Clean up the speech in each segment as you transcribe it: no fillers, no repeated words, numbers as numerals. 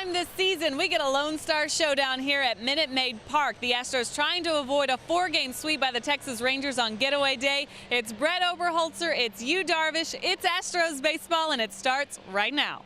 time this season, we get a Lone Star showdown here at Minute Maid Park. The Astros trying to avoid a 4-game sweep by the Texas Rangers on getaway day. It's Brett Oberholzer, it's Yu Darvish, it's Astros baseball, and it starts right now.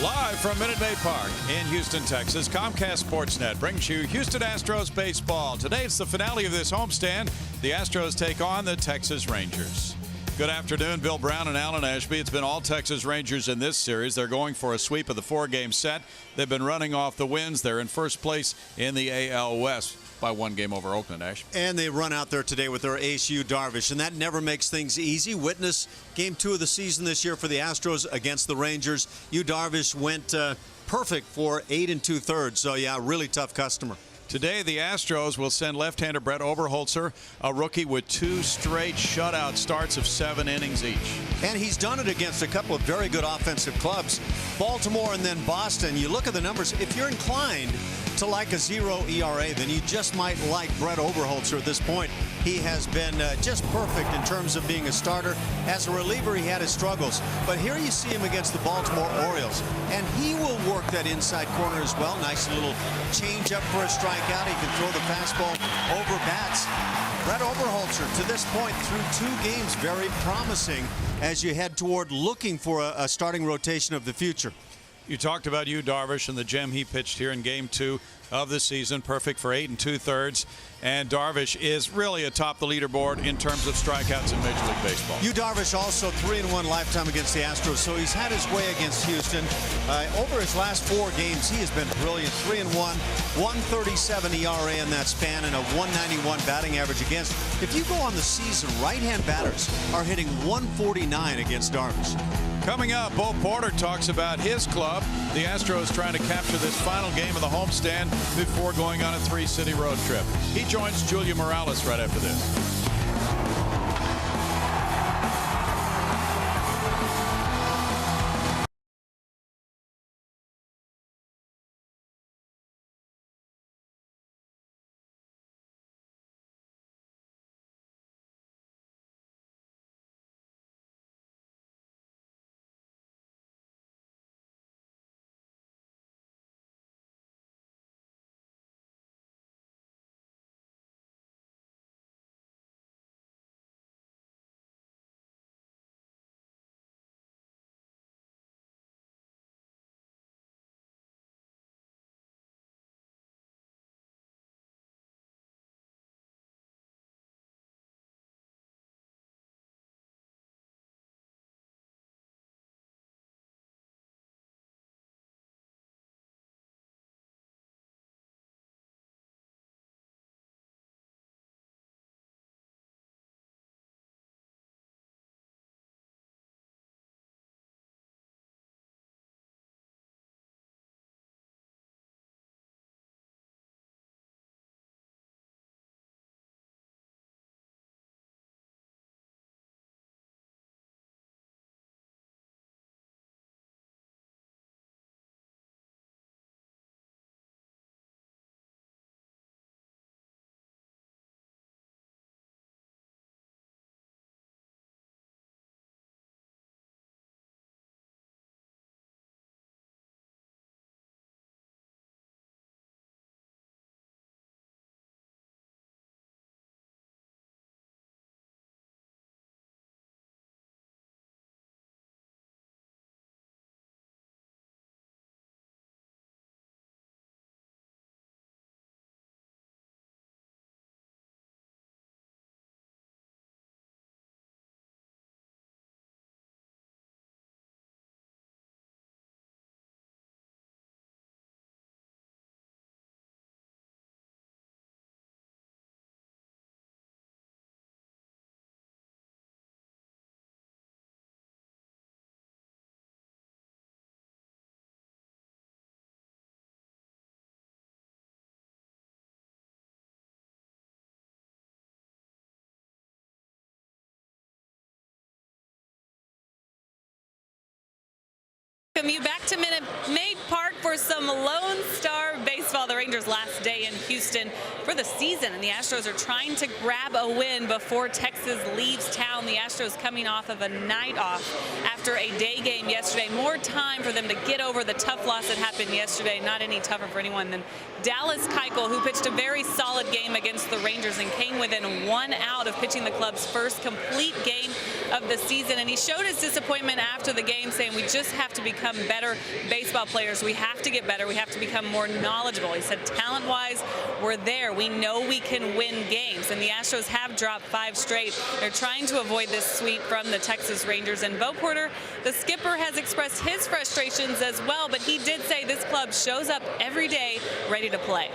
Live from Minute Maid Park in Houston, Texas, Comcast Sportsnet brings you Houston Astros baseball. Today it's the finale of this homestand. The Astros take on the Texas Rangers. Good afternoon, Bill Brown and Alan Ashby. It's been all Texas Rangers in this series. They're going for a sweep of the 4-game set. They've been running off the wins. They're in first place in the AL West by 1 game over Oakland, Ash. And they run out there today with their ace, Yu Darvish, and that never makes things easy. Witness Game 2 of the season this year for the Astros against the Rangers. Yu Darvish went perfect for 8 2/3, so yeah, really tough customer. Today, the Astros will send left-hander Brett Oberholzer, a rookie with 2 straight shutout starts of 7 innings each. And he's done it against a couple of very good offensive clubs, Baltimore and then Boston. You look at the numbers. If you're inclined to like a 0 ERA, then you just might like Brett Oberholzer at this point. He has been just perfect in terms of being a starter. As a reliever, he had his struggles. But here you see him against the Baltimore Orioles, and he will work that inside corner as well. Nice little change up for a strikeout. He can throw the fastball over bats. Brett Oberholzer, to this point, through 2 games, very promising as you head toward looking for a starting rotation of the future. You talked about Yu Darvish and the gem he pitched here in Game 2 of the season, perfect for 8 2/3. And Darvish is really atop the leaderboard in terms of strikeouts in Major League Baseball. Yu Darvish also 3-1 lifetime against the Astros, so he's had his way against Houston. Over his last 4 games, he has been brilliant. 3-1, 1.37 ERA in that span, and a 191 batting average against. If you go on the season, right-hand batters are hitting 149 against Darvish. Coming up, Bo Porter talks about his club. The Astros trying to capture this final game of the homestand before going on a 3-city road trip. He joins Julia Morales right after this. Welcome you back to Minute Maid Park for for some Lone Star baseball. The Rangers' last day in Houston for the season, and the Astros are trying to grab a win before Texas leaves town. The Astros coming off of a night off after a day game yesterday. More time for them to get over the tough loss that happened yesterday. Not any tougher for anyone than Dallas Keuchel, who pitched a very solid game against the Rangers and came within 1 out of pitching the club's first complete game of the season. And he showed his disappointment after the game, saying we just have to become better baseball players. We have to get better. We have to become more knowledgeable. He said talent-wise, we're there. We know we can win games. And the Astros have dropped 5 straight. They're trying to avoid this sweep from the Texas Rangers. And Bo Porter, the skipper, has expressed his frustrations as well, but he did say this club shows up every day ready to play.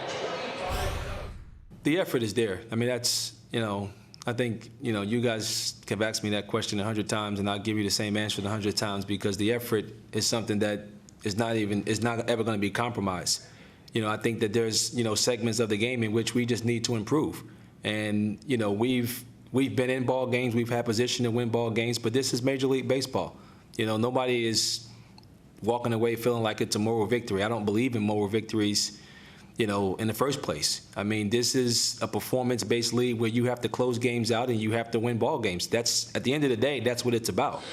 The effort is there. I mean, that's, I think, you guys have asked me that question 100 times, and I'll give you the same answer 100 times, because the effort is something that is not ever going to be compromised. I think that there's, segments of the game in which we just need to improve. And, we've been in ball games, we've had position to win ball games, but this is Major League Baseball. Nobody is walking away feeling like it's a moral victory. I don't believe in moral victories, in the first place. I mean, this is a performance-based league where you have to close games out and you have to win ball games. That's, at the end of the day, that's what it's about.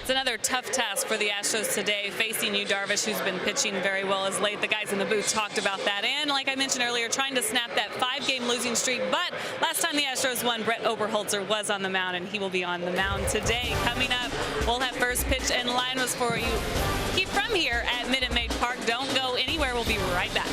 It's another tough task for the Astros today, facing Yu Darvish, who's been pitching very well as late. The guys in the booth talked about that. And like I mentioned earlier, trying to snap that 5-game losing streak. But last time the Astros won, Brett Oberholzer was on the mound, and he will be on the mound today. Coming up, we'll have first pitch and lineups for you. Keep from here at Minute Maid Park. Don't go anywhere. We'll be right back.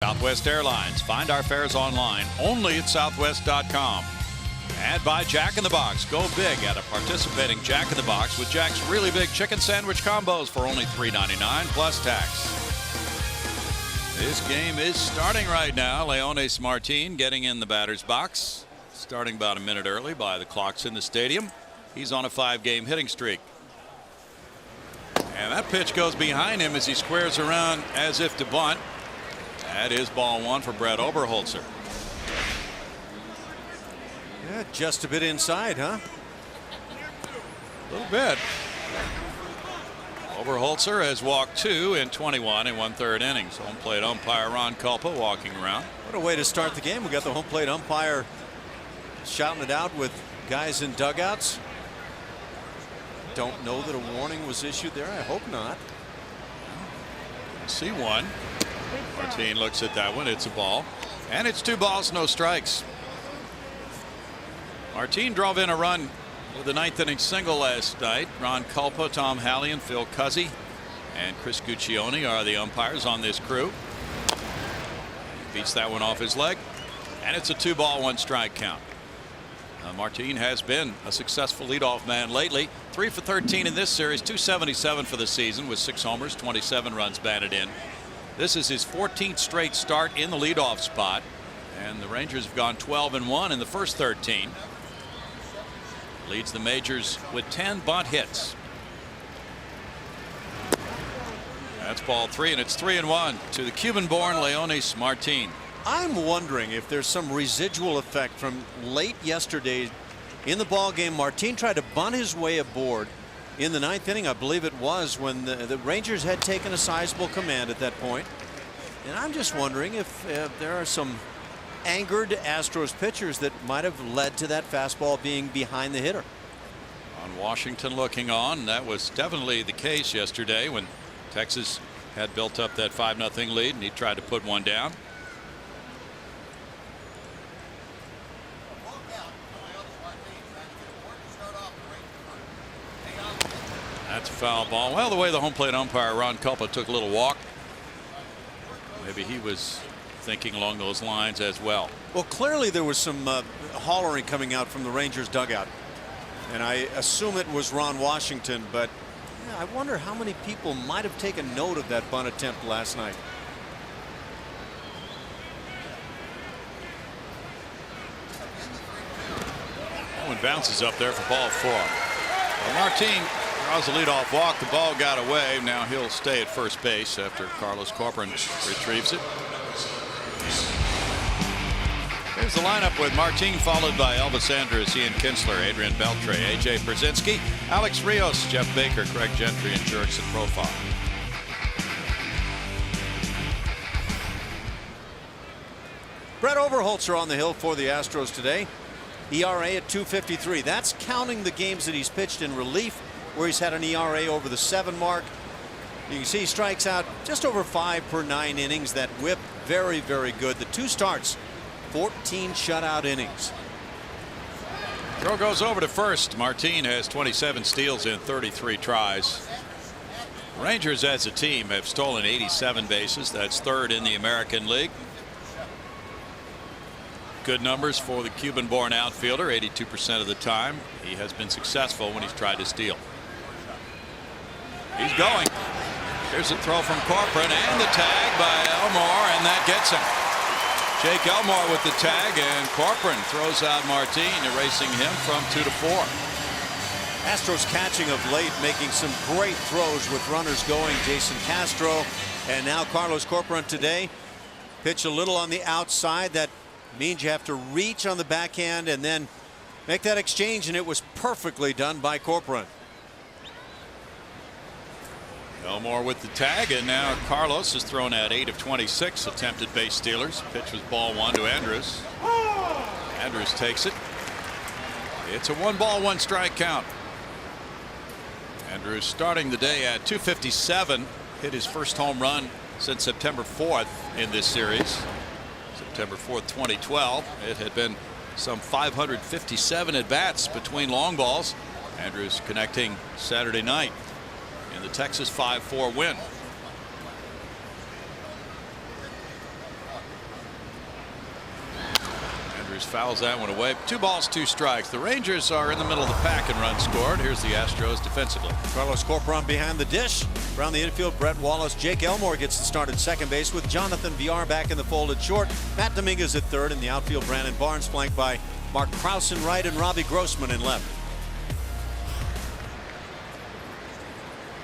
Southwest Airlines. Find our fares online only at southwest.com. And by Jack in the Box. Go big at a participating Jack in the Box with Jack's really big chicken sandwich combos for only $3.99 plus tax. This game is starting right now. Leones Martin getting in the batter's box. Starting about a minute early by the clocks in the stadium. He's on a 5-game hitting streak. And that pitch goes behind him as he squares around as if to bunt. That is ball 1 for Brett Oberholzer. Yeah, just a bit inside, huh? A little bit. Oberholzer has walked 2 in 21 and 1/3 innings. Home plate umpire Ron Culpa walking around. What a way to start the game. We got the home plate umpire shouting it out with guys in dugouts. Don't know that a warning was issued there. I hope not. See one. Martin looks at that one. It's a ball. And it's 2 balls, no strikes. Martin drove in a run with the 9th inning single last night. Ron Culpa, Tom Hallian, Phil Cuzzy, and Chris Guccione are the umpires on this crew. Beats that one off his leg, and it's a 2 ball, 1 strike count. Martin has been a successful leadoff man lately. 3 for 13 in this series, 277 for the season with 6 homers, 27 runs batted in. This is his 14th straight start in the leadoff spot, and the Rangers have gone 12-1 in the first 13. Leads the majors with 10 bunt hits. That's ball 3, and it's 3-1 to the Cuban-born Leonys Martin. I'm wondering if there's some residual effect from late yesterday in the ball game. Martin tried to bunt his way aboard in the 9th inning, I believe it was, when the Rangers had taken a sizable command at that point. And I'm just wondering if there are some angered Astros pitchers that might have led to that fastball being behind the hitter. On Washington looking on, that was definitely the case yesterday when Texas had built up that 5-0 lead, and he tried to put one down. That's a foul ball. Well, the way the home plate umpire Ron Culpa took a little walk, maybe he was thinking along those lines as well. Well, clearly there was some hollering coming out from the Rangers dugout, and I assume it was Ron Washington, but yeah, I wonder how many people might have taken note of that bunt attempt last night. That one bounces up there for ball 4. Well, Martin draws a leadoff walk. The ball got away. Now he'll stay at first base after Carlos Corcoran retrieves it. Here's the lineup with Martin followed by Elvis Andrus, Ian Kinsler, Adrian Beltre, A.J. Brzezinski, Alex Rios, Jeff Baker, Craig Gentry, and Jurickson Profile. Brett Overholtzer on the hill for the Astros today. ERA at 2.53. That's counting the games that he's pitched in relief, where he's had an ERA over the 7 mark. You can see he strikes out just over 5 per 9 innings. That whip, very, very good. The 2 starts, 14 shutout innings. Throw goes over to first. Martin has 27 steals in 33 tries. Rangers as a team have stolen 87 bases. That's 3rd in the American League. Good numbers for the Cuban-born outfielder. 82% of the time he has been successful when he's tried to steal. He's going. Here's a throw from Corcoran and the tag by Elmore, and that gets him. Jake Elmore with the tag, and Corcoran throws out Martin, erasing him from 2 to 4. Astros catching of late, making some great throws with runners going. Jason Castro and now Carlos Corcoran today. Pitch a little on the outside. That means you have to reach on the backhand and then make that exchange, and it was perfectly done by Corcoran. Elmore with the tag, and now Carlos has thrown out 8 of 26 attempted base stealers. Pitch was ball 1 to Andrus. Andrus takes it. It's a 1 ball 1 strike count. Andrus starting the day at 257. Hit his first home run since September 4th in this series. September 4th, 2012. It had been some 557 at bats between long balls. Andrus connecting Saturday night in the Texas 5-4 win. Andrus fouls that one away. 2 balls 2 strikes. The Rangers are in the middle of the pack in runs scored. Here's the Astros defensively. Carlos Corcoran behind the dish. Around the infield, Brett Wallace. Jake Elmore gets the start at second base with Jonathan Villar back in the fold at short. Matt Dominguez at third. In the outfield, Brandon Barnes flanked by Mark Krause in right and Robbie Grossman in left.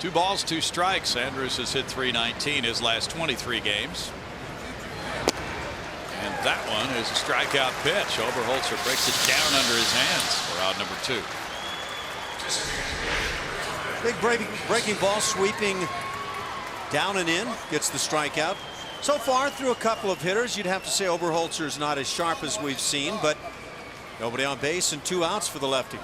2 balls 2 strikes. Andrus has hit .319 his last 23 games. And that one is a strikeout pitch. Overholtzer breaks it down under his hands for out number 2. Big breaking ball sweeping down and in, gets the strikeout. So far through a couple of hitters, you'd have to say Overholtzer's not as sharp as we've seen, but nobody on base and 2 outs for the lefty.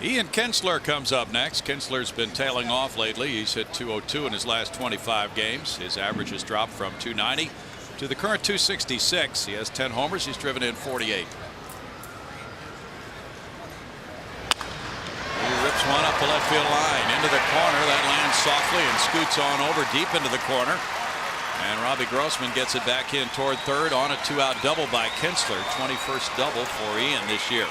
Ian Kinsler comes up next. Kinsler's been tailing off lately. He's hit .202 in his last 25 games. His average has dropped from .290 to the current .266. He has 10 homers. He's driven in 48. He rips one up the left field line into the corner. That lands softly and scoots on over deep into the corner. And Robbie Grossman gets it back in toward third on a 2-out double by Kinsler. 21st double for Ian this year.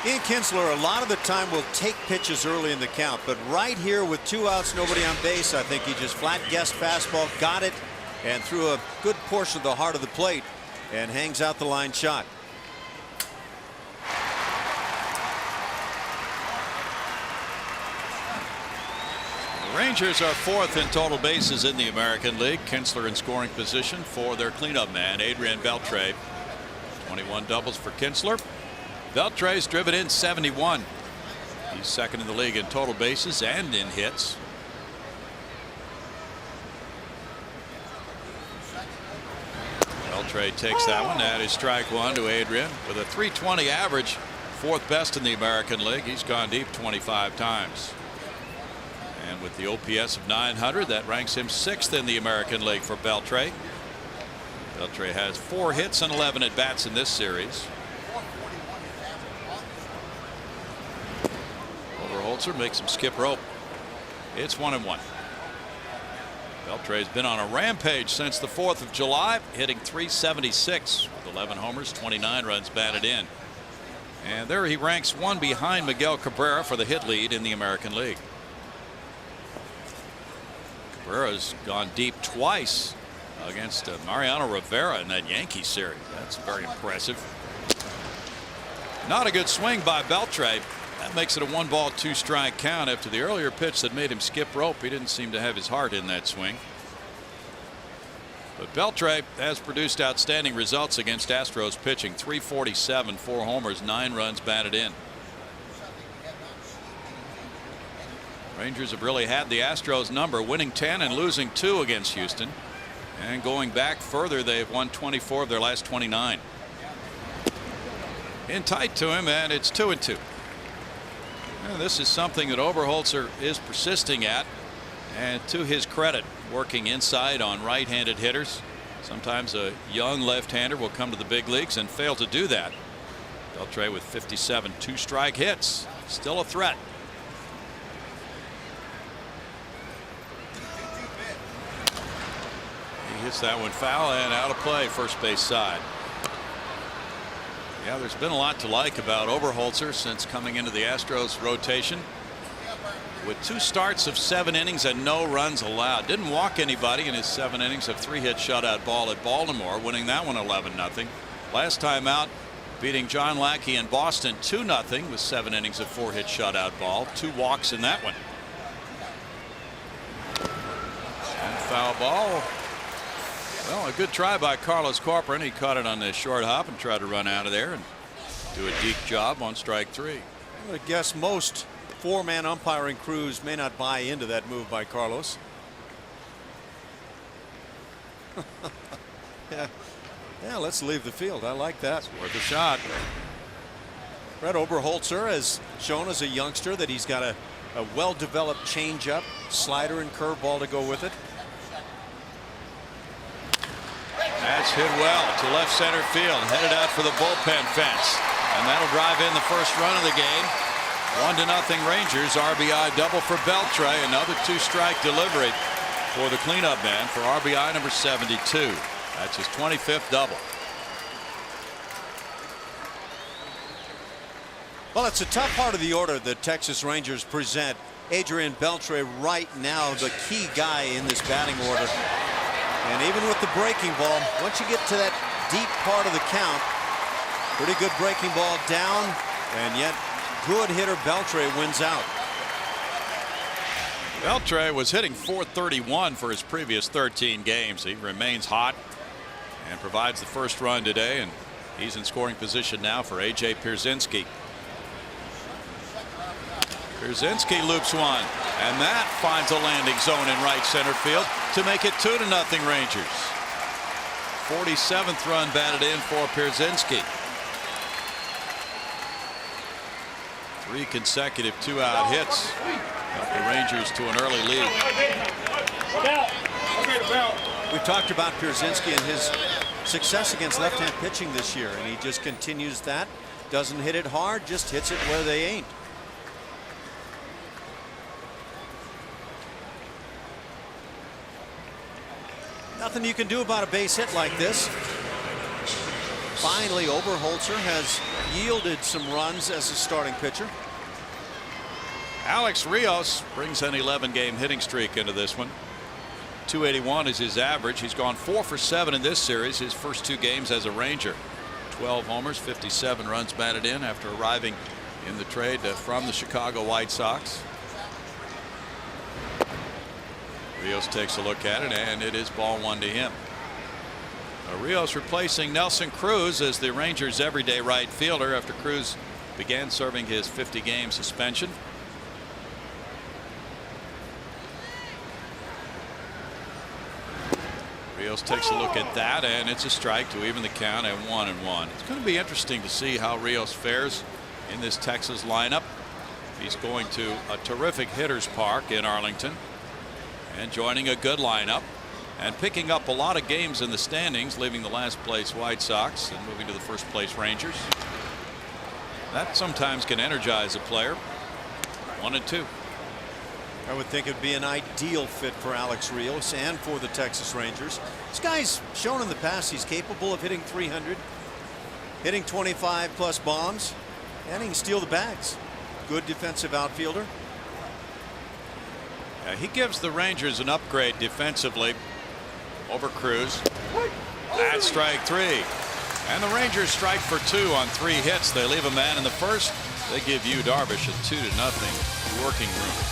Ian Kinsler a lot of the time will take pitches early in the count, but right here with 2 outs, nobody on base, I think he just flat guessed fastball, got it, and threw a good portion of the heart of the plate and hangs out the line shot. The Rangers are 4th in total bases in the American League. Kinsler in scoring position for their cleanup man, Adrian Beltre. 21 doubles for Kinsler. Beltre's driven in 71. He's second in the league in total bases and in hits. Beltre takes that one. That is strike one to Adrian with a .320 average, 4th best in the American League. He's gone deep 25 times. And with the OPS of 900, that ranks him 6th in the American League for Beltre. Beltre has 4 hits and 11 at bats in this series. Overholzer makes him skip rope. It's 1-1. Beltre's been on a rampage since the 4th of July, hitting .376 with 11 homers, 29 runs batted in. And there he ranks 1 behind Miguel Cabrera for the hit lead in the American League. Cabrera's gone deep twice against Mariano Rivera in that Yankees series. That's very impressive. Not a good swing by Beltre. That makes it a 1-ball 2-strike count after the earlier pitch that made him skip rope. He didn't seem to have his heart in that swing. But Beltre has produced outstanding results against Astros pitching. .347, 4 homers, 9 runs batted in. Rangers have really had the Astros number, winning 10 and losing 2 against Houston. And going back further, they've won 24 of their last 29. In tight to him, and it's 2-2. And this is something that Overholzer is persisting at, and to his credit, working inside on right-handed hitters. Sometimes a young left-hander will come to the big leagues and fail to do that. Beltre with 57 2-strike hits, still a threat. He hits that one foul and out of play, first base side. Yeah, there's been a lot to like about Overholzer since coming into the Astros rotation. With 2 starts of 7 innings and no runs allowed. Didn't walk anybody in his 7 innings of 3-hit shutout ball at Baltimore, winning that one 11-0. Last time out, beating John Lackey in Boston 2-0 with 7 innings of 4-hit shutout ball. 2 walks in that one. And foul ball. Well, a good try by Carlos Corcoran. He caught it on the short hop and tried to run out of there and do a deep job on strike 3. I would guess most 4-man umpiring crews may not buy into that move by Carlos. Yeah, let's leave the field. I like that. It's worth a shot. Brett Overholzer has shown as a youngster that he's got a well-developed changeup, slider, and curveball to go with it. That's hit well to left center field, headed out for the bullpen fence, and that'll drive in the first run of the game. 1-0 Rangers. RBI double for Beltre. Another 2-strike delivery for the cleanup man for RBI number 72. That's his 25th double. Well, it's a tough part of the order the Texas Rangers present. Adrian Beltre right now the key guy in this batting order. And even with the breaking ball, once you get to that deep part of the count, pretty good breaking ball down, and yet good hitter Beltre wins out. Beltre was hitting .431 for his previous 13 games. He remains hot and provides the first run today, and he's in scoring position now for A.J. Pierzynski. Pierzynski loops one, and that finds a landing zone in right center field to make it 2-0 Rangers. 47th run batted in for Pierzynski. 3 consecutive 2-out hits. Helped the Rangers to an early lead. We've talked about Pierzynski and his success against left-hand pitching this year, and he just continues that. Doesn't hit it hard, just hits it where they ain't. Nothing you can do about a base hit like this. Finally, Oberholzer has yielded some runs as a starting pitcher. Alex Rios brings an 11-game hitting streak into this one. 281 is his average. He's gone 4 for 7 in this series, his first 2 games as a Ranger. 12 homers, 57 runs batted in after arriving in the trade from the Chicago White Sox. Rios takes a look at it, and it is ball 1 to him. Rios replacing Nelson Cruz as the Rangers' everyday right fielder after Cruz began serving his 50-game suspension. Rios takes a look at that, and it's a strike to even the count at 1-1. It's going to be interesting to see how Rios fares in this Texas lineup. He's going to a terrific hitter's park in Arlington and joining a good lineup and picking up a lot of games in the standings, leaving the last place White Sox and moving to the first place Rangers. That sometimes can energize a player. 1-2. I would think it'd be an ideal fit for Alex Rios and for the Texas Rangers. This guy's shown in the past he's capable of hitting 300, hitting 25+ bombs, and he can steal the bags. Good defensive outfielder. He gives the Rangers an upgrade defensively over Cruz. That's strike 3. And the Rangers strike for 2 on 3 hits. They leave a man in the first. They give Yu Darvish a 2-0 working room.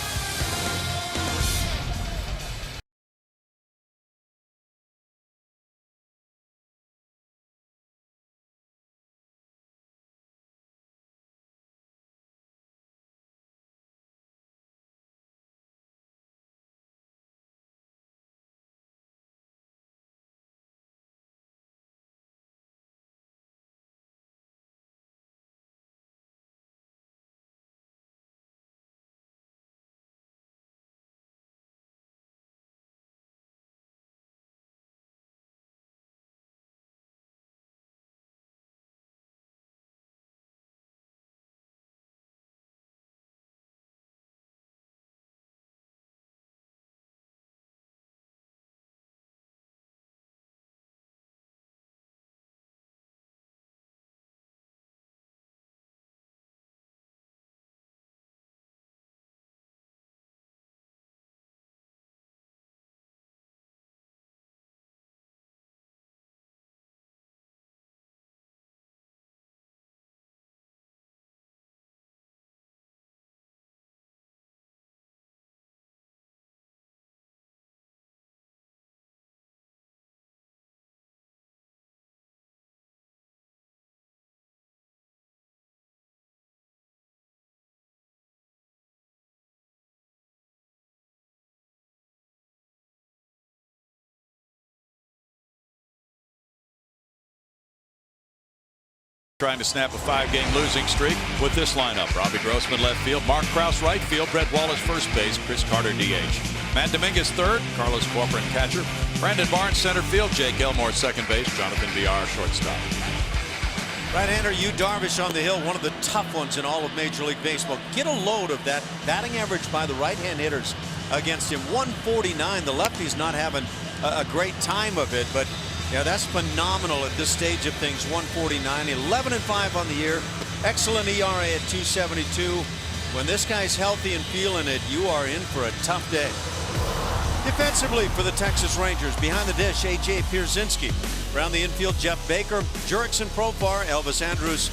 Trying to snap a 5-game losing streak with this lineup. Robbie Grossman left field, Mark Krause right field, Brett Wallace first base, Chris Carter DH. Matt Dominguez third, Carlos Corcoran catcher, Brandon Barnes center field, Jake Elmore second base, Jonathan Villar shortstop. Right-hander Yu Darvish on the hill, one of the tough ones in all of Major League Baseball. Get a load of that batting average by the right-hand hitters against him. 149. The lefty's not having a great time of it, but yeah, that's phenomenal at this stage of things. 149, 11-5 on the year. Excellent ERA at 272. When this guy's healthy and feeling it, you are in for a tough day. Defensively for the Texas Rangers, behind the dish, A.J. Pierzynski. Around the infield, Jeff Baker, Jurickson Profar, Elvis Andrus,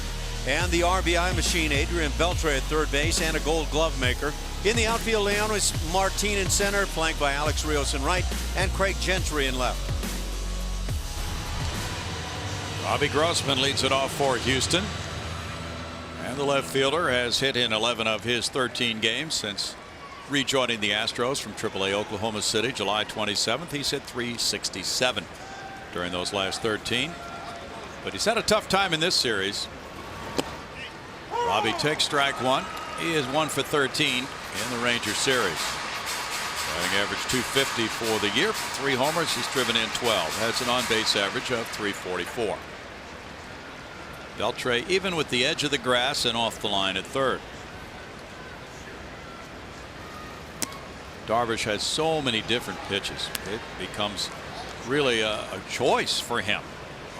and the RBI machine, Adrian Beltre at third base, and a Gold Glove maker. In the outfield, Leonis Martin in center, flanked by Alex Rios in right, and Craig Gentry in left. Robbie Grossman leads it off for Houston. And the left fielder has hit in 11 of his 13 games since rejoining the Astros from AAA Oklahoma City July 27th. He's hit .367 during those last 13. But he's had a tough time in this series. Robbie takes strike 1 He is 1 for 13 in the Ranger series. Batting average .250 for the year. 3 homers. He's driven in 12. Has an on-base average of .344. Beltre even with the edge of the grass and off the line at third. Darvish has so many different pitches. It becomes really a choice for him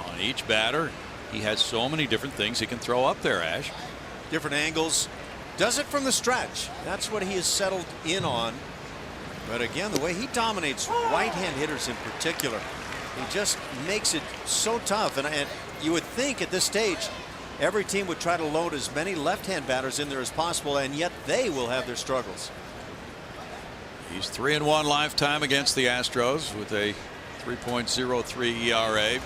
on each batter. He has so many different things he can throw up there, Ash. Different angles. Does it from the stretch. That's what he has settled in on. But again, the way he dominates right-hand hitters in particular, he just makes it so tough. And you would think at this stage every team would try to load as many left-hand batters in there as possible, and yet they will have their struggles. He's 3-1 lifetime against the Astros with a 3.03 ERA.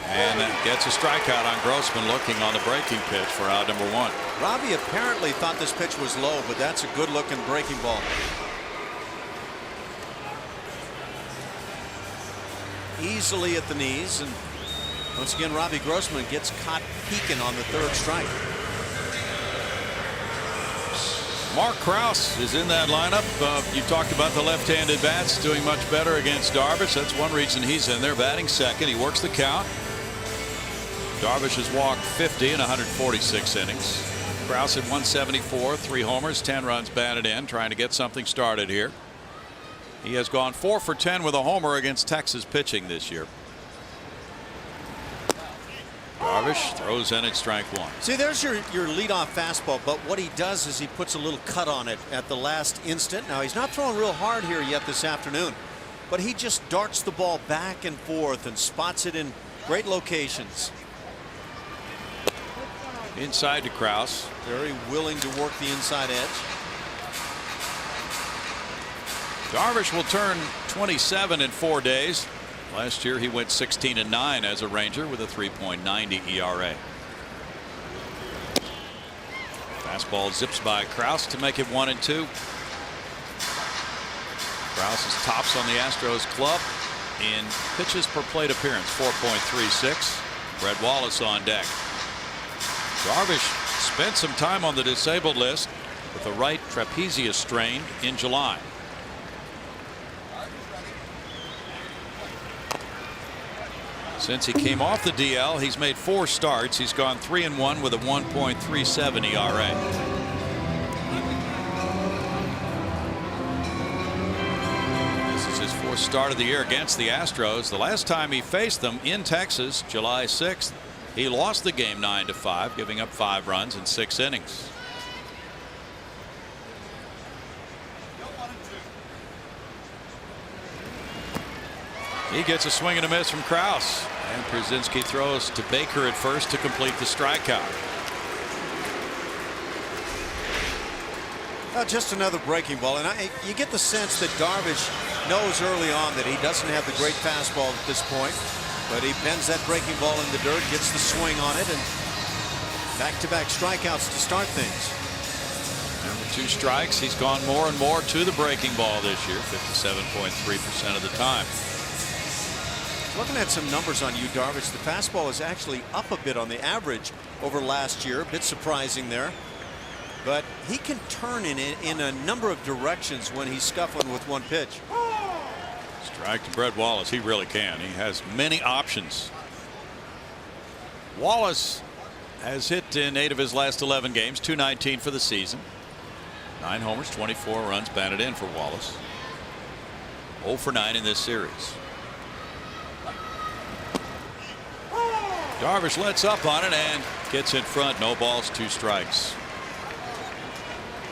And gets a strikeout on Grossman, looking on the breaking pitch for out number 1. Robbie apparently thought this pitch was low, but that's a good looking breaking ball. Easily at the knees, and once again Robbie Grossman gets caught peeking on the 3rd strike. Mark Krause is in that lineup. You talked about the left-handed bats doing much better against Darvish. That's one reason he's in there, batting second. He works the count. Darvish has walked 50 in 146 innings. Krause at 174, 3 homers, 10 runs batted in, trying to get something started here. He has gone 4 for 10 with a homer against Texas pitching this year. Darvish throws in at strike 1. See, there's your leadoff fastball, but what he does is he puts a little cut on it at the last instant. Now, he's not throwing real hard here yet this afternoon, but he just darts the ball back and forth and spots it in great locations. Inside to Krause. Very willing to work the inside edge. Darvish will turn 27 in 4 days. Last year he went 16-9 as a Ranger with a 3.90 ERA. Fastball zips by Krause to make it 1-2. Krause is tops on the Astros club in pitches per plate appearance, 4.36. Brett Wallace on deck. Darvish spent some time on the disabled list with a right trapezius strain in July. Since he came off the DL, he's made 4 starts. He's gone 3-1 with a 1.37 ERA. This is his 4th start of the year against the Astros. The last time he faced them in Texas, July 6th, he lost the game 9-5, giving up 5 runs in 6 innings. He gets a swing and a miss from Krause, and Przinsky throws to Baker at first to complete the strikeout. Just another breaking ball, and you get the sense that Darvish knows early on that he doesn't have the great fastball at this point, but he bends that breaking ball in the dirt, gets the swing on it, and back-to-back strikeouts to start things. Number 2 strikes. He's gone more and more to the breaking ball this year, 57.3% of the time. Looking at some numbers on you, Darvish, the fastball is actually up a bit on the average over last year. A bit surprising there. But he can turn in a number of directions when he's scuffling with one pitch. Strike to Brett Wallace. He really can. He has many options. Wallace has hit in 8 of his last 11 games, 219 for the season. 9 homers, 24 runs batted in for Wallace. 0 for 9 in this series. Darvish lets up on it and gets in front. No balls, 2 strikes.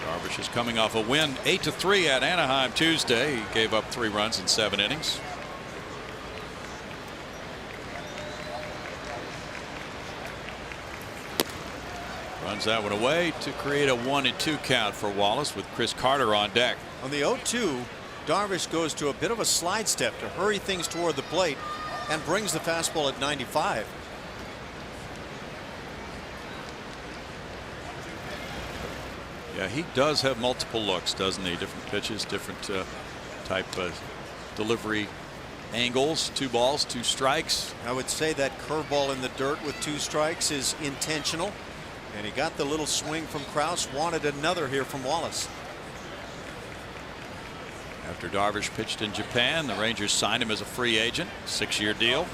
Darvish is coming off a win 8-3 at Anaheim Tuesday. He gave up 3 runs in 7 innings. Runs that one away to create a 1-2 count for Wallace with Chris Carter on deck. On the 0-2, Darvish goes to a bit of a slide step to hurry things toward the plate and brings the fastball at 95. Yeah, he does have multiple looks, doesn't he? Different pitches, different type of delivery angles. 2 balls, 2 strikes. I would say that curveball in the dirt with 2 strikes is intentional. And he got the little swing from Kraus, wanted another here from Wallace. After Darvish pitched in Japan, the Rangers signed him as a free agent, 6-year deal,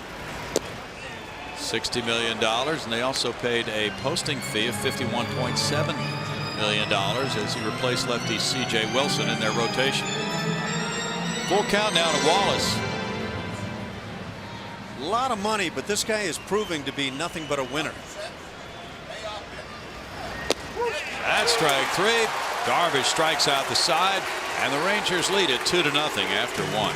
$60 million, and they also paid a posting fee of $51.7 million as he replaced lefty C.J. Wilson in their rotation. Full count now to Wallace. A lot of money, but this guy is proving to be nothing but a winner. That's strike 3. Darvish strikes out the side, and the Rangers lead it 2-0 after 1.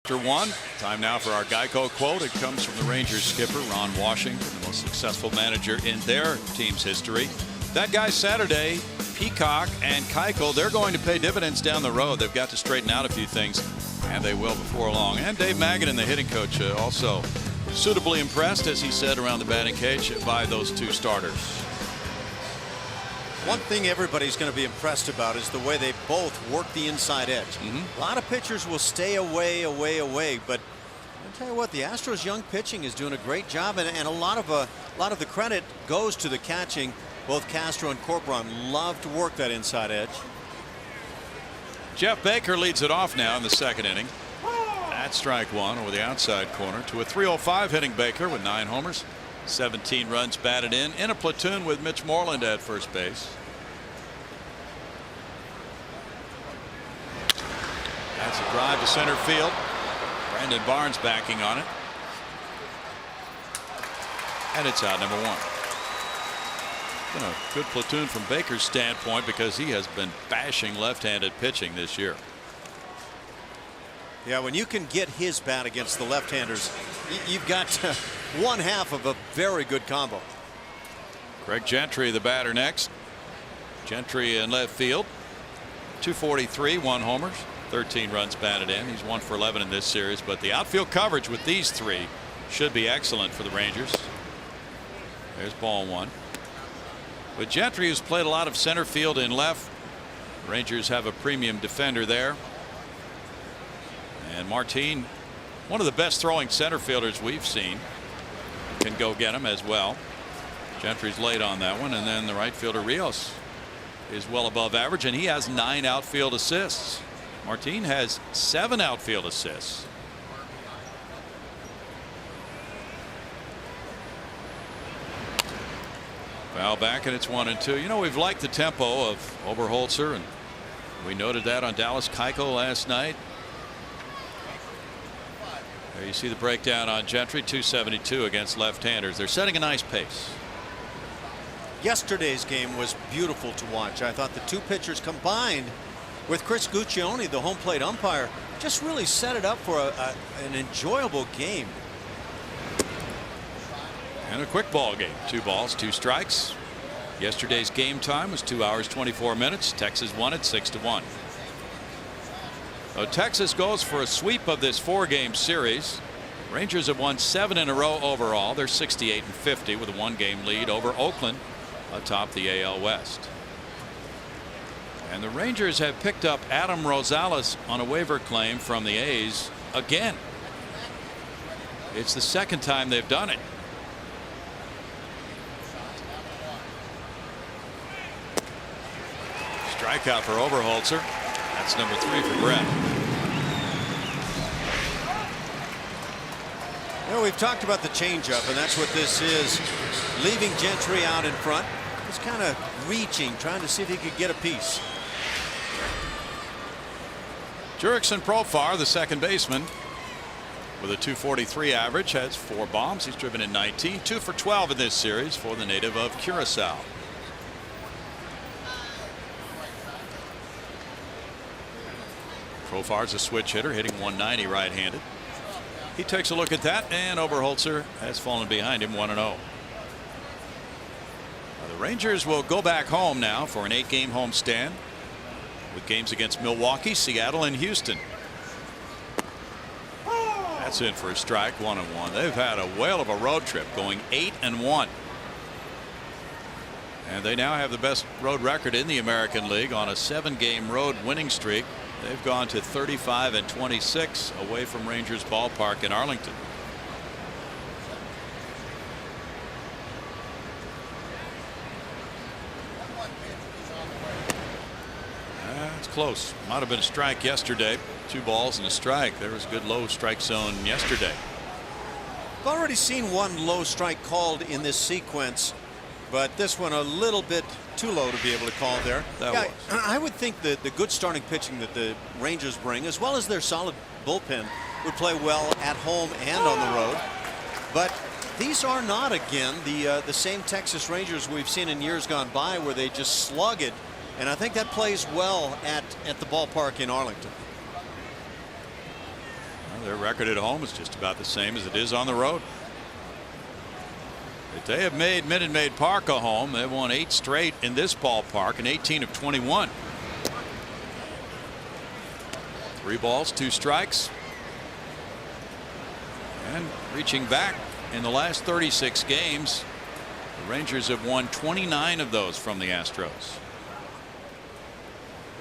After 1, time now for our Geico quote. It comes from the Rangers skipper Ron Washington, the most successful manager in their team's history. That guy Saturday, Peacock and Keuchel, they're going to pay dividends down the road. They've got to straighten out a few things, and they will before long. And Dave Magadan, the hitting coach, also suitably impressed, as he said, around the batting cage by those 2 starters. One thing everybody's going to be impressed about is the way they both work the inside edge. A lot of pitchers will stay away, but I'll tell you what, the Astros' young pitching is doing a great job, and a lot of the credit goes to the catching. Both Castro and Corcoran love to work that inside edge. Jeff Baker leads it off now in the 2nd inning. That's strike 1 over the outside corner to a .305 hitting Baker with 9 homers. 17 runs batted in a platoon with Mitch Moreland at first base. That's a drive to center field. Brandon Barnes backing on it. And it's out, number 1. Been a good platoon from Baker's standpoint because he has been bashing left-handed pitching this year. Yeah, when you can get his bat against the left-handers, you've got one half of a very good combo. Greg Gentry, the batter next. Gentry in left field. 243, 1 homers, 13 runs batted in. He's 1 for 11 in this series, but the outfield coverage with these 3 should be excellent for the Rangers. There's ball 1. But Gentry has played a lot of center field and left. Rangers have a premium defender there. And Martin, one of the best throwing center fielders we've seen, can go get him as well. Gentry's late on that one, and then the right fielder Rios is well above average, and he has 9 outfield assists. Martin has 7 outfield assists. Foul back, and it's 1-2. You know, we've liked the tempo of Oberholzer, and we noted that on Dallas Keuchel last night. There you see the breakdown on Gentry, 272 against left-handers. They're setting a nice pace. Yesterday's game was beautiful to watch. I thought the 2 pitchers combined with Chris Guccione, the home plate umpire, just really set it up for an enjoyable game. And a quick ball game. 2 balls, 2 strikes. Yesterday's game time was 2 hours 24 minutes. Texas won it 6-1. So Texas goes for a sweep of this 4-game series. Rangers have won 7 in a row overall. They're 68-50 with a 1-game lead over Oakland atop the AL West. And the Rangers have picked up Adam Rosales on a waiver claim from the A's again. It's the second time they've done it. Strikeout for Oberholzer. That's number 3 for Brett. You know, we've talked about the changeup, and that's what this is. Leaving Gentry out in front. Just kind of reaching, trying to see if he could get a piece. Jurickson Profar, the second baseman, with a .243 average, has 4 bombs. He's driven in 19, 2 for 12 in this series for the native of Curacao. Profar's a switch hitter, hitting 190 right-handed. He takes a look at that, and Oberholzer has fallen behind him 1-0. The Rangers will go back home now for an 8-game homestand with games against Milwaukee, Seattle, and Houston. That's in for a strike, 1-1. They've had a whale of a road trip, going 8-1. And they now have the best road record in the American League on a 7-game road winning streak. They've gone to 35-26 away from Rangers Ballpark in Arlington. That's close. Might have been a strike yesterday. 2 balls and a strike. There was a good low strike zone yesterday. I've already seen one low strike called in this sequence, but this one a little bit too low to be able to call there. I would think that the good starting pitching that the Rangers bring, as well as their solid bullpen, would play well at home and on the road. But these are not, again, the same Texas Rangers we've seen in years gone by, where they just slug it. And I think that plays well at the ballpark in Arlington. Well, their record at home is just about the same as it is on the road. If they have made Minute Maid Park a home, they've won 8 straight in this ballpark and 18 of 21. 3 balls, 2 strikes. And reaching back in the last 36 games, the Rangers have won 29 of those from the Astros.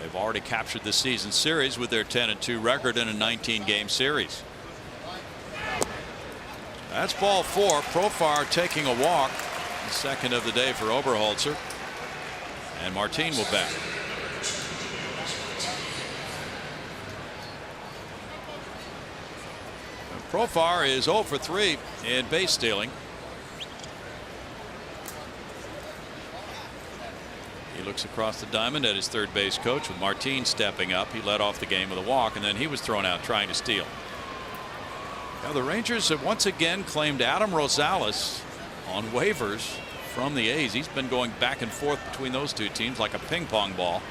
They've already captured the season series with their 10-2 record in a 19-game series. That's ball 4. Profar taking a walk, the second of the day for Oberholzer, and Martin will bat. Profar is 0 for 3 in base stealing. He looks across the diamond at his third base coach, with Martin stepping up. He led off the game with a walk, and then he was thrown out trying to steal. Now the Rangers have once again claimed Adam Rosales on waivers from the A's. He's been going back and forth between those two teams like a ping pong ball.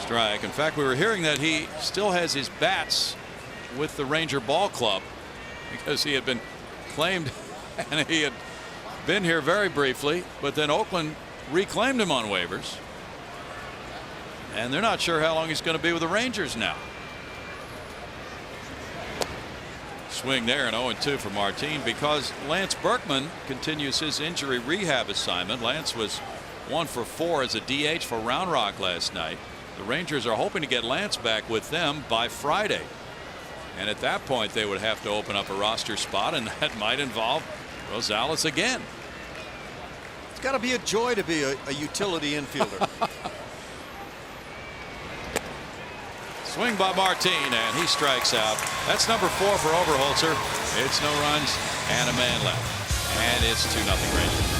Strike. In fact, we were hearing that he still has his bats with the Ranger Ball Club because he had been claimed and he had been here very briefly, but then Oakland reclaimed him on waivers, and they're not sure how long he's going to be with the Rangers now. Swing there, and 0-2 for Martin because Lance Berkman continues his injury rehab assignment. Lance was 1 for 4 as a DH for Round Rock last night. The Rangers are hoping to get Lance back with them by Friday, and at that point they would have to open up a roster spot, and that might involve Rosales again. It's got to be a joy to be a utility infielder. Swing by Martin, and he strikes out. That's number 4 for Oberholzer. It's no runs and a man left, and it's 2-0 Rangers.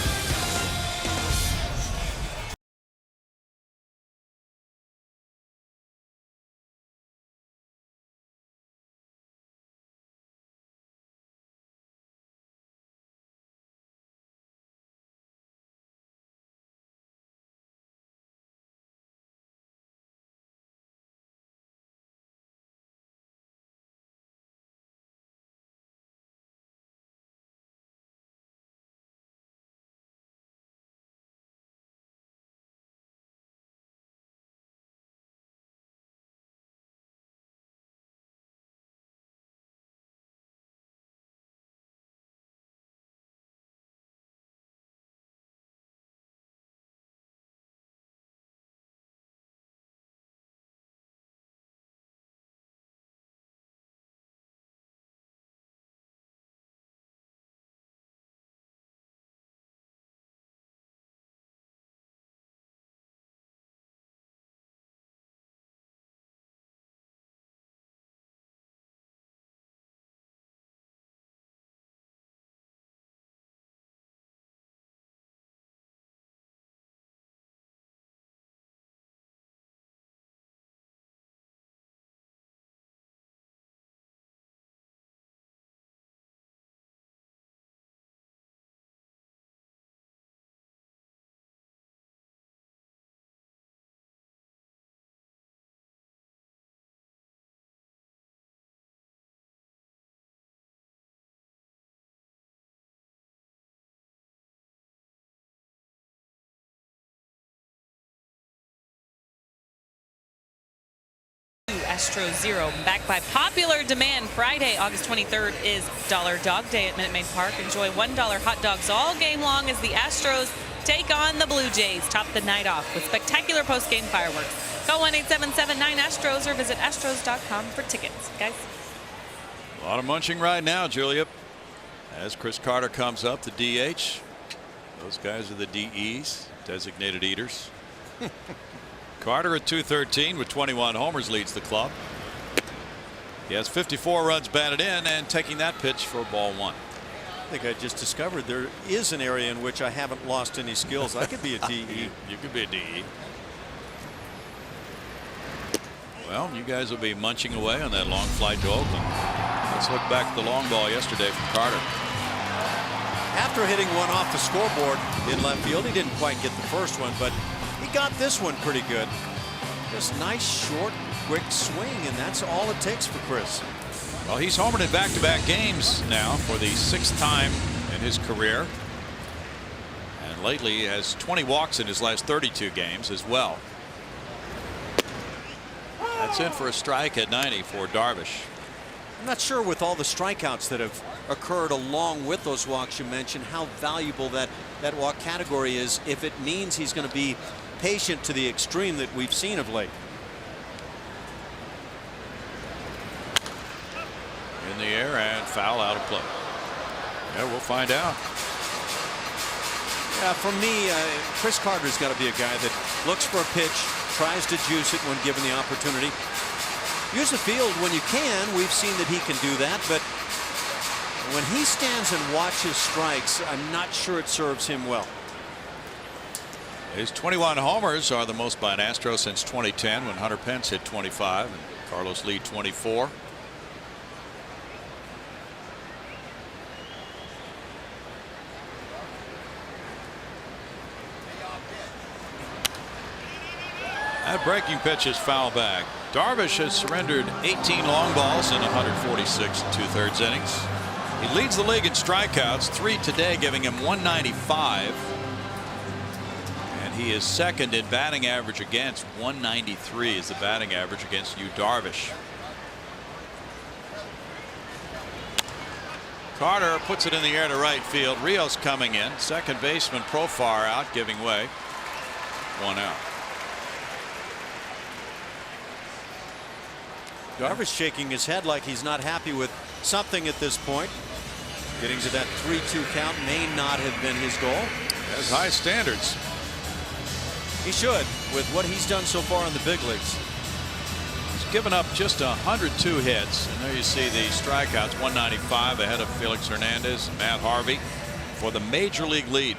Astros 0. Backed by popular demand, Friday, August 23rd is Dollar Dog Day at Minute Maid Park. Enjoy $1 hot dogs all game long as the Astros take on the Blue Jays. Top the night off with spectacular post-game fireworks. Call 1-877-9-ASTROS or visit astros.com for tickets. Guys. A lot of munching right now, Julia. As Chris Carter comes up, the DH. Those guys are the DEs, designated eaters. Carter at 213 with 21 homers leads the club. He has 54 runs batted in and taking that pitch for ball one. I think I just discovered there is an area in which I haven't lost any skills. I could be a DE. You could be a DE. Well, you guys will be munching away on that long flight to Oakland. Let's look back at the long ball yesterday from Carter. After hitting one off the scoreboard in left field, he didn't quite get the first one, but he got this one pretty good. Just nice, short, quick swing, and that's all it takes for Chris. Well, he's homered in back-to-back games now for the 6th time in his career. And lately he has 20 walks in his last 32 games as well. That's in for a strike at 90 for Darvish. I'm not sure with all the strikeouts that have occurred along with those walks you mentioned how valuable that walk category is if it means he's going to be patient to the extreme that we've seen of late. In the air and foul out of play. Yeah, we'll find out. Yeah, for me, Chris Carter's got to be a guy that looks for a pitch, tries to juice it when given the opportunity. Use the field when you can. We've seen that he can do that, but when he stands and watches strikes, I'm not sure it serves him well. His 21 homers are the most by an Astro since 2010 when Hunter Pence hit 25 and Carlos Lee 24. That breaking pitch is foul back. Darvish has surrendered 18 long balls in 146 2/3 innings. He leads the league in strikeouts, 3 today, giving him 195. And he is second in batting average against. 193 is the batting average against Yu Darvish. Carter puts it in the air to right field. Rios coming in. Second baseman Profar out, giving way. 1 out. Darvish shaking his head like he's not happy with something at this point. Getting to that 3-2 count may not have been his goal. Has high standards. He should, with what he's done so far in the big leagues. He's given up just 102 hits. And there you see the strikeouts, 195 ahead of Felix Hernandez and Matt Harvey for the major league lead.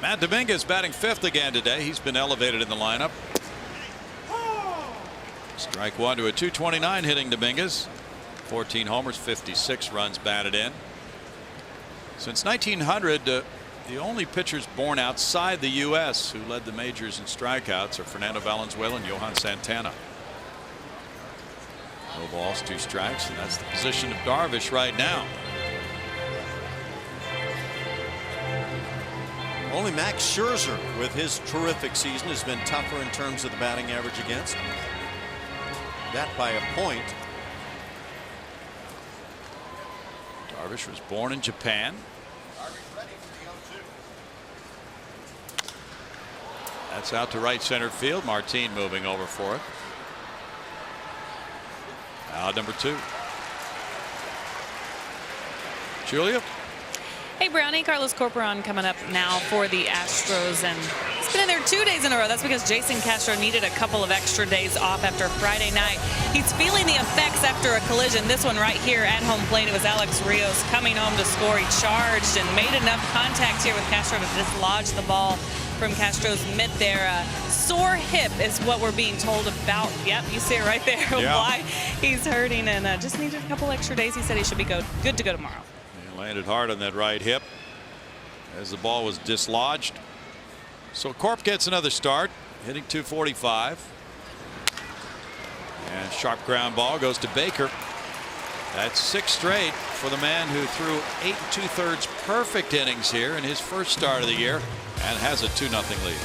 Matt Dominguez batting 5th again today. He's been elevated in the lineup. Strike one to a 229 hitting Dominguez. 14 homers, 56 runs batted in. Since 1900, the only pitchers born outside the U.S. who led the majors in strikeouts are Fernando Valenzuela and Johan Santana. No balls, 2 strikes, and that's the position of Darvish right now. Only Max Scherzer, with his terrific season, has been tougher in terms of the batting average against. That by a point. Darvish was born in Japan. That's out to right center field. Martin moving over for it. Out number 2. Julia. Hey, Brownie. Carlos Corporon coming up now for the Astros, and he's been in there 2 days in a row. That's because Jason Castro needed a couple of extra days off after Friday night. He's feeling the effects after a collision. This one right here at home plate. It was Alex Rios coming home to score. He charged and made enough contact here with Castro to dislodge the ball from Castro's mitt there. Sore hip is what we're being told about. Yep, you see it right there. Yeah. Why he's hurting, and just needed a couple extra days. He said he should be good to go tomorrow. Landed hard on that right hip as the ball was dislodged. So Corp gets another start, hitting 245. And sharp ground ball goes to Baker. That's 6 straight for the man who threw 8 2/3 perfect innings here in his first start of the year and has a 2-0 lead.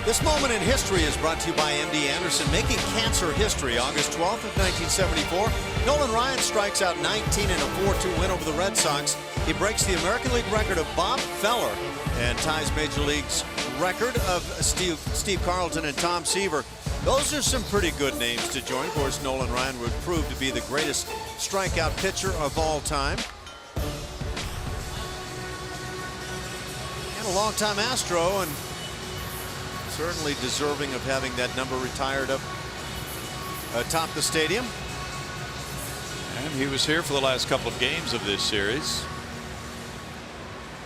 This moment in history is brought to you by MD Anderson, making cancer history. August 12th of 1974, Nolan Ryan strikes out 19 in a 4-2 win over the Red Sox. He breaks the American League record of Bob Feller and ties Major League's record of Steve Carlton and Tom Seaver. Those are some pretty good names to join. Of course, Nolan Ryan would prove to be the greatest strikeout pitcher of all time. And a longtime Astro, and certainly deserving of having that number retired up atop the stadium. And he was here for the last couple of games of this series.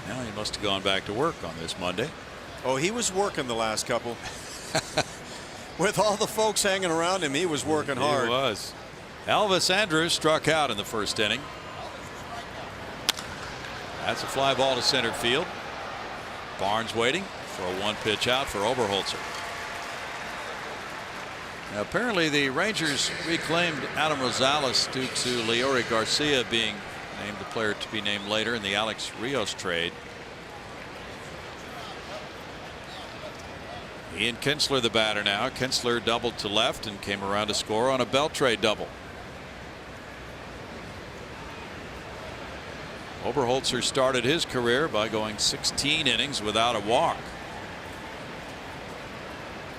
Now he must have gone back to work on this Monday. Oh, he was working the last couple. With all the folks hanging around him, he was working hard. He was. Elvis Andrus struck out in the first inning. That's a fly ball to center field. Barnes waiting for a one-pitch out for Oberholzer. Now, apparently the Rangers reclaimed Adam Rosales due to Leori Garcia being named the player to be named later in the Alex Rios trade. Ian Kinsler the batter now. Kinsler doubled to left and came around to score on a Beltre double. Oberholzer started his career by going 16 innings without a walk.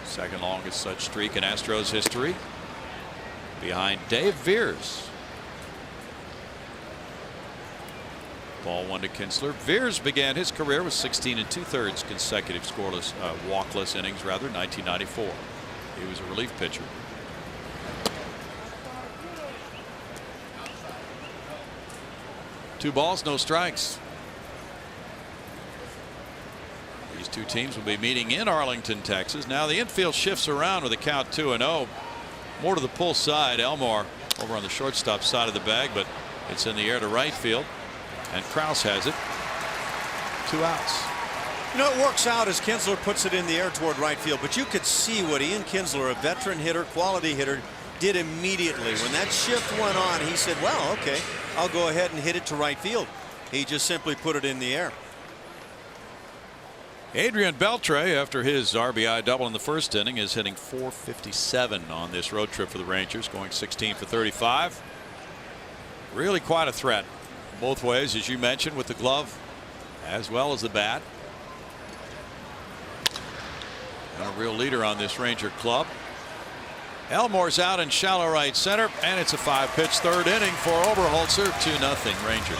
Second longest such streak in Astros history, behind Dave Veers. Ball one to Kinsler. Veers began his career with 16 2/3 consecutive scoreless, walkless innings, rather, 1994. He was a relief pitcher. Two balls, no strikes. These two teams will be meeting in Arlington, Texas. Now the infield shifts around with a count 2-0. More to the pull side. Elmore over on the shortstop side of the bag, but it's in the air to right field. And Krause has it. 2 outs. You know, it works out as Kinsler puts it in the air toward right field, but you could see what Ian Kinsler, a veteran hitter, quality hitter, did immediately. When that shift went on, he said, well, okay, I'll go ahead and hit it to right field. He just simply put it in the air. Adrian Beltre, after his RBI double in the first inning, is hitting .457 on this road trip for the Rangers, going 16 for 35. Really quite a threat both ways, as you mentioned, with the glove as well as the bat. And a real leader on this Ranger club. Elmore's out in shallow right center, and it's a 5-pitch third inning for Oberholzer. 2-0 Rangers.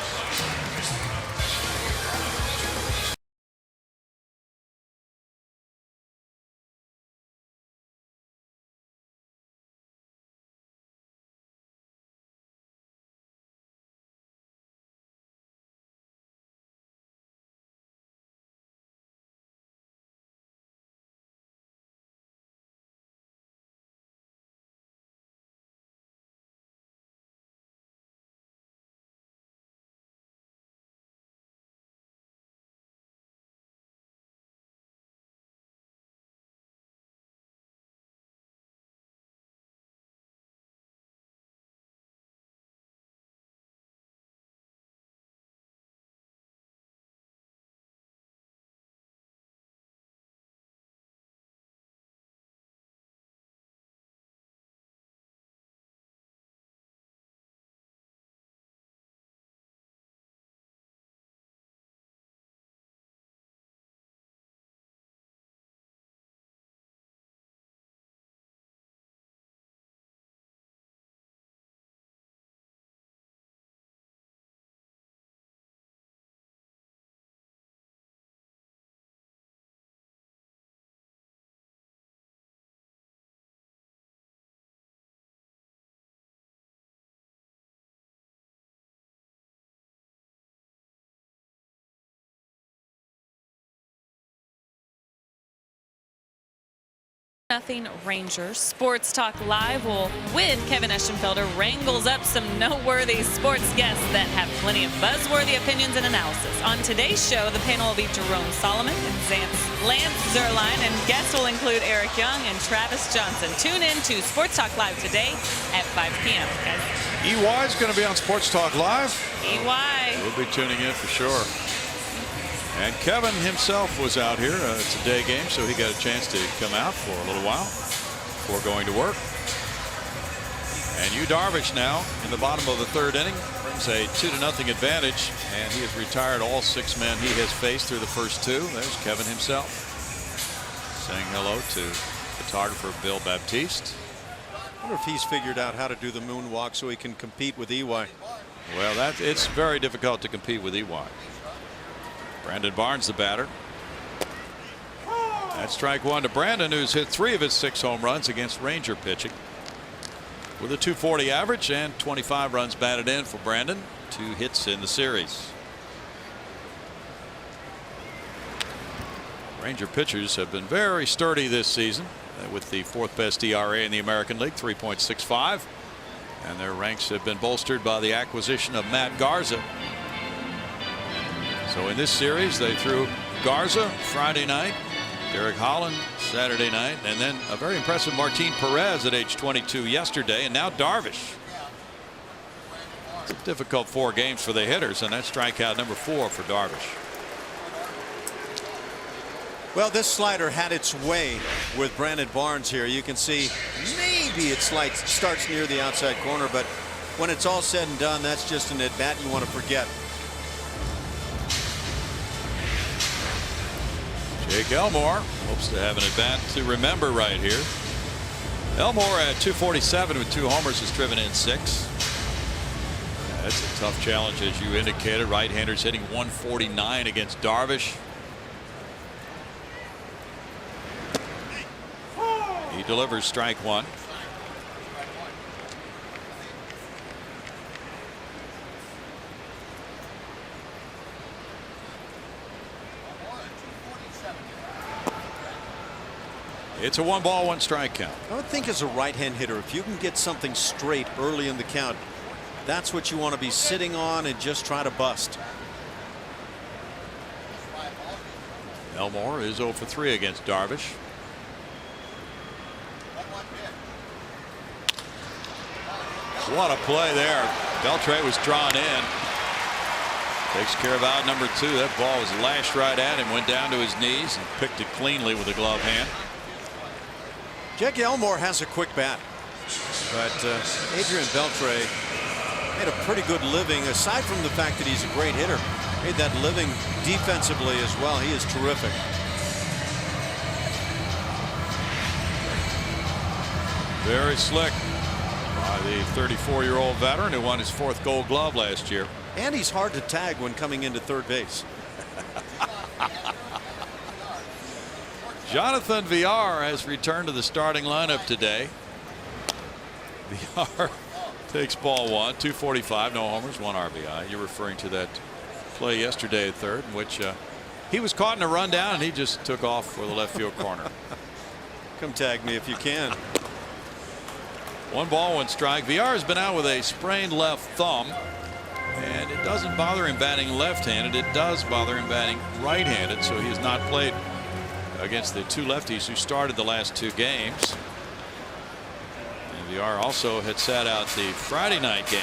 Nothing Rangers. Sports Talk Live will, with Kevin Eschenfelder, wrangles up some noteworthy sports guests that have plenty of buzzworthy opinions and analysis. On today's show, the panel will be Jerome Solomon and Lance Zerline, and guests will include Eric Young and Travis Johnson. Tune in to Sports Talk Live today at 5 p.m. EY is going to be on Sports Talk Live. EY. We'll be tuning in for sure. And Kevin himself was out here. It's a day game, so he got a chance to come out for a little while before going to work. And Yu Darvish now in the bottom of the third inning brings a 2-0 advantage, and he has retired all 6 men he has faced through the first 2. There's Kevin himself saying hello to photographer Bill Baptiste. I wonder if he's figured out how to do the moonwalk so he can compete with EY. Well, it's very difficult to compete with EY. Brandon Barnes, the batter. That's strike 1 to Brandon, who's hit 3 of his 6 home runs against Ranger pitching. With a .240 average and 25 runs batted in for Brandon. 2 hits in the series. Ranger pitchers have been very sturdy this season, with the 4th best ERA in the American League, 3.65. And their ranks have been bolstered by the acquisition of Matt Garza. So in this series, they threw Garza Friday night, Derek Holland Saturday night, and then a very impressive Martin Perez at age 22 yesterday, and now Darvish. It's a difficult 4 games for the hitters, and that's strikeout number 4 for Darvish. Well, this slider had its way with Brandon Barnes here. You can see maybe it starts near the outside corner, but when it's all said and done, that's just an at bat you want to forget. Jake Elmore hopes to have an at bat to remember right here. Elmore at .247 with 2 homers has driven in 6. That's a tough challenge, as you indicated. Right-handers hitting .149 against Darvish. He delivers strike 1. It's a 1-ball, 1-strike count. I would think as a right-hand hitter, if you can get something straight early in the count, that's what you want to be sitting on and just try to bust. Elmore is 0 for 3 against Darvish. What a play there. Beltre was drawn in. Takes care of out number 2. That ball was lashed right at him, went down to his knees and picked it cleanly with a glove hand. Jake Elmore has a quick bat, but Adrian Beltre made a pretty good living, aside from the fact that he's a great hitter. Made that living defensively as well. He is terrific. Very slick by the 34-year-old veteran who won his 4th Gold Glove last year. And he's hard to tag when coming into third base. Jonathan Villar has returned to the starting lineup today. Villar takes ball 1, 245, no homers, 1 RBI. You're referring to that play yesterday at third, in which he was caught in a rundown and he just took off for the left field corner. Come tag me if you can. 1 ball, 1 strike. Villar has been out with a sprained left thumb, and it doesn't bother him batting left-handed. It does bother him batting right-handed, so he has not played against the 2 lefties who started the last 2 games. And Villar also had sat out the Friday night game,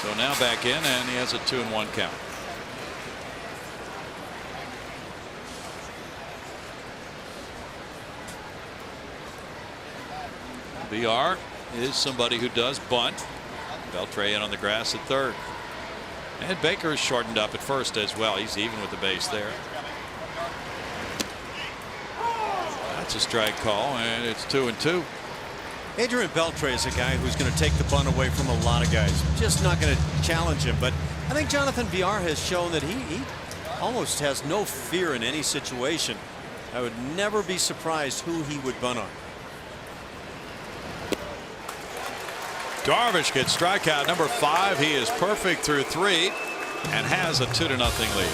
so now back in, and he has a 2-1 count. Villar is somebody who does bunt. Beltre in on the grass at third, and Baker is shortened up at first as well. He's even with the base there. That's a strike call, and it's 2-2. Adrian Beltre is a guy who's going to take the bunt away from a lot of guys. Just not going to challenge him. But I think Jonathan Villar has shown that he almost has no fear in any situation. I would never be surprised who he would bunt on. Darvish gets strikeout number 5. He is perfect through 3 and has a 2-0 lead.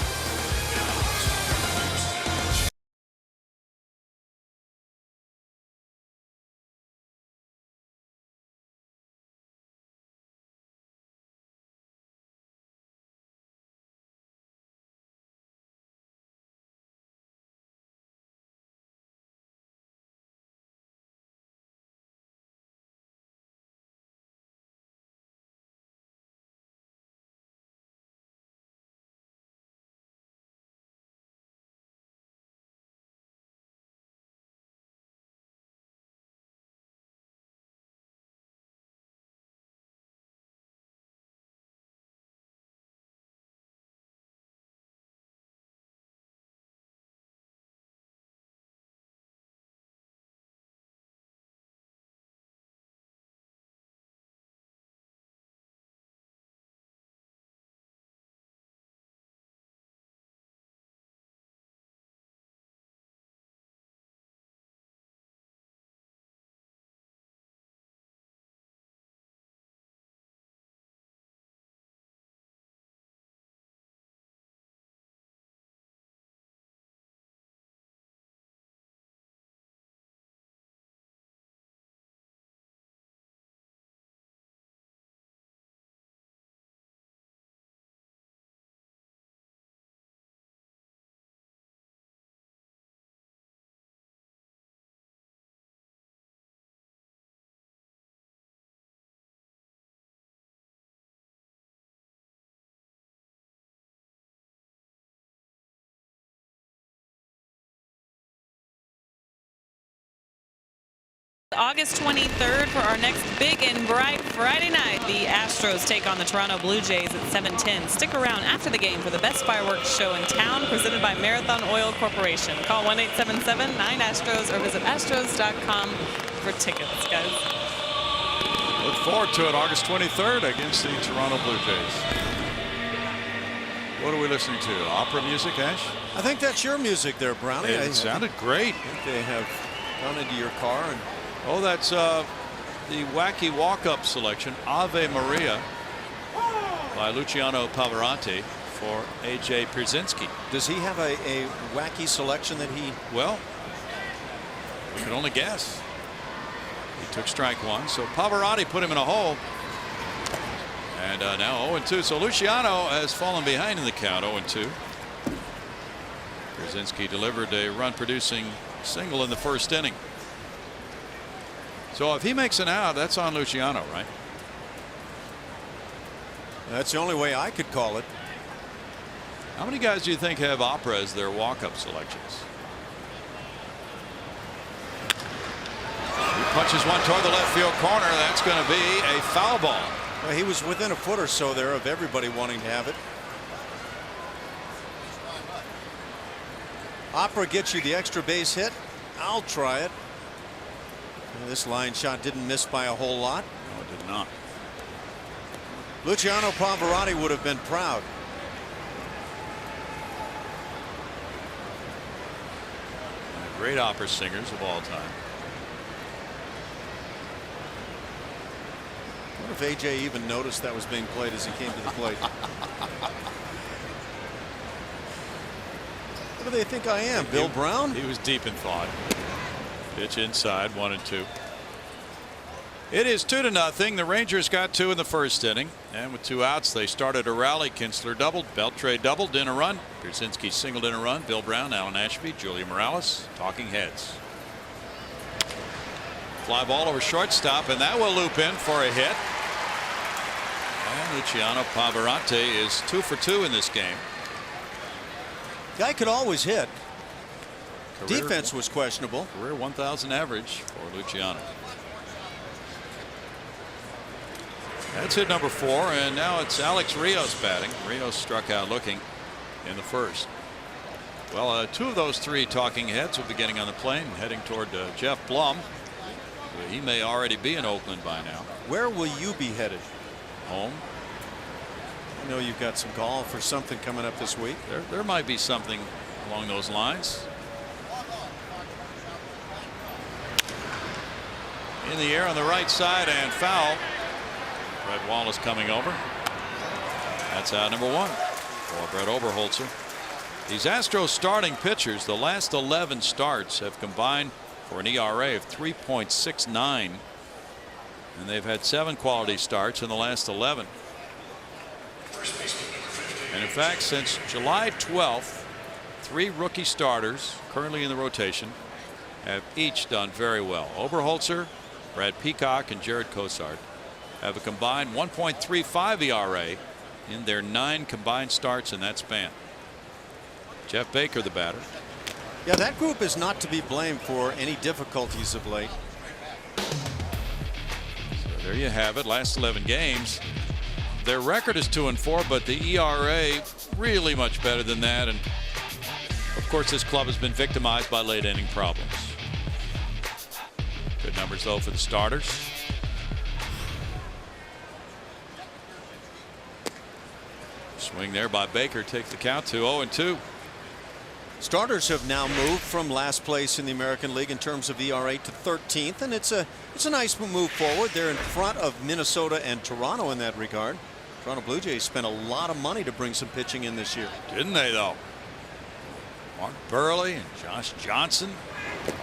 August 23rd for our next big and bright Friday night. The Astros take on the Toronto Blue Jays at 7:10. Stick around after the game for the best fireworks show in town, presented by Marathon Oil Corporation. Call 1-877-9-ASTROS or visit astros.com for tickets, guys. Look forward to it August 23rd against the Toronto Blue Jays. What are we listening to? Opera music, Ash? I think that's your music there, Brownie. It sounded great. I think they have gone into your car and. Oh, that's the wacky walk-up selection, Ave Maria, by Luciano Pavarotti for A.J. Pierzynski. Does he have a wacky selection that he? Well, we can only guess. He took strike one, so Pavarotti put him in a hole. And now 0-2. So Luciano has fallen behind in the count, 0-2. Pierzynski delivered a run-producing single in the first inning. So if he makes an out, that's on Luciano, right? That's the only way I could call it. How many guys do you think have opera as their walk-up selections? He punches one toward the left field corner. That's going to be a foul ball. Well, he was within a foot or so there of everybody wanting to have it. Opera gets you the extra base hit. I'll try it. This line shot didn't miss by a whole lot. No, it did not. Luciano Pavarotti would have been proud. One of the great opera singers of all time. I wonder if AJ even noticed that was being played as he came to the plate. What do they think I am, Bill Brown? He was deep in thought. Pitch inside, 1-2. It is 2-0. The Rangers got two in the first inning, and with two outs, they started a rally. Kinsler doubled, Beltre doubled in a run. Pierzynski singled in a run. Bill Brown, Alan Ashby, Julia Morales, talking heads. Fly ball over shortstop, and that will loop in for a hit. And Luciano Pavarotti is 2 for 2 in this game. Guy could always hit. Career, defense was questionable. Career 1,000 average for Luciano. That's hit number 4, and now it's Alex Rios batting. Rios struck out looking in the first. Well, 2 of those 3 talking heads will be getting on the plane heading toward Jeff Blum. He may already be in Oakland by now. Where will you be headed? Home. I know you've got some golf or something coming up this week. There might be something along those lines. In the air on the right side and foul. Brett Wallace coming over. That's out number 1 for Brett Oberholzer. These Astros starting pitchers, the last 11 starts have combined for an ERA of 3.69, and they've had 7 quality starts in the last 11. And in fact, since July 12th, 3 rookie starters currently in the rotation have each done very well. Oberholzer, Brad Peacock, and Jared Cosart have a combined 1.35 ERA in their 9 combined starts in that span. Jeff Baker, the batter. Yeah, that group is not to be blamed for any difficulties of late. So there you have it. Last 11 games. Their record is 2-4, but the ERA really much better than that. And of course, this club has been victimized by late inning problems. Good numbers though for the starters. Swing there by Baker takes the count to 0-2. Starters have now moved from last place in the American League in terms of ERA to 13th, and it's a nice move forward. They're in front of Minnesota and Toronto in that regard. Toronto Blue Jays spent a lot of money to bring some pitching in this year. Didn't they though? Mark Burley and Josh Johnson,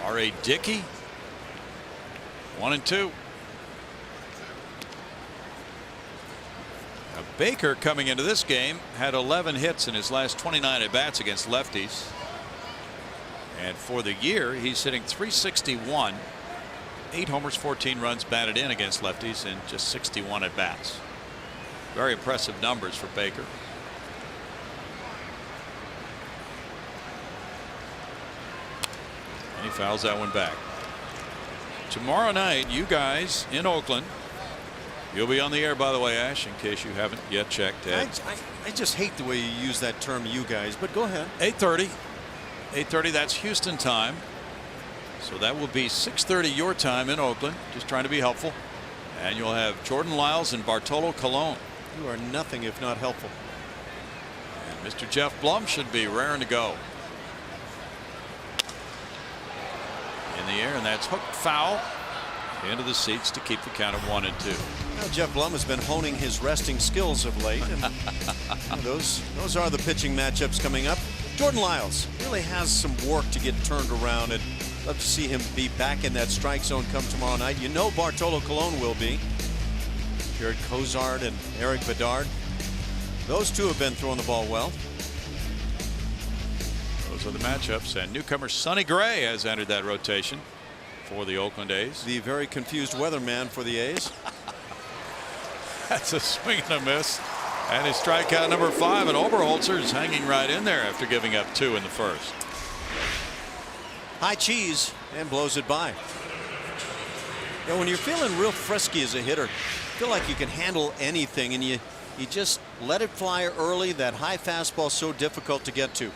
R.A. Dickey. 1-2. Now Baker coming into this game had 11 hits in his last 29 at bats against lefties. And for the year, he's hitting .361, 8 homers, 14 runs batted in against lefties in just 61 at bats. Very impressive numbers for Baker. And he fouls that one back. tomorrow night, you guys in Oakland. You'll be on the air, by the way, Ash, in case you haven't yet checked. I just hate the way you use that term, you guys, but go ahead. 8:30. 8:30, that's Houston time. So that will be 6:30 your time in Oakland. Just trying to be helpful. And you'll have Jordan Lyles and Bartolo Colon. You are nothing if not helpful. And Mr. Jeff Blum should be raring to go. In the air, and that's hooked foul into the seats to keep the count of 1-2. Now Jeff Blum has been honing his resting skills of late, and those are the pitching matchups coming up. Jordan Lyles really has some work to get turned around, and love to see him be back in that strike zone come tomorrow night. You know Bartolo Colon will be. Jared Cozart and Eric Bedard. Those two have been throwing the ball well. Those are the matchups, and newcomer Sonny Gray has entered that rotation for the Oakland A's. The very confused weatherman for the A's. That's a swing and a miss. And his strikeout number 5, and Oberholzer is hanging right in there after giving up 2 in the first. High cheese and blows it by. You know, when you're feeling real frisky as a hitter, feel like you can handle anything, and you just let it fly early. That high fastball so difficult to get to.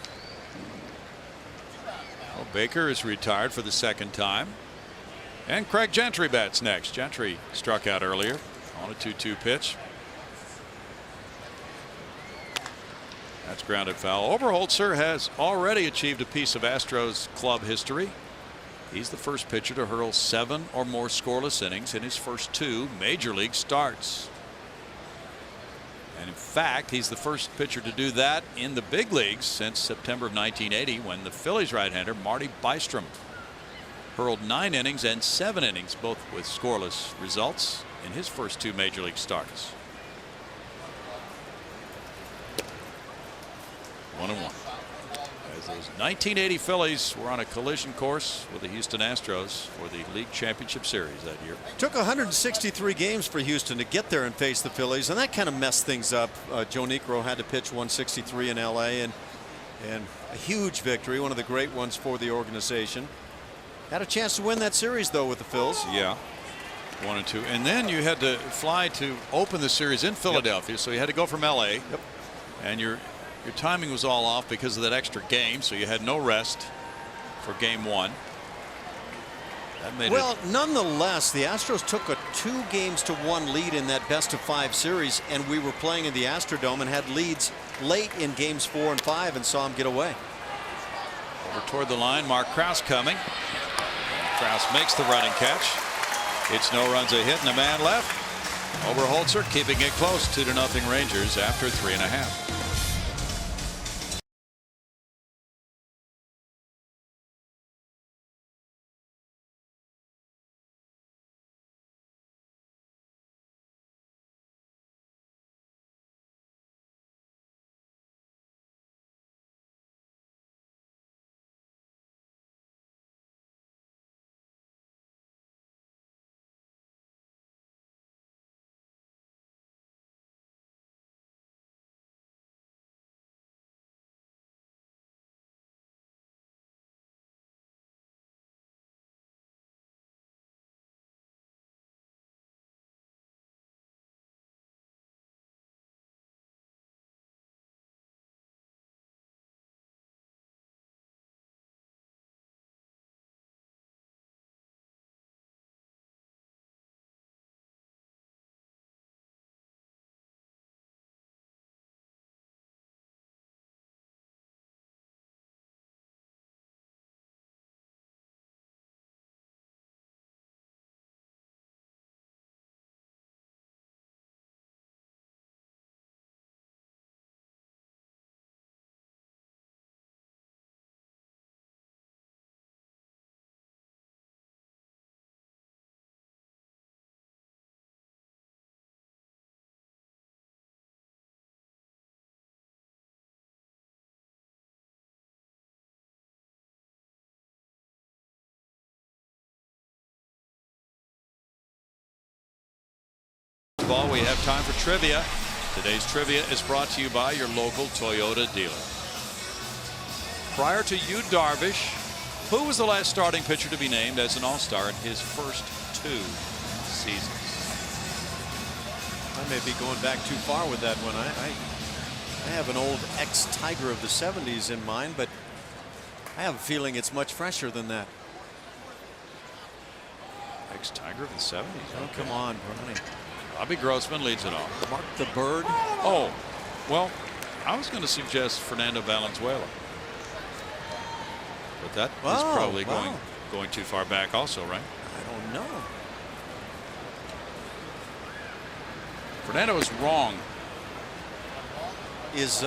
Well, Baker is retired for the second time. And Craig Gentry bats next. Gentry struck out earlier on a 2-2 pitch. That's grounded foul. Oberholzer has already achieved a piece of Astros club history. He's the first pitcher to hurl 7 or more scoreless innings in his first 2 major league starts. And in fact, he's the first pitcher to do that in the big leagues since September of 1980, when the Phillies right-hander Marty Bystrom hurled 9 innings and 7 innings, both with scoreless results, in his first 2 major league starts. 1-1. As those 1980 Phillies were on a collision course with the Houston Astros for the league championship series that year. Took 163 games for Houston to get there and face the Phillies, and that kind of messed things up. Joe Niekro had to pitch 163 in LA, and a huge victory, one of the great ones for the organization. Had a chance to win that series though with the Phils. Yeah. 1-2, and then you had to fly to open the series in Philadelphia. Yep. So you had to go from LA. Yep. And your timing was all off because of that extra game, so you had no rest for game 1. That made nonetheless, the Astros took a 2-1 lead in that best-of-5 series, and we were playing in the Astrodome and had leads late in games 4 and 5 and saw them get away. Over toward the line, Mark Krause coming. Krause makes the running catch. It's no runs, a hit, and a man left. Oberholzer keeping it close, 2-0 Rangers after 3½. We have time for trivia. Today's trivia is brought to you by your local Toyota dealer. Prior to Yu Darvish Who was the last starting pitcher to be named as an All-Star in his first 2 seasons? I may be going back too far with that one. I have an old ex-Tiger of the 70s in mind, but I have a feeling it's much fresher than that. Ex-Tiger of the 70s. Oh, Okay. come on, Ronnie. Bobby Grossman leads it off. Mark the Bird. Oh, well, I was going to suggest Fernando Valenzuela. But that is probably going too far back also, right? I don't know. Fernando is wrong. Is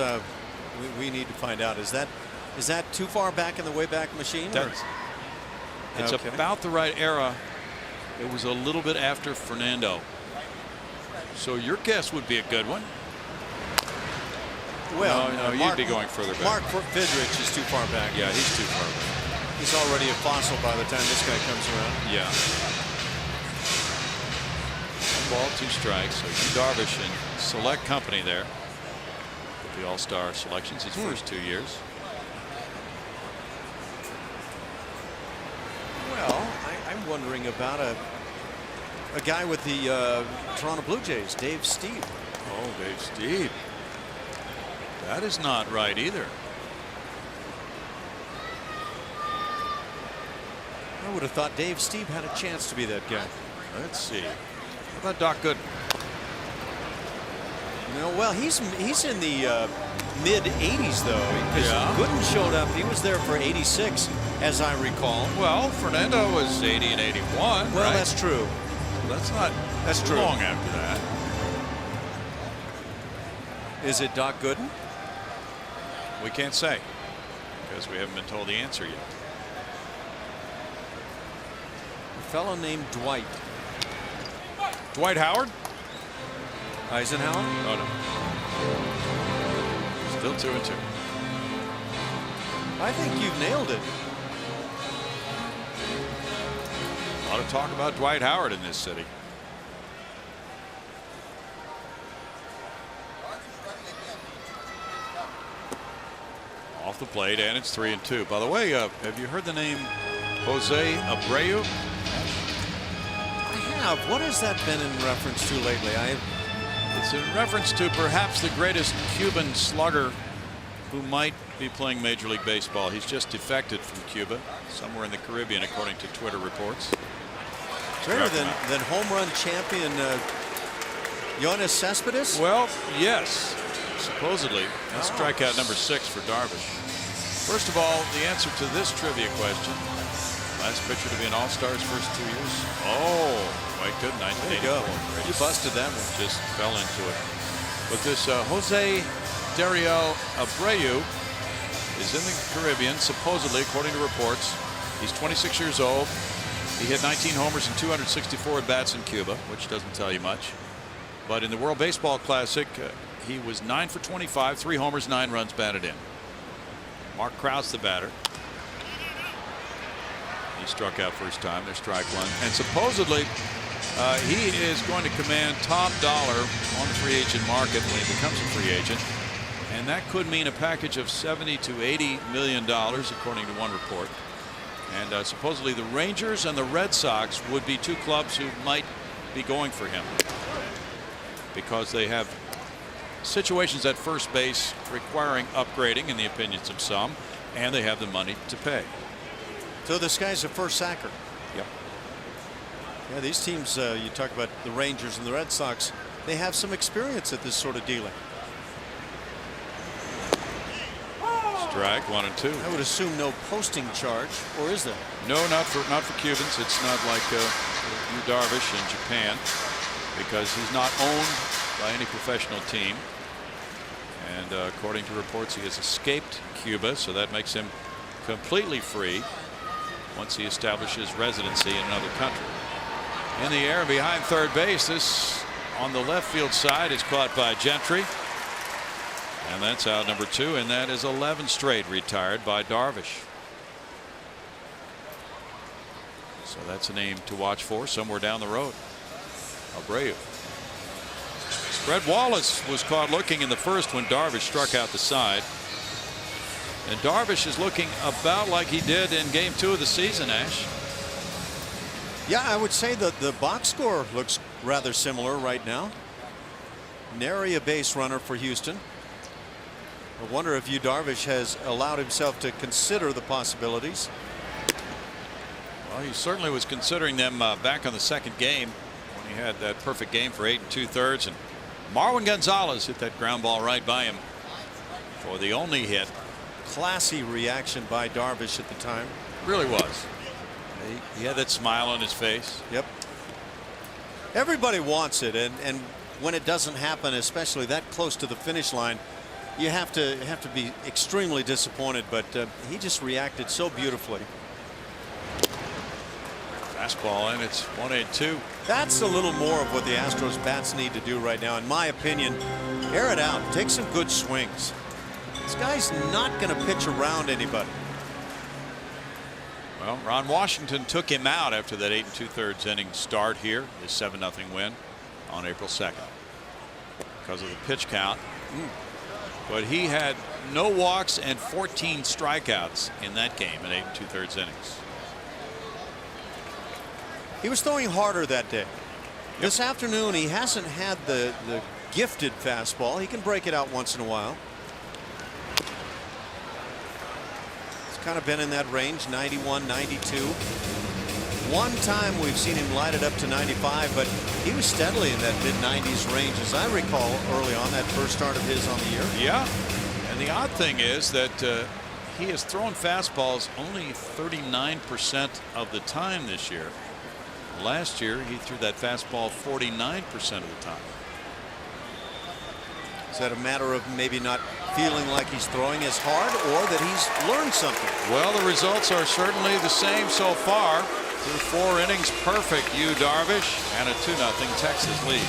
we need to find out. Is that too far back in the Wayback Machine? It's Okay. about the right era. It was a little bit after Fernando. So your guess would be a good one. Well, no, you'd be going further back. Mark Fidrich is too far back. Yeah, he's too far back. He's already a fossil by the time this guy comes around. Yeah. 1 ball, 2 strikes. So Yu Darvish in select company there with the All-Star selections his first 2 years. Well, I'm wondering about a guy with the Toronto Blue Jays, Dave Steve. Oh, Dave Steve. That is not right either. I would have thought Dave Steve had a chance to be that guy. Let's see. How about Doc Gooden? No, well, he's in the mid 80s though. Because Yeah. Gooden showed up. He was there for 86, as I recall. Well, Fernando was 80 and 81. Well, right? that's true. That's true. long after that. Is it Doc Gooden? We can't say because we haven't been told the answer yet. A fellow named Dwight Dwight Howard? Eisenhower. Oh no. Still 2-2. I think you've nailed it. A lot of talk about Dwight Howard in this city. Off the plate, and it's 3-2. By the way, have you heard the name Jose Abreu? I have. What has that been in reference to lately? It's in reference to perhaps the greatest Cuban slugger who might be playing Major League Baseball. He's just defected from Cuba, somewhere in the Caribbean, according to Twitter reports. Better than home run champion Yoenis Cespedes? Well, yes, supposedly. That's strikeout number 6 for Darvish. First of all, the answer to this trivia question: last pitcher to be an All-Star's first 2 years. Oh, quite good. 1984. You busted that one. Just fell into it. But this Jose Dario Abreu is in the Caribbean, supposedly, according to reports. He's 26 years old. He hit 19 homers and 264 at-bats in Cuba, which doesn't tell you much. But in the World Baseball Classic, he was 9 for 25, 3 homers, 9 runs batted in. Mark Krause, the batter. He struck out first time. There's strike 1. And supposedly, he is going to command top dollar on the free agent market when he becomes a free agent. And that could mean a package of $70 to $80 million, according to one report. And supposedly the Rangers and the Red Sox would be 2 clubs who might be going for him, because they have situations at first base requiring upgrading in the opinions of some, and they have the money to pay. So this guy's a first sacker. Yep. Yeah, these teams, you talk about the Rangers and the Red Sox, they have some experience at this sort of dealing. Strike 1 and 2. I would assume no posting charge, or is there? No, not for Cubans. It's not like Yu Darvish in Japan, because he's not owned by any professional team. And according to reports, he has escaped Cuba, so that makes him completely free once he establishes residency in another country. In the air behind third base, this on the left field side is caught by Gentry. And that's out number 2, and that is 11 straight retired by Darvish. So that's a name to watch for somewhere down the road. Abreu. Fred Wallace was caught looking in the first when Darvish struck out the side. And Darvish is looking about like he did in game 2 of the season, Ash. Yeah, I would say that the box score looks rather similar right now. Nary a base runner for Houston. I wonder if Darvish has allowed himself to consider the possibilities. Well, he certainly was considering them back on the second game when he had that perfect game for 8 2/3. And Marwin Gonzalez hit that ground ball right by him for the only hit. Classy reaction by Darvish at the time. Really was. He had that smile on his face. Yep. Everybody wants it, and when it doesn't happen, especially that close to the finish line, you have to be extremely disappointed. But he just reacted so beautifully. Fastball, and it's 1-8-2. That's a little more of what the Astros bats need to do right now, in my opinion. Air it out. Take some good swings. This guy's not going to pitch around anybody. Well, Ron Washington took him out after that 8 2/3 inning start here, his 7-0 win on April 2nd because of the pitch count. But he had no walks and 14 strikeouts in that game in 8 2/3 innings. He was throwing harder that day. This afternoon he hasn't had the gifted fastball. He can break it out once in a while. It's kind of been in that range, 91, 92. One time we've seen him light it up to 95, but he was steadily in that mid-90s range, as I recall, early on, that first start of his on the year. Yeah, and the odd thing is that he has thrown fastballs only 39% of the time this year. Last year he threw that fastball 49% of the time. Is that a matter of maybe not feeling like he's throwing as hard, or that he's learned something? Well, the results are certainly the same so far. Through 4 innings, perfect Darvish, and a 2-0 Texas lead.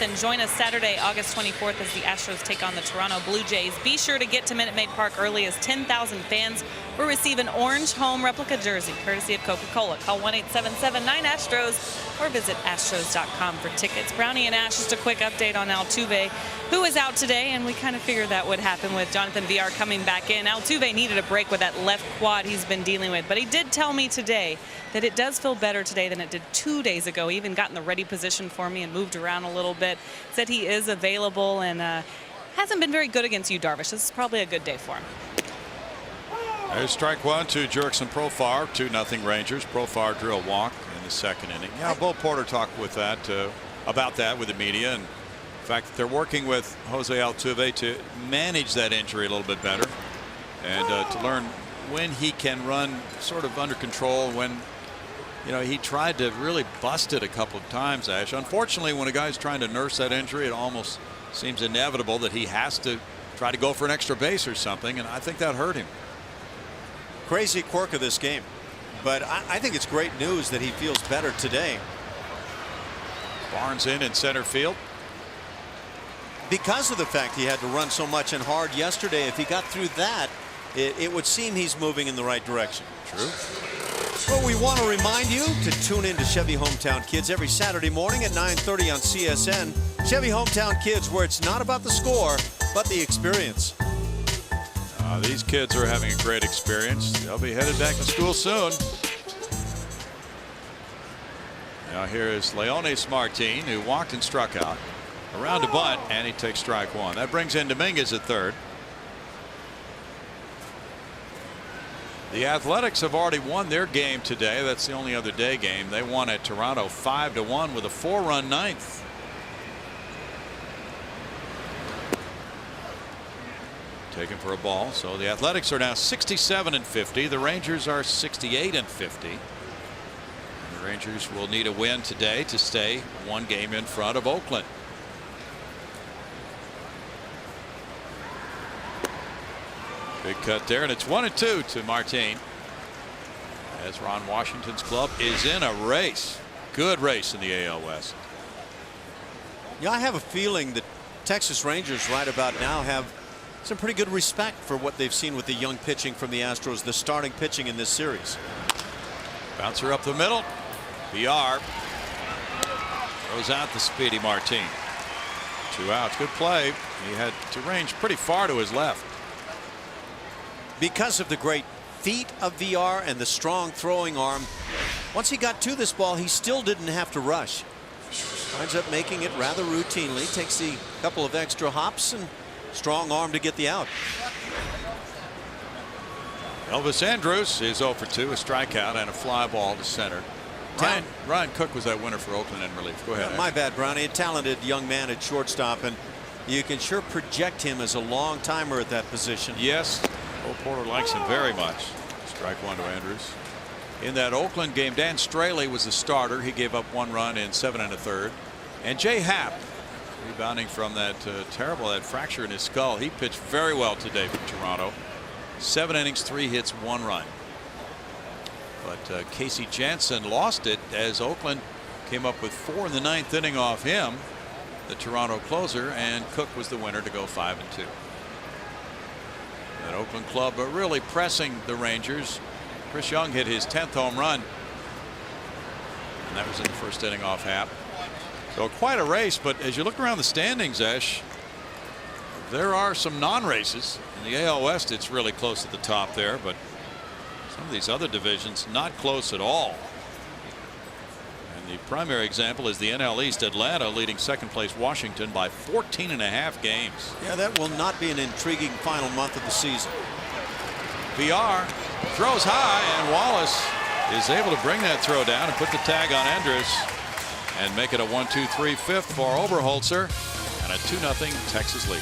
And join us Saturday, August 24th, as the Astros take on the Toronto Blue Jays. Be sure to get to Minute Maid Park early, as 10,000 fans will receive an orange home replica jersey, courtesy of Coca-Cola. Call 1-877-9-ASTROS or visit astros.com for tickets. Brownie and Ash, just a quick update on Altuve, who is out today, and we kind of figured that would happen with Jonathan VR coming back in. Altuve needed a break with that left quad he's been dealing with, but he did tell me today that it does feel better today than it did 2 days ago. He even got in the ready position for me and moved around a little bit. Said he is available and hasn't been very good against Darvish. This is probably a good day for him. There's strike 1 to Jurickson Profar, 2-0 Rangers. Profar drew a walk in the second inning. Yeah, Bo Porter talked with that about that with the media, and in fact they're working with Jose Altuve to manage that injury a little bit better, and to learn when he can run sort of under control, when he tried to really bust it a couple of times, Ash. Unfortunately, when a guy's trying to nurse that injury, it almost seems inevitable that he has to try to go for an extra base or something, and I think that hurt him. Crazy quirk of this game, but I think it's great news that he feels better today. Barnes in center field. because of the fact he had to run so much and hard yesterday. If he got through that, it would seem he's moving in the right direction. True. Well, we want to remind you to tune in to Chevy Hometown Kids every Saturday morning at 9:30 on CSN. Chevy Hometown Kids, where it's not about the score, but the experience. These kids are having a great experience. They'll be headed back to school soon. Now here is Leonis Martin, who walked and struck out. Around to bunt, and he takes strike one. That brings in Dominguez at third. The Athletics have already won their game today. That's the only other day game. They won at Toronto 5-1 with a 4-run ninth. Taken for a ball. So the Athletics are now 67-50. The Rangers are 68-50. The Rangers will need a win today to stay one game in front of Oakland. Big cut there, and it's 1-2 to Martin. As Ron Washington's club is in a race. Good race in the AL West. Yeah, I have a feeling that Texas Rangers right about now have some pretty good respect for what they've seen with the young pitching from the Astros, the starting pitching in this series. Bouncer up the middle. VR throws out the speedy Martin. 2 outs. Good play. He had to range pretty far to his left. Because of the great feet of VR and the strong throwing arm, once he got to this ball, he still didn't have to rush. Winds up making it rather routinely. Takes the couple of extra hops and strong arm to get the out. Elvis Andrus is 0 for 2, a strikeout and a fly ball to center. Ryan Cook was that winner for Oakland in relief. Go ahead. My bad, Brownie. A talented young man at shortstop, and you can sure project him as a long timer at that position. Yes. Cole Porter likes him very much. Strike one to Andrus. In that Oakland game, Dan Straley was the starter. He gave up 1 run in 7 1/3. And Jay Happ, rebounding from that that fracture in his skull, he pitched very well today for Toronto. 7 innings, 3 hits, 1 run. But Casey Janssen lost it as Oakland came up with 4 in the 9th inning off him, the Toronto closer, and Cook was the winner to go 5-2. That Oakland club really pressing the Rangers. Chris Young hit his 10th home run, and that was in the first inning off Happ. So quite a race, but as you look around the standings, Esh, there are some non-races. In the AL West, it's really close at the top there, but some of these other divisions not close at all. And the primary example is the NL East. Atlanta leading second place Washington by 14.5 games. Yeah, that will not be an intriguing final month of the season. VR throws high, and Wallace is able to bring that throw down and put the tag on Andrus and make it a 1-2-3 fifth for Oberholzer and a 2-0 Texas lead.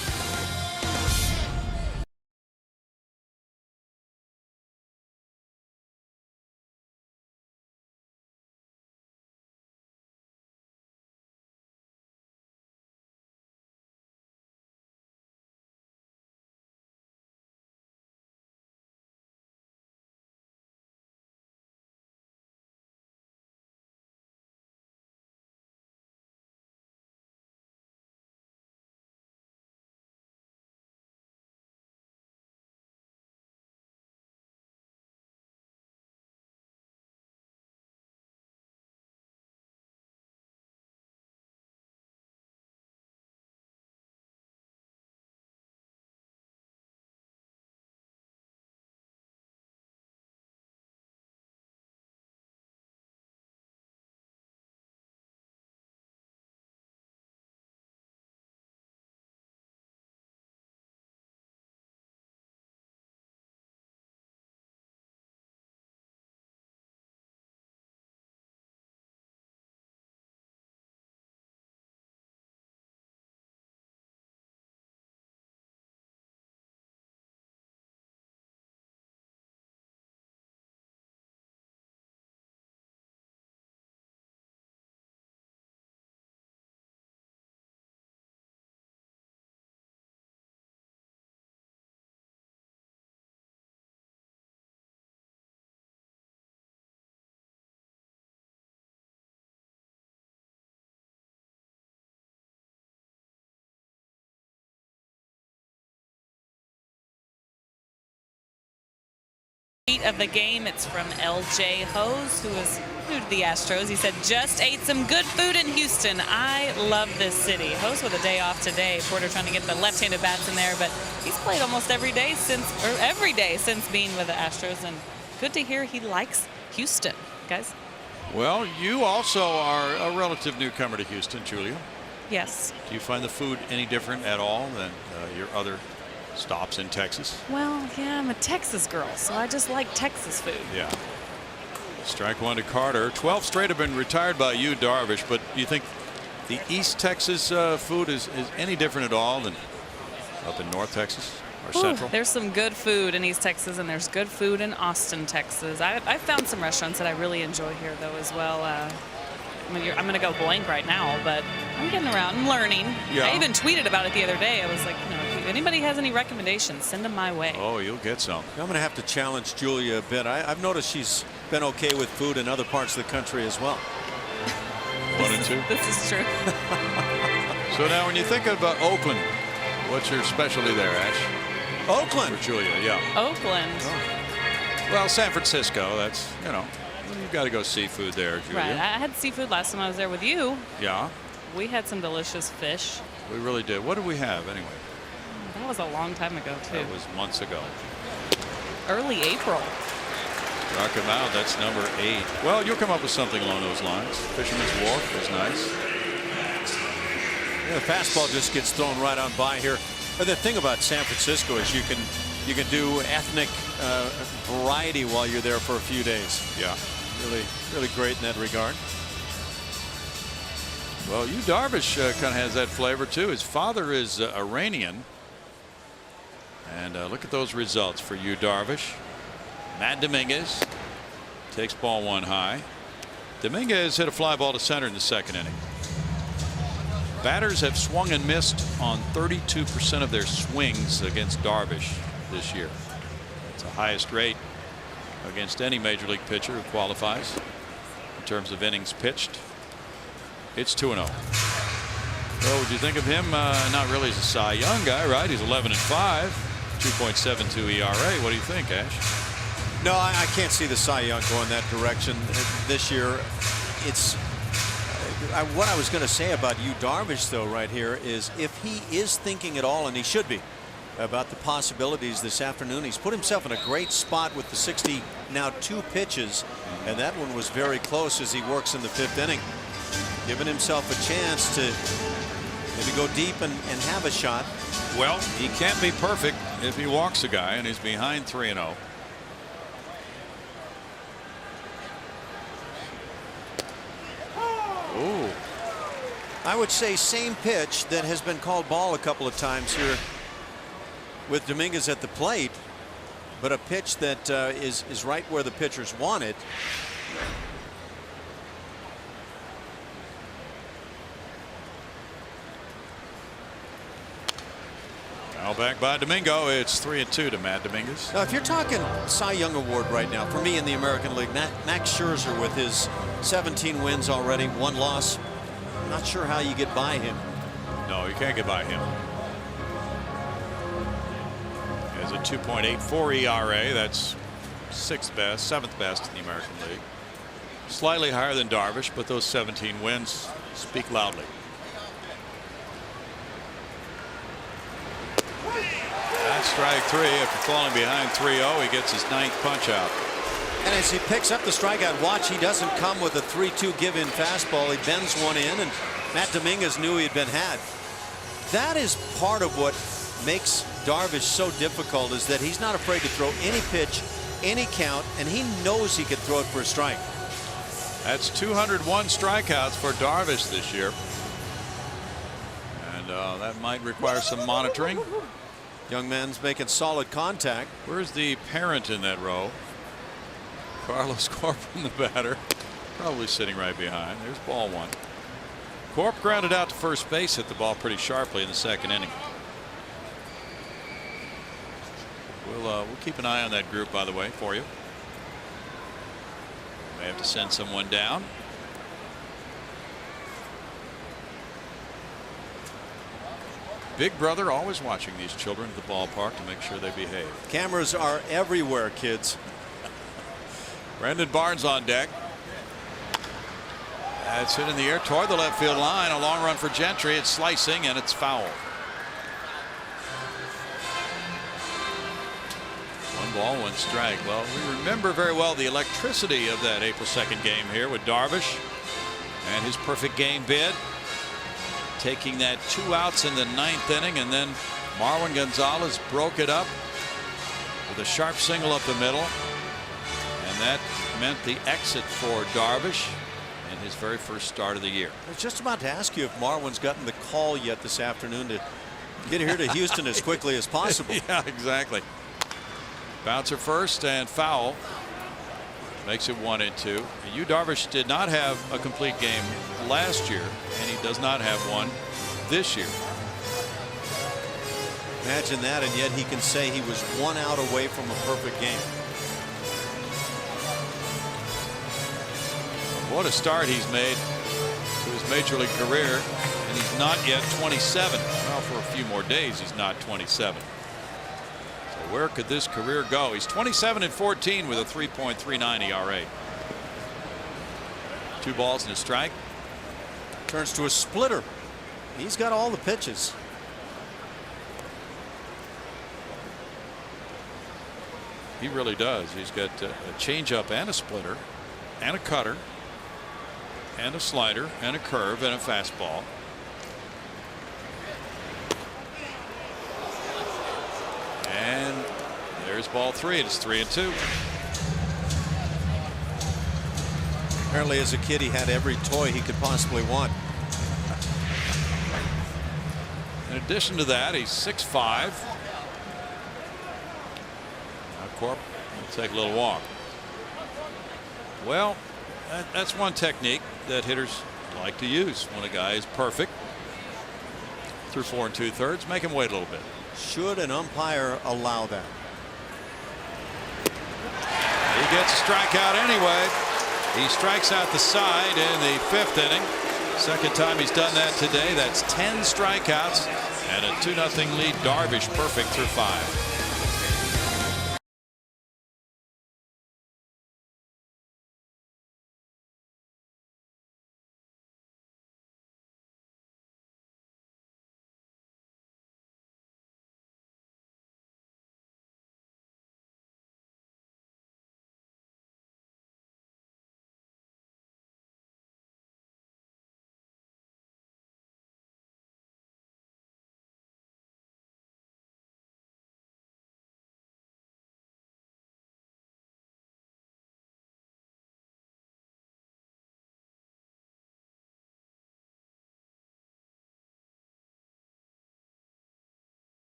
tweet of the game. It's from LJ Hose, who is new to the Astros. He said, just ate some good food in Houston. I love this city. Hose with a day off today. Porter trying to get the left-handed bats in there, but he's played almost every day since being with the Astros, and good to hear he likes Houston, guys. Well, you also are a relative newcomer to Houston, Julia. Yes. Do you find the food any different at all than your other stops in Texas? Well, yeah, I'm a Texas girl, so I just like Texas food. Yeah. Strike one to Carter. 12 straight have been retired by you, Darvish, but do you think the East Texas food is any different at all than up in North Texas or Central? There's some good food in East Texas, and there's good food in Austin, Texas. I found some restaurants that I really enjoy here, though, as well. I'm going to go blank right now, but I'm getting around. I'm learning. Yeah. I even tweeted about it the other day. I was like, if anybody has any recommendations, send them my way. Oh, you'll get some. I'm going to have to challenge Julia a bit. I've noticed she's been okay with food in other parts of the country as well. 1 and 2. This is true. So now when you think of Oakland, what's your specialty there, Ash? Oakland. For Julia, yeah. Oakland. Oh. Well, San Francisco, that's, you've got to go seafood there, Julia. Right. I had seafood last time I was there with you. Yeah. We had some delicious fish. We really did. What did we have anyway? That was a long time ago, too. That was months ago. Early April. Struck him out. That's number 8. Well, you'll come up with something along those lines. Fisherman's Wharf was nice. Yeah, the fastball just gets thrown right on by here. But the thing about San Francisco is you can do ethnic variety while you're there for a few days. Yeah. Really great in that regard. Well, you Darvish kind of has that flavor too. His father is Iranian. And look at those results for you, Darvish. Matt Dominguez takes ball 1 high. Dominguez hit a fly ball to center in the 2nd inning. Batters have swung and missed on 32% of their swings against Darvish this year. It's the highest rate against any major league pitcher who qualifies in terms of innings pitched. It's 2-0. Well, would you think of him? Not really as a Cy Young guy, right? He's 11 and 5, 2.72 ERA. What do you think, Ash? No, I can't see the Cy Young going that direction this year. It's what I was going to say about you, Darvish, though, right here is if he is thinking at all, and he should be, about the possibilities this afternoon. He's put himself in a great spot with the 60 now 2 pitches, and that one was very close as he works in the 5th inning, giving himself a chance to maybe go deep and have a shot. Well, he can't be perfect if he walks a guy, and he's behind 3-0. Ooh. I would say same pitch that has been called ball a couple of times here with Dominguez at the plate, but a pitch that is right where the pitchers want it. Now back by Domingo. It's 3-2 to Matt Dominguez. Now, if you're talking Cy Young Award right now, for me in the American League, Max Scherzer with his 17 wins already, 1 loss. I'm not sure how you get by him. No, you can't get by him. He has a 2.84 ERA. That's 6th best, 7th best in the American League. Slightly higher than Darvish, but those 17 wins speak loudly. That's strike 3. After falling behind 3-0, he gets his 9th punch out. And as he picks up the strikeout, watch, he doesn't come with a 3-2 give-in fastball. He bends one in, and Matt Dominguez knew he had been had. That is part of what makes Darvish so difficult, is that he's not afraid to throw any pitch, any count, and he knows he could throw it for a strike. That's 201 strikeouts for Darvish this year. And that might require some monitoring. Young man's making solid contact. Where's the parent in that row? Carlos Corp, the batter, probably sitting right behind. There's ball 1. Corp grounded out to first base, hit the ball pretty sharply in the 2nd inning. We'll keep an eye on that group, by the way, for you. May have to send someone down. Big brother always watching these children at the ballpark to make sure they behave. Cameras are everywhere, kids. Brendan Barnes on deck. That's hit in the air toward the left field line. A long run for Gentry. It's slicing and it's foul. 1 ball, 1 strike. Well, we remember very well the electricity of that April 2nd game here with Darvish and his perfect game bid. Taking that 2 outs in the 9th inning, and then Marwin Gonzalez broke it up with a sharp single up the middle. And that meant the exit for Darvish in his very first start of the year. I was just about to ask you if Marwin's gotten the call yet this afternoon to get here to Houston as quickly as possible. Yeah, exactly. Bouncer first and foul. Makes it 1-2. Yu Darvish did not have a complete game last year, and he does not have one this year. Imagine that, and yet he can say he was 1 out away from a perfect game. What a start he's made to his major league career, and he's not yet 27. Well, for a few more days, he's not 27. So where could this career go? He's 27-14 with a 3.39 ERA. 2 balls and a strike. Turns to a splitter. He's got all the pitches. He really does. He's got a changeup and a splitter and a cutter and a slider and a curve and a fastball. And there's ball 3. It's 3-2. Apparently as a kid he had every toy he could possibly want. In addition to that, he's 6'5". Corp will take a little walk. Well, that's one technique that hitters like to use when a guy is perfect. Through 4 2/3, make him wait a little bit. Should an umpire allow that? He gets a strikeout anyway. He strikes out the side in the 5th inning. Second time he's done that today. That's 10 strikeouts and a 2-0 lead. Darvish perfect through 5.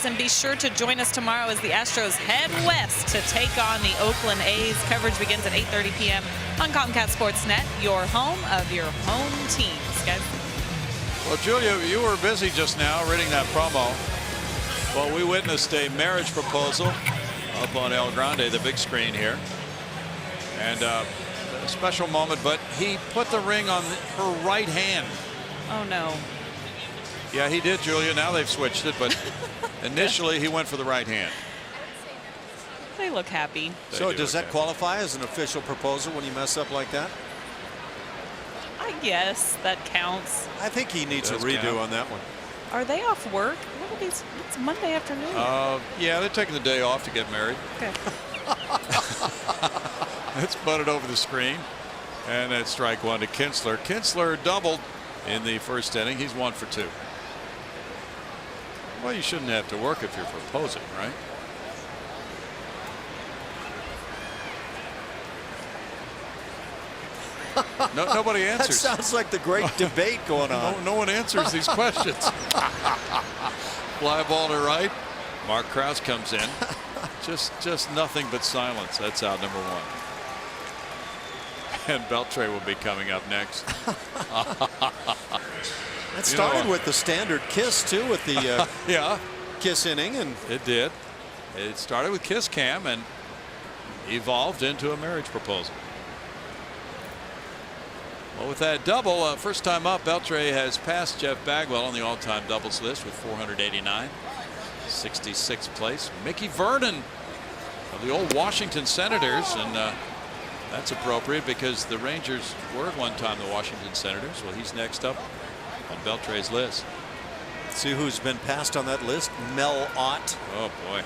And be sure to join us tomorrow as the Astros head west to take on the Oakland A's. Coverage begins at 8:30 p.m. on Comcast Sportsnet, your home of your home teams, guys. Well, Julia, you were busy just now reading that promo. Well, we witnessed a marriage proposal up on El Grande, the big screen here. And a special moment, but he put the ring on her right hand. Oh, no. Yeah, he did, Julia. Now they've switched it, but initially he went for the right hand. They look happy. So does that qualify as an official proposal when you mess up like that? I guess that counts. I think he needs a redo on that one. Are they off work? What are these? It's Monday afternoon. Yeah, they're taking the day off to get married. Okay. It's butted over the screen. And that's strike one to Kinsler. Kinsler doubled in the first inning. He's 1 for 2. Well, you shouldn't have to work if you're proposing, right? Nobody answers. That sounds like the great debate going on. No one answers these questions. Fly ball to right. Mark Krause comes in. Just nothing but silence. That's out number 1. And Beltre will be coming up next. That started with the standard kiss too, with the yeah, kiss inning, and it did. It started with kiss cam and evolved into a marriage proposal. Well, with that double, first time up, Beltre has passed Jeff Bagwell on the all-time doubles list with 489. 66th place. Mickey Vernon of the old Washington Senators, and that's appropriate because the Rangers were at one time the Washington Senators. Well, he's next up on Beltre's list. See who's been passed on that list? Mel Ott. Oh boy.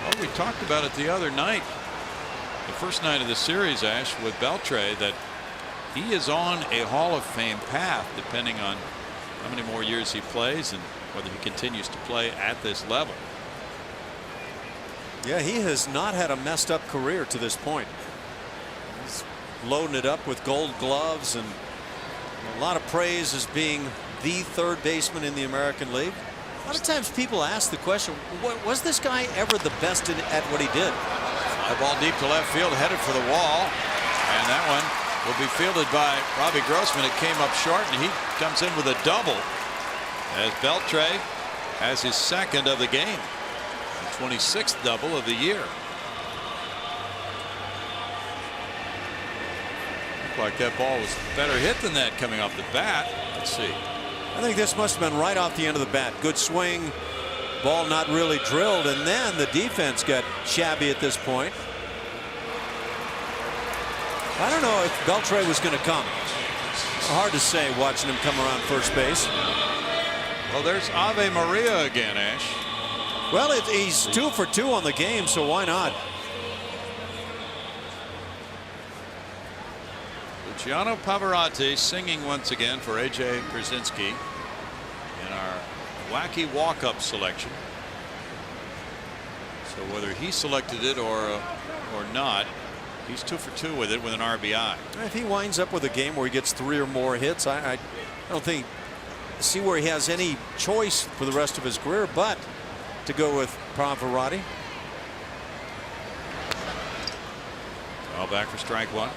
Well, we talked about it the other night, the first night of the series, Ash, with Beltre, that he is on a Hall of Fame path depending on how many more years he plays and whether he continues to play at this level. Yeah, he has not had a messed up career to this point. He's loading it up with gold gloves and a lot of praise as being the third baseman in the American League. A lot of times people ask the question, was this guy ever the best at what he did? Fly ball deep to left field, headed for the wall, and that one will be fielded by Robbie Grossman. It came up short, and he comes in with a double as Beltre has his second of the game, the 26th double of the year. Looked like that ball was better hit than that coming off the bat. Let's see. I think this must have been right off the end of the bat. Good swing, ball not really drilled, and then the defense got shabby at this point. I don't know if Beltre was going to come. Hard to say watching him come around first base. Well, there's Ave Maria again, Ash. Well, he's 2 for 2 on the game, so why not? Luciano Pavarotti singing once again for A.J. Pierzynski in our wacky walk-up selection. So whether he selected it or not, he's 2 for 2 with it with an RBI. If he winds up with a game where he gets 3 or more hits, I don't think see where he has any choice for the rest of his career but to go with Pavarotti. All back for strike one.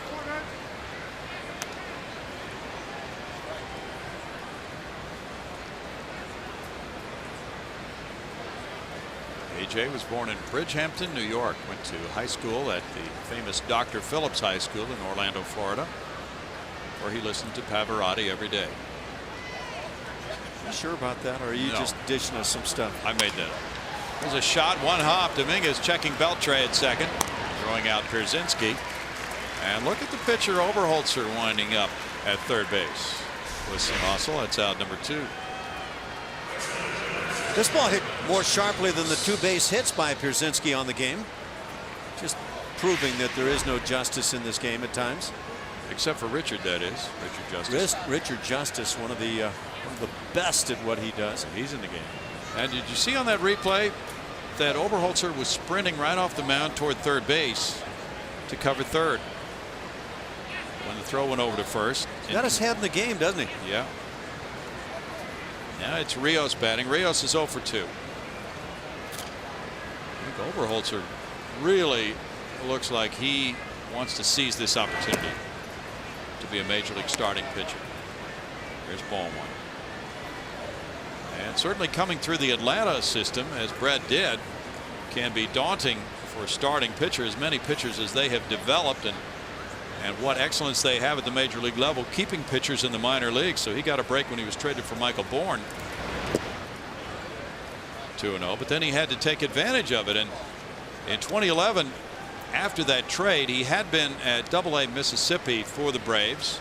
AJ was born in Bridgehampton, New York. Went to high school at the famous Dr. Phillips High School in Orlando, Florida, where he listened to Pavarotti every day. You sure about that, or are you just dishing us some stuff? I made that up. There's a shot, one hop. Dominguez checking Beltre at second, throwing out Pierzynski. And look at the pitcher Oberholzer winding up at third base with some hustle. That's out number 2. This ball hit more sharply than the 2 base hits by Pierzynski on the game. Just proving that there is no justice in this game at times. Except for Richard, that is. Richard Justice. Richard Justice, one of the best at what he does. He's in the game. And did you see on that replay that Oberholzer was sprinting right off the mound toward third base to cover third when the throw went over to first? Got his head in the game, doesn't he? Yeah. Now it's Rios batting. Rios is 0 for 2. I think Oberholzer really looks like he wants to seize this opportunity to be a major league starting pitcher. Here's ball one. And certainly coming through the Atlanta system, as Brett did, can be daunting for starting pitchers. Many pitchers as they have developed and what excellence they have at the major league level, keeping pitchers in the minor leagues. So he got a break when he was traded for Michael Bourne. 2-0, but then he had to take advantage of it. And in 2011, after that trade, he had been at AA Mississippi for the Braves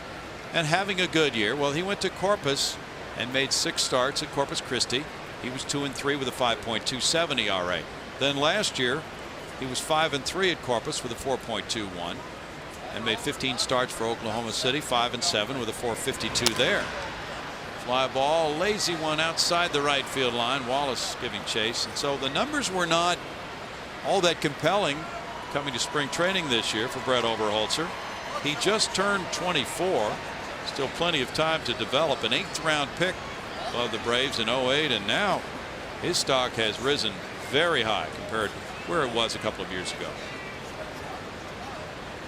and having a good year. Well, he went to Corpus and made 6 starts at Corpus Christi. He was 2-3 with a 5.27 ERA. Then last year he was 5-3 at Corpus with a 4.21. and made 15 starts for Oklahoma City, 5-7 with a .452 there. Fly ball, lazy one outside the right field line. Wallace giving chase, and so the numbers were not all that compelling coming to spring training this year for Brett Oberholzer. He just turned 24. Still plenty of time to develop. An 8th round pick of the Braves in 08, and now his stock has risen very high compared to where it was a couple of years ago.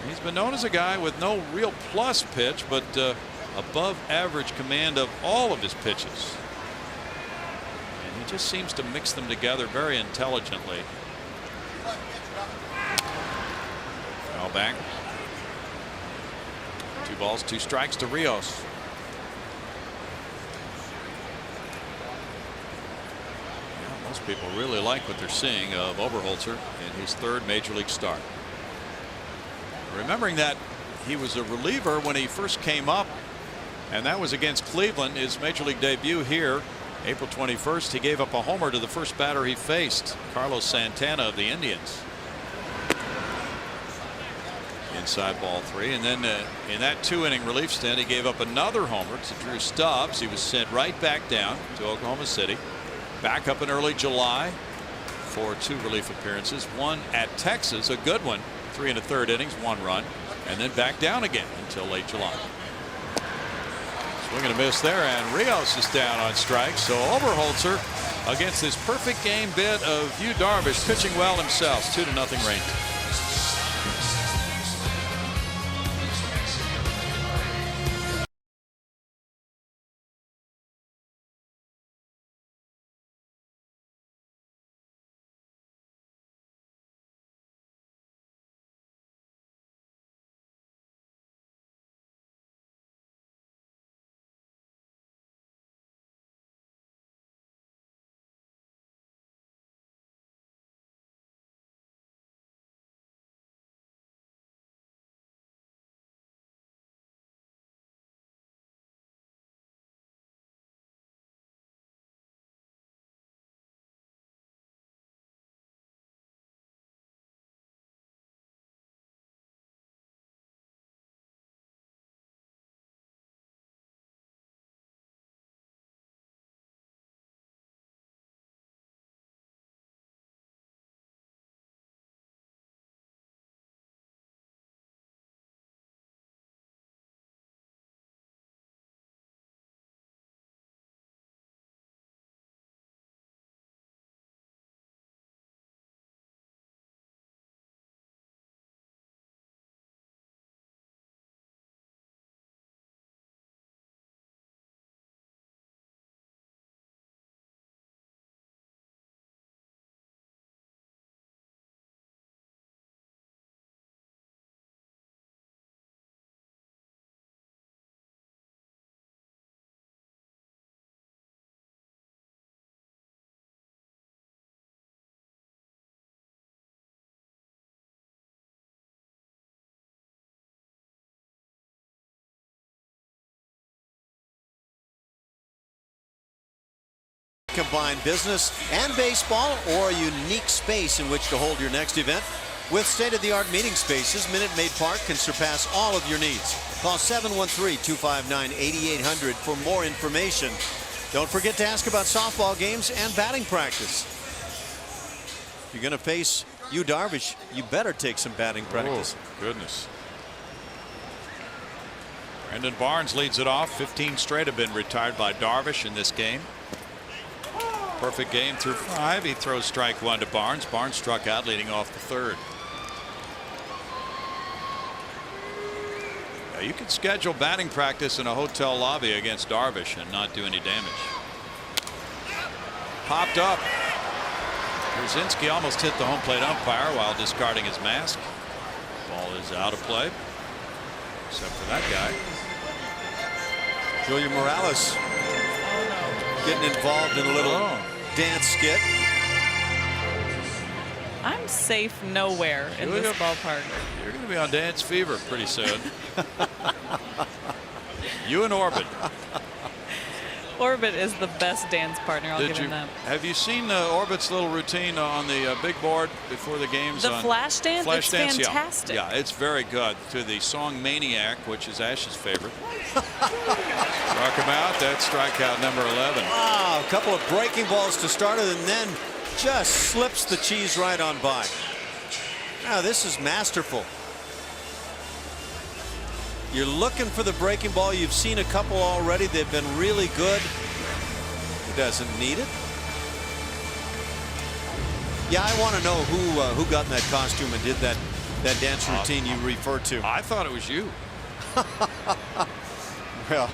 He's been known as a guy with no real plus pitch, but above average command of all of his pitches. And he just seems to mix them together very intelligently. Foul back. 2 balls, 2 strikes to Rios. Yeah, most people really like what they're seeing of Oberholzer in his 3rd major league start. Remembering that he was a reliever when he first came up, and that was against Cleveland, his major league debut here, April 21st. He gave up a homer to the first batter he faced, Carlos Santana of the Indians. Inside ball 3, and then in that 2-inning relief stint, he gave up another homer to Drew Stubbs. He was sent right back down to Oklahoma City, back up in early July for 2 relief appearances, one at Texas, a good one, 3 1/3 innings, 1 run, and then back down again until late July. Swing and a miss there, and Rios is down on strikes. So Oberholzer against this perfect game bid of Yu Darvish, pitching well himself. 2-0 Rangers. Combine business and baseball, or a unique space in which to hold your next event. With state-of-the-art meeting spaces, Minute Maid Park can surpass all of your needs. Call 713-259-8800 for more information. Don't forget to ask about softball games and batting practice. If you're going to face Yu Darvish, you better take some batting practice. Oh, goodness. Brandon Barnes leads it off. 15 straight have been retired by Darvish in this game. Perfect game through 5. He throws strike 1 to Barnes. Barnes struck out leading off the 3rd. Now you can schedule batting practice in a hotel lobby against Darvish and not do any damage. Popped up. Brzezinski almost hit the home plate umpire while discarding his mask. Ball is out of play, except for that guy. Julian Morales getting involved in a little dance skit. I'm safe nowhere in this ballpark. You're going to be on Dance Fever pretty soon. You in orbit. Orbit is the best dance partner. I'll give him that. Have you seen Orbit's little routine on the big board before the games? The flash dance? Flash dance, fantastic. Yeah, it's very good. To the song Maniac, which is Ash's favorite. Struck him out. That's strikeout number 11. Wow, a couple of breaking balls to start it, and then just slips the cheese right on by. Now, this is masterful. You're looking for the breaking ball. You've seen a couple already. They've been really good. He doesn't need it. Yeah, I want to know who got in that costume and did that dance routine you referred to. I thought it was you. Well,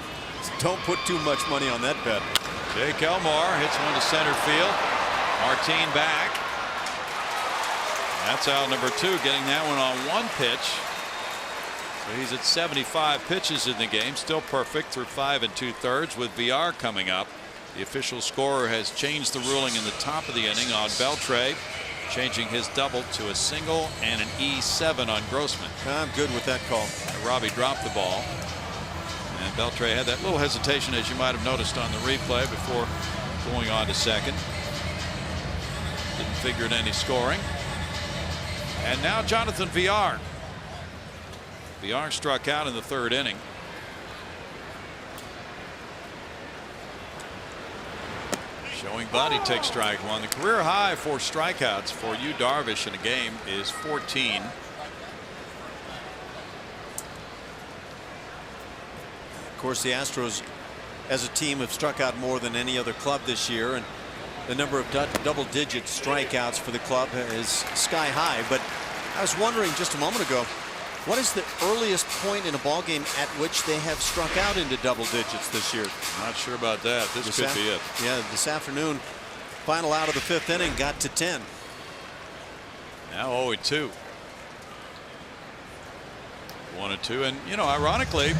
don't put too much money on that bet. Jake Elmore hits one to center field. Martin back. That's out number 2, getting that one on 1 pitch. So he's at 75 pitches in the game, still perfect through 5 2/3 with VR coming up. The official scorer has changed the ruling in the top of the inning on Beltre, changing his double to a single and an E7 on Grossman. I'm good with that call. Robbie dropped the ball, and Beltre had that little hesitation, as you might have noticed on the replay, before going on to second. Didn't figure in any scoring. And now Jonathan VR. VR struck out in the 3rd inning. Showing Bud, he takes strike 1. The career high for strikeouts for Yu Darvish in a game is 14. Of course, the Astros as a team have struck out more than any other club this year, and the number of double-digit strikeouts for the club is sky high. But I was wondering just a moment ago, what is the earliest point in a ball game at which they have struck out into double digits this year? Not sure about that. This could be it. Yeah, this afternoon, final out of the 5th inning, got to 10. Now 0-2. 1-2, and you know, ironically,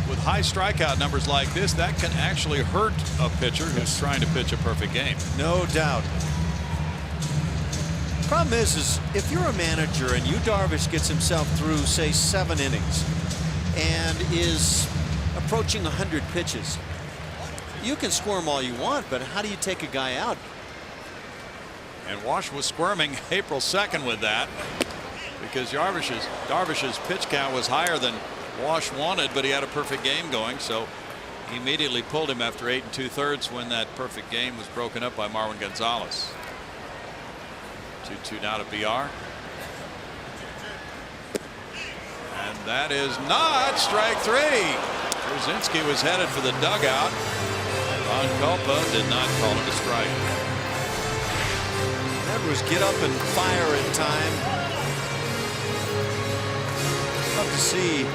with high strikeout numbers like this, that can actually hurt a pitcher who's trying to pitch a perfect game. No doubt. Problem is if you're a manager and Yu Darvish gets himself through, say, 7 innings and is approaching 100 pitches, you can squirm all you want, but how do you take a guy out? And Wash was squirming April 2nd with that, because Darvish's pitch count was higher than Wash wanted, but he had a perfect game going, so he immediately pulled him after 8 2/3 when that perfect game was broken up by Marwin Gonzalez. 2-2 now to BR. And that is not strike 3. Brzezinski was headed for the dugout. Ron Culpa did not call it a strike. That was get up and fire in time. Love to see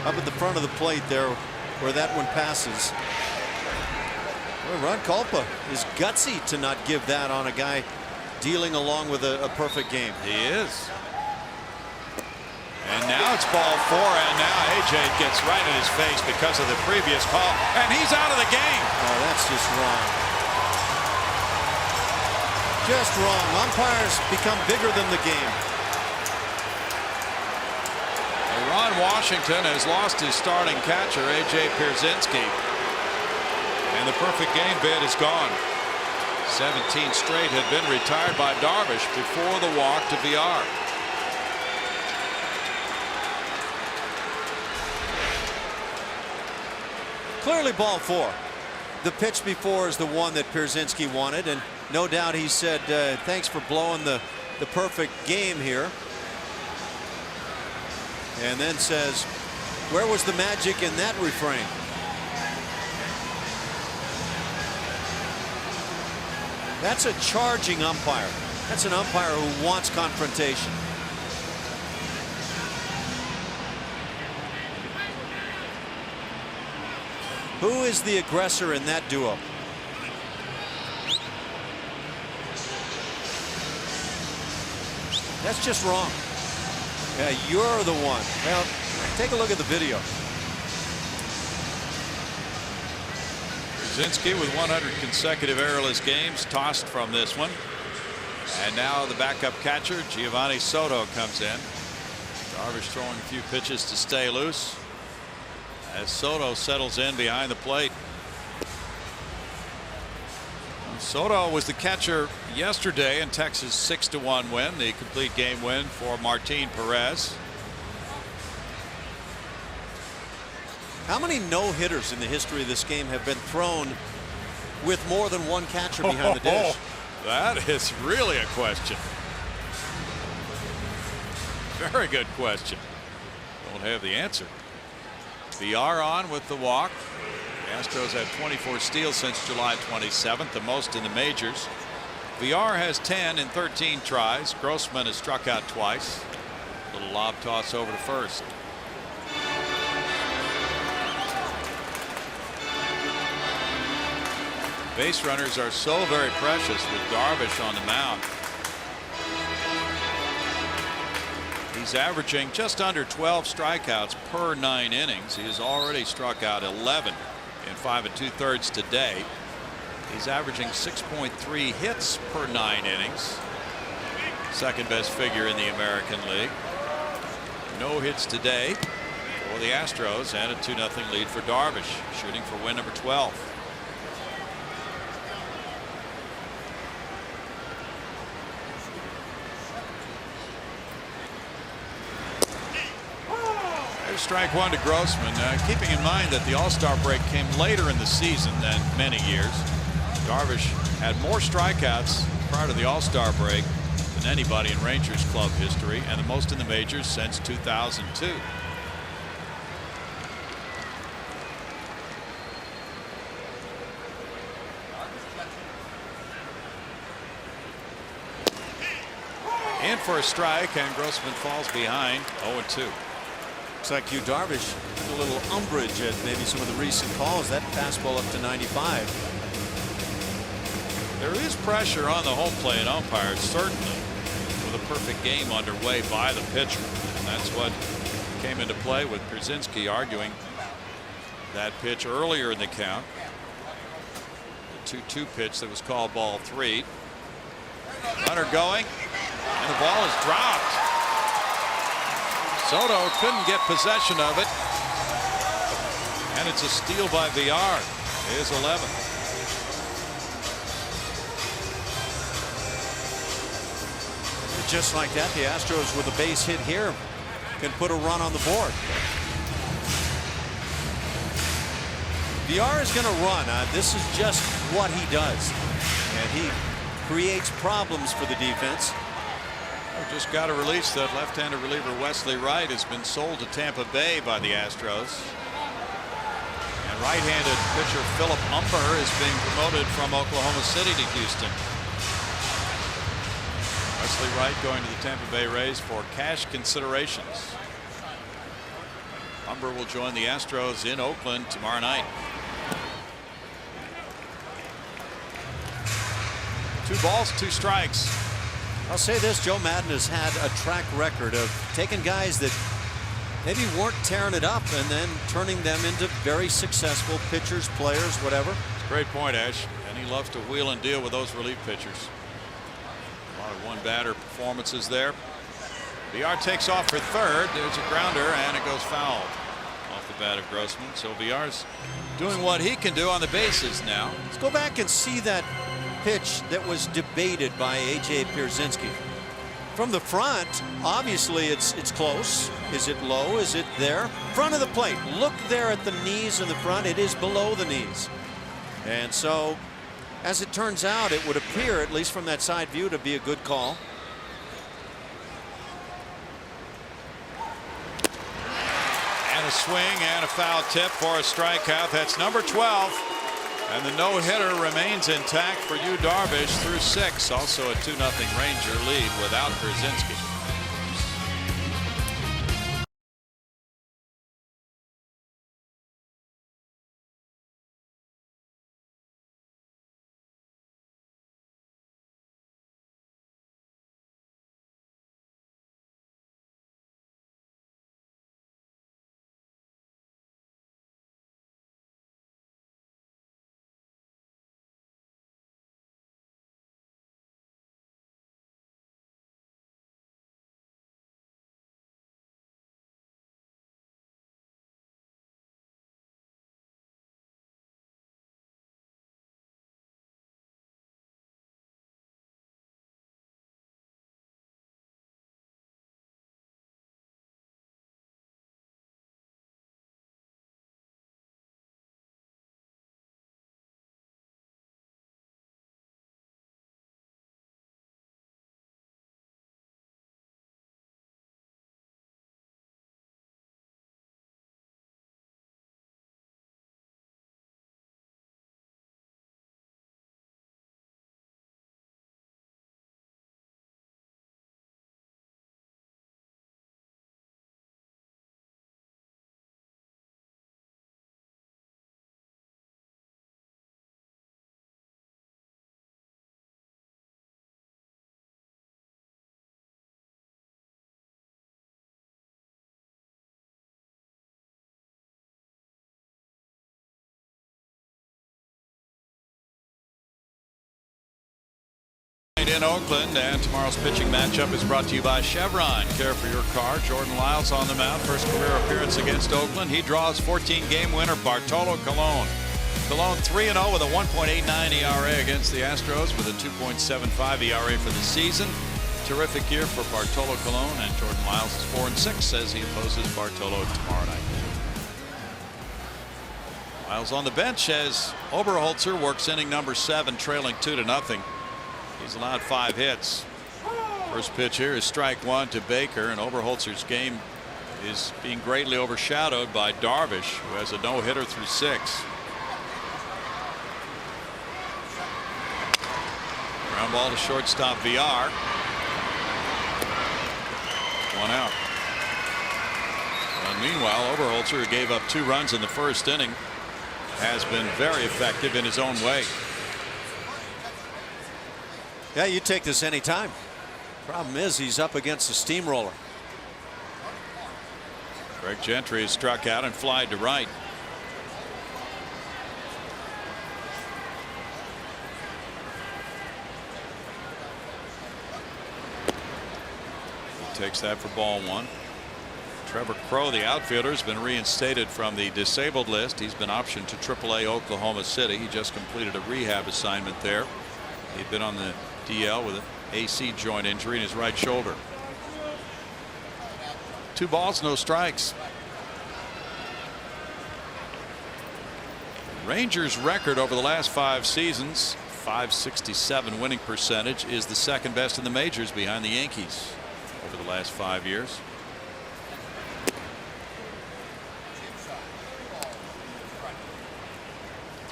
up at the front of the plate there where that one passes. Well, Ron Culpa is gutsy to not give that on a guy dealing along with a perfect game. He is. And now it's ball 4, and now AJ gets right in his face because of the previous call, and he's out of the game. Oh, that's just wrong. Just wrong. Umpires become bigger than the game. Ron Washington has lost his starting catcher, AJ Pierzynski, and the perfect game bid is gone. 17 straight had been retired by Darvish before the walk to VR. Clearly ball 4. The pitch before is the one that Pierzynski wanted, and no doubt he said thanks for blowing the perfect game here. And then says, where was the magic in that refrain? That's a charging umpire. That's an umpire who wants confrontation. Who is the aggressor in that duo? That's just wrong. Yeah, you're the one. Well, take a look at the video. Brzezinski with 100 consecutive errorless games tossed from this one. And now the backup catcher, Giovanni Soto, comes in. Darvish throwing a few pitches to stay loose as Soto settles in behind the plate. Soto was the catcher yesterday in Texas' 6-1 win, the complete game win for Martin Perez. How many no-hitters in the history of this game have been thrown with more than one catcher behind the dish? That is really a question. Very good question. Don't have the answer. VR on with the walk. The Astros have 24 steals since July 27th, the most in the majors. VR has 10 in 13 tries. Grossman has struck out twice. Little lob toss over to first. Base runners are so very precious with Darvish on the mound. He's averaging just under 12 strikeouts per 9 innings. He has already struck out 11 in 5 2/3 today. He's averaging 6.3 hits per 9 innings. Second best figure in the American League. No hits today for the Astros and a 2-0 lead for Darvish, shooting for win number 12. Strike one to Grossman, keeping in mind that the All-Star break came later in the season than many years. Darvish had more strikeouts prior to the All-Star break than anybody in Rangers club history, and the most in the majors since 2002. In for a strike, and Grossman falls behind 0-2. Looks like Yu Darvish took a little umbrage at maybe some of the recent calls. That fastball up to 95. There is pressure on the home plate umpires, certainly, with a perfect game underway by the pitcher. And that's what came into play with Pierzynski arguing that pitch earlier in the count. The 2-2 pitch that was called ball 3. Runner going, and the ball is dropped. Soto couldn't get possession of it, and it's a steal by VR. His 11th. Just like that, the Astros with a base hit here can put a run on the board. VR is going to run. This is just what he does, and he creates problems for the defense. Just got a release that left-handed reliever Wesley Wright has been sold to Tampa Bay by the Astros. And right-handed pitcher Philip Humber is being promoted from Oklahoma City to Houston. Wesley Wright going to the Tampa Bay Rays for cash considerations. Humber will join the Astros in Oakland tomorrow night. 2 balls, 2 strikes. I'll say this, Joe Madden has had a track record of taking guys that maybe weren't tearing it up and then turning them into very successful pitchers, players, whatever. It's a great point, Ash. And he loves to wheel and deal with those relief pitchers. A lot of one-batter performances there. VR takes off for third. There's a grounder, and it goes foul off the bat of Grossman. So VR's doing what he can do on the bases now. Let's go back and see that pitch that was debated by A.J. Pierzynski. From the front, obviously it's close. Is it low? Is it there? Front of the plate. Look there at the knees in the front. It is below the knees. And so, as it turns out, it would appear, at least from that side view, to be a good call. And a swing and a foul tip for a strikeout. That's number 12. And the no-hitter remains intact for Yu Darvish through 6. Also a 2-0 Ranger lead without Pierzynski. tonight in Oakland, and tomorrow's pitching matchup is brought to you by Chevron. Care for your car. Jordan Lyles on the mound. First career appearance against Oakland. He draws 14-game winner Bartolo Colon. Colon 3-0 with a 1.89 ERA against the Astros with a 2.75 ERA for the season. Terrific year for Bartolo Colon, and Jordan Lyles is 4-6 as he opposes Bartolo tomorrow night. Lyles on the bench as Oberholzer works inning number 7, trailing 2-0. He's allowed 5 hits. First pitch here is strike 1 to Baker, and Oberholzer's game is being greatly overshadowed by Darvish, who has a no-hitter through 6. Ground ball to shortstop VR. 1 out. And meanwhile, Oberholzer, who gave up 2 runs in the first inning, has been very effective in his own way. Yeah, you take this anytime. Problem is, he's up against a steamroller. Greg Gentry is struck out and flied to right. He takes that for ball 1. Trevor Crowe, the outfielder, has been reinstated from the disabled list. He's been optioned to AAA Oklahoma City. He just completed a rehab assignment there. He'd been on the DL with an AC joint injury in his right shoulder. 2 balls, no strikes. Rangers' record over the last 5 seasons, .567 winning percentage, is the second best in the majors behind the Yankees over the last 5 years.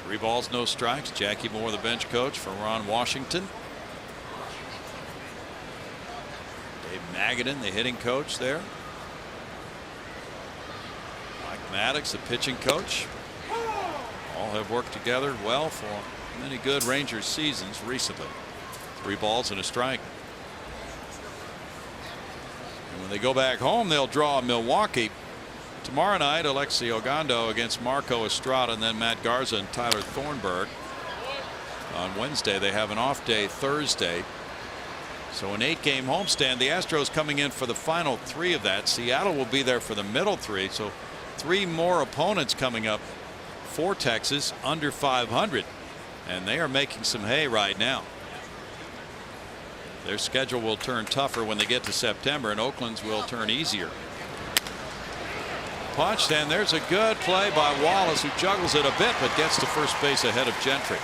3 balls, no strikes. Jackie Moore, the bench coach for Ron Washington. Dave Magadan, the hitting coach there. Mike Maddox, the pitching coach. All have worked together well for many good Rangers seasons recently. 3 balls and a strike. And when they go back home, they'll draw Milwaukee. Tomorrow night, Alexi Ogando against Marco Estrada, and then Matt Garza and Tyler Thornburg. On Wednesday, they have an off day Thursday. So an 8-game homestand. The Astros coming in for the final 3 of that. Seattle will be there for the middle 3. So 3 more opponents coming up for Texas under 500. And they are making some hay right now. Their schedule will turn tougher when they get to September, and Oakland's will turn easier. Punched, and there's a good play by Wallace, who juggles it a bit but gets to first base ahead of Gentry.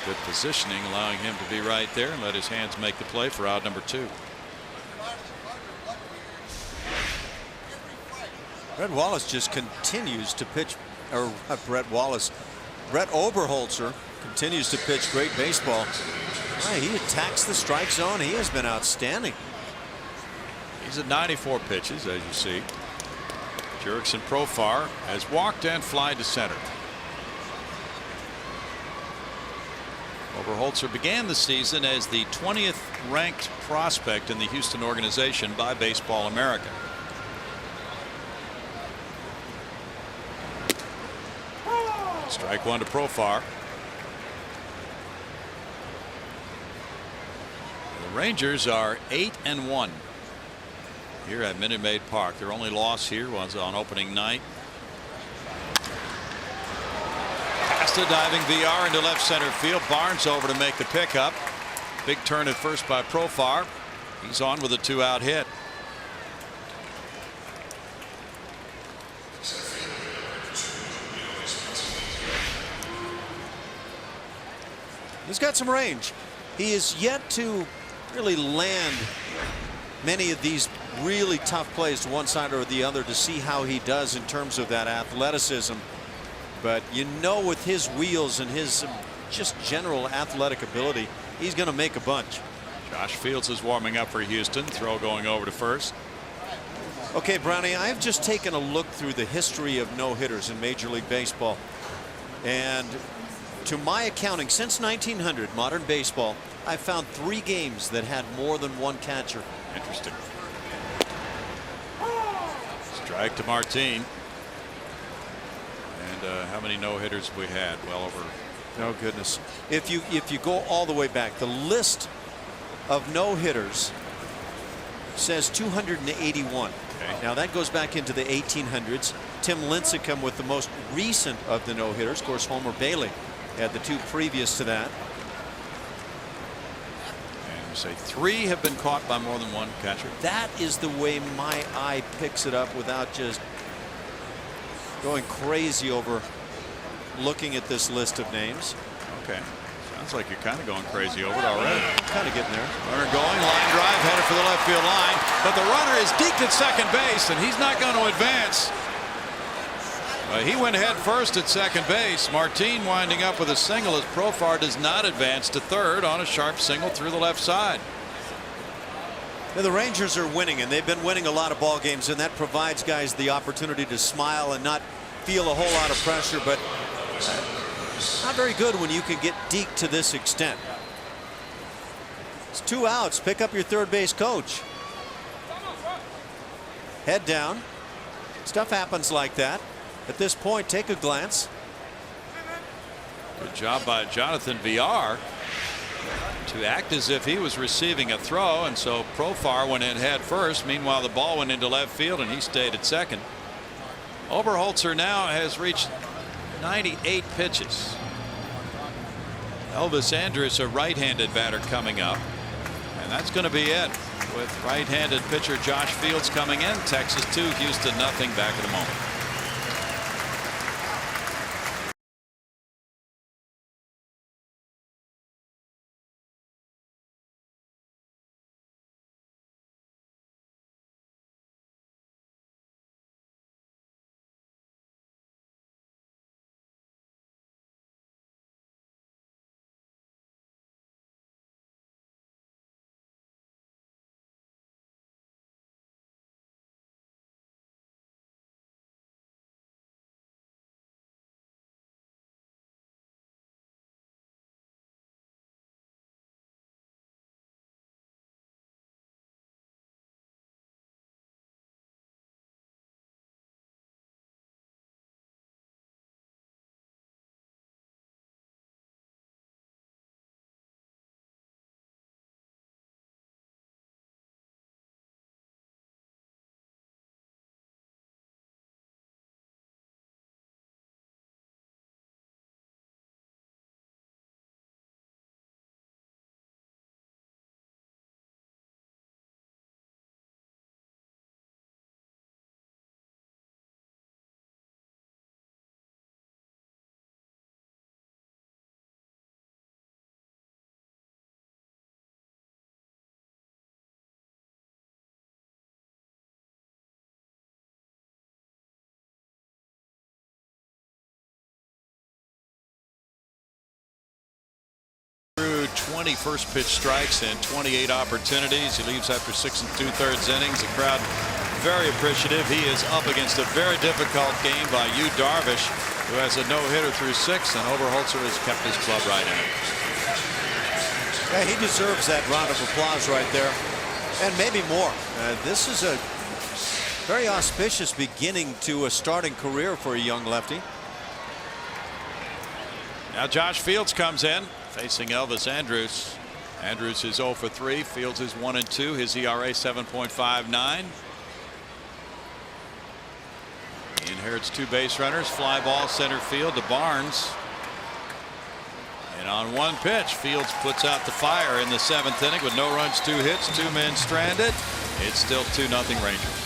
Good positioning, allowing him to be right there and let his hands make the play for out number 2. Brett Wallace just continues to pitch, or Brett Wallace, Brett Oberholzer continues to pitch great baseball. He attacks the strike zone. He has been outstanding. He's at 94 pitches, as you see. Jurickson Profar has walked and flied to center. Oberholzer began the season as the 20th ranked prospect in the Houston organization by Baseball America. Strike 1 to Profar. The Rangers are 8-1 here at Minute Maid Park. Their only loss here was on opening night. Past a diving VR into left center field. Barnes over to make the pickup. Big turn at first by Profar. He's on with a 2-out hit. He's got some range. He is yet to really land many of these really tough plays to one side or the other to see how he does in terms of that athleticism. But you know, with his wheels and his just general athletic ability, he's going to make a bunch. Josh Fields is warming up for Houston. Throw going over to first. Okay, Brownie, I've just taken a look through the history of no-hitters in Major League Baseball. And to my accounting, since 1900, modern baseball, I found 3 games that had more than 1 catcher. Interesting. Strike to Martin. And how many no-hitters have we had? Well over Oh goodness. If you go all the way back, the list of no-hitters says 281. Okay. Now that goes back into the 1800s. Tim Lincecum with the most recent of the no-hitters. Of course, Homer Bailey had the two previous to that. And you say 3 have been caught by more than one catcher. That is the way my eye picks it up without just going crazy over looking at this list of names. Okay. Sounds like you're kind of going crazy over it already. Kind of getting there. Runner going, line drive, headed for the left field line, but the runner is deked at second base, and he's not going to advance. He went head first at second base. Martin winding up with a single as Profar does not advance to third on a sharp single through the left side. Now, the Rangers are winning, and they've been winning a lot of ball games, and that provides guys the opportunity to smile and not feel a whole lot of pressure, but not very good when you can get deked to this extent. It's 2 outs. Pick up your third base coach. Head down. Stuff happens like that. At this point, take a glance. Good job by Jonathan Villar to act as if he was receiving a throw, and so Profar went in head first. Meanwhile, the ball went into left field and he stayed at second. Oberholzer now has reached 98 pitches. Elvis Andrus, a right-handed batter, coming up, and that's going to be it with right-handed pitcher Josh Fields coming in. Texas 2, Houston nothing. Back in a moment. Through 20 first pitch strikes and 28 opportunities. He leaves after 6 2/3 innings. The crowd very appreciative. He is up against a very difficult game by Yu Darvish, who has a no-hitter through 6, and Oberholzer has kept his club right in it. Yeah, he deserves that round of applause right there, and maybe more. This is a very auspicious beginning to a starting career for a young lefty. Now Josh Fields comes in, facing Elvis Andrus. Andrus is 0 for 3. Fields is 1 and 2. His ERA 7.59. He inherits 2 base runners. Fly ball center field to Barnes. And on 1 pitch, Fields puts out the fire in the 7th inning with no runs, 2 hits, 2 men stranded. It's still 2-0 Rangers.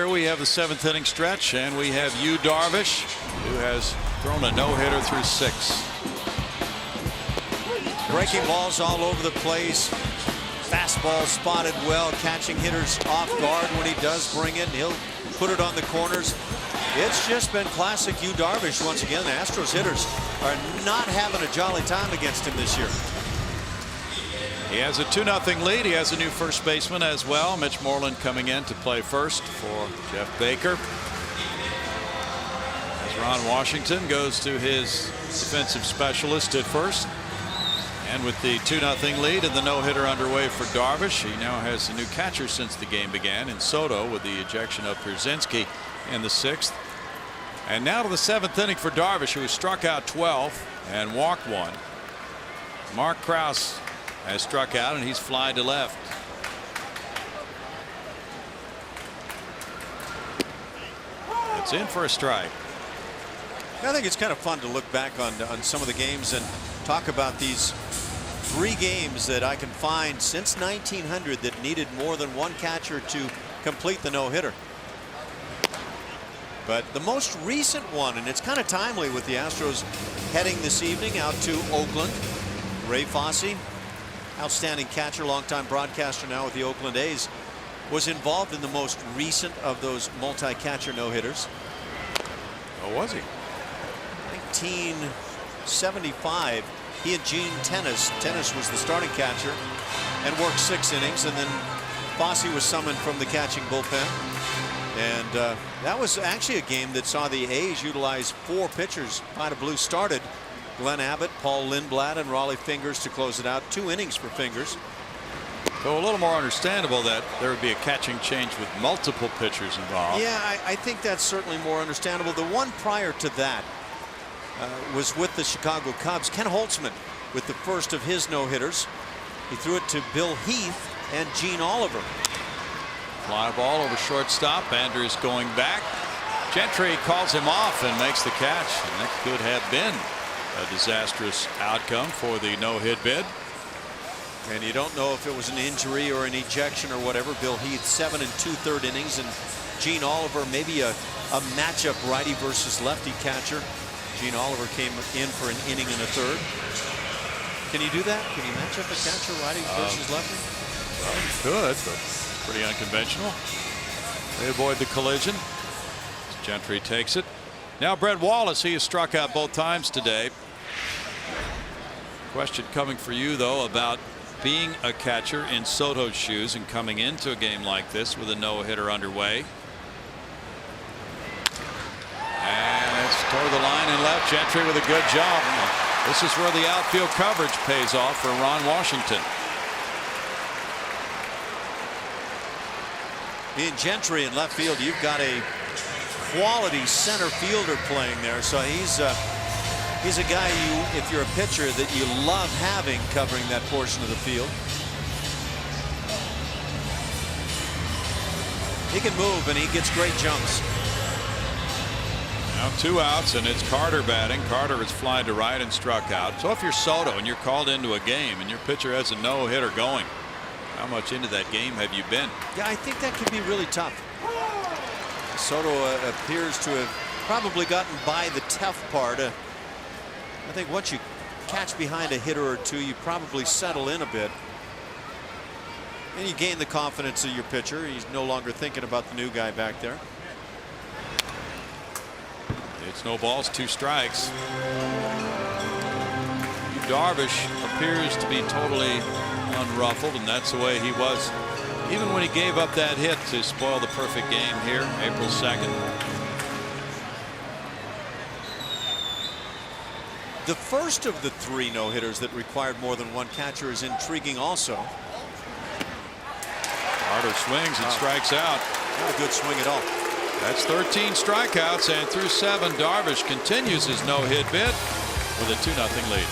Here we have the 7th inning stretch, and we have Yu Darvish, who has thrown a no-hitter through 6. Breaking balls all over the place. Fastball spotted well, catching hitters off guard when he does bring it. He'll put it on the corners. It's just been classic Yu Darvish once again. The Astros hitters are not having a jolly time against him this year. He has a 2-0 lead. He has a new first baseman as well. Mitch Moreland coming in to play first for Jeff Baker. As Ron Washington goes to his defensive specialist at first. And with the 2-0 lead and the no-hitter underway for Darvish, he now has a new catcher since the game began in Soto with the ejection of Pierzynski in the 6th. And now to the 7th inning for Darvish, who struck out 12 and walked 1. Mark Krause has struck out, and he's fly to left. It's in for a strike. I think it's kind of fun to look back on some of the games and talk about these 3 games that I can find since 1900 that needed more than one catcher to complete the no-hitter. But the most recent one, and it's kind of timely with the Astros heading this evening out to Oakland. Ray Fosse, outstanding catcher, longtime broadcaster now with the Oakland A's, was involved in the most recent of those multi-catcher no-hitters. Oh, was he? 1975. He and Gene Tennis was the starting catcher and worked 6 innings, and then Fosse was summoned from the catching bullpen. And that was actually a game that saw the A's utilize 4 pitchers. Vida Blue started. Glenn Abbott, Paul Lindblad, and Raleigh Fingers to close it out. 2 innings for Fingers. So a little more understandable that there would be a catching change with multiple pitchers involved. Yeah, I think that's certainly more understandable. The one prior to that was with the Chicago Cubs. Ken Holtzman with the first of his no-hitters. He threw it to Bill Heath and Gene Oliver. Fly ball over shortstop. Andrews going back. Gentry calls him off and makes the catch. And that could have been a disastrous outcome for the no-hit bid. And you don't know if it was an injury or an ejection or whatever. Bill Heath 7 2/3 innings, and Gene Oliver maybe a matchup righty versus lefty catcher. Gene Oliver came in for an inning and a third. Can you do that? Can you match up a catcher righty versus lefty? Well, you could, but pretty unconventional. They avoid the collision. Gentry takes it. Now Brett Wallace, he has struck out both times today. Question coming for you though about being a catcher in Soto's shoes and coming into a game like this with a no-hitter underway. And it's toward the line and left. Gentry with a good job. This is where the outfield coverage pays off for Ron Washington. In Gentry in left field, you've got a quality center fielder playing there. So he's a guy if you're a pitcher that you love having covering that portion of the field. He can move and he gets great jumps. Now 2 outs, and it's Carter batting. Carter has flied to right and struck out. So if you're Soto and you're called into a game and your pitcher has a no-hitter going, how much into that game have you been? Yeah, I think that can be really tough. Soto appears to have probably gotten by the tough part. I think once you catch behind a hitter or two, you probably settle in a bit. And you gain the confidence of your pitcher. He's no longer thinking about the new guy back there. It's no balls, 2 strikes. Darvish appears to be totally unruffled, and that's the way he was even when he gave up that hit to spoil the perfect game here April 2nd. The first of the 3 no-hitters that required more than one catcher is intriguing also. Carter swings and strikes out. Not a good swing at all. That's 13 strikeouts, and through 7 Darvish continues his no-hit bid with a 2-0 lead.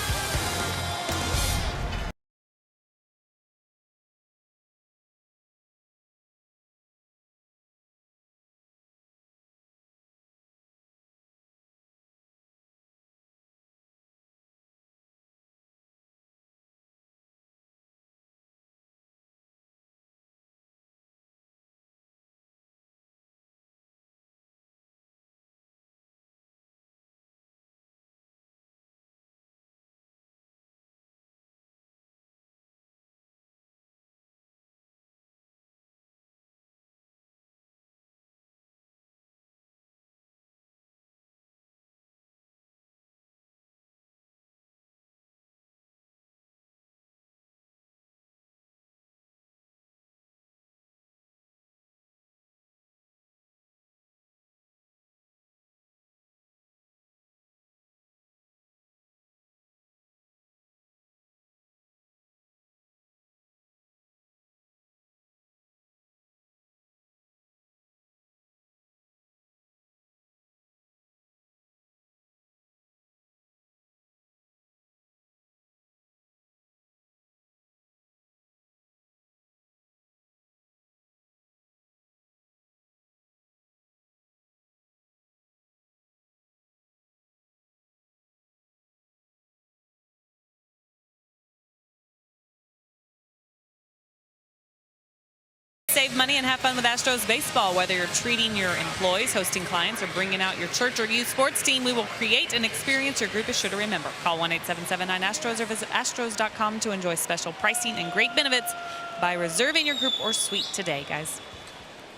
Save money and have fun with Astros baseball. Whether you're treating your employees, hosting clients, or bringing out your church or youth sports team, we will create an experience your group is sure to remember. Call 1-877-9-ASTROS or visit astros.com to enjoy special pricing and great benefits by reserving your group or suite today, guys.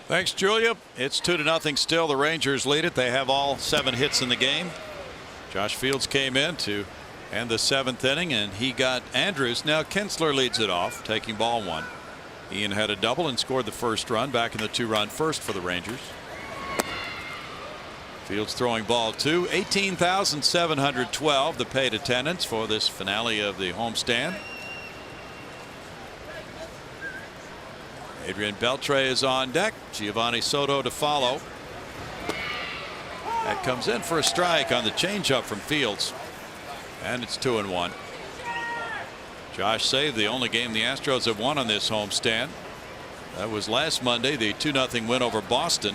Thanks, Julia. It's 2-0 still. The Rangers lead it. They have all 7 hits in the game. Josh Fields came in to end the 7th inning, and he got Andrews. Now Kinsler leads it off, taking ball 1. Ian had a double and scored the first run back in the 2-run first for the Rangers. Fields throwing ball 2. 18,712 the paid attendance for this finale of the homestand. Adrian Beltre is on deck. Giovanni Soto to follow. That comes in for a strike on the changeup from Fields, and it's 2-1. Josh saved the only game the Astros have won on this homestand. That was last Monday, the 2-0 win over Boston.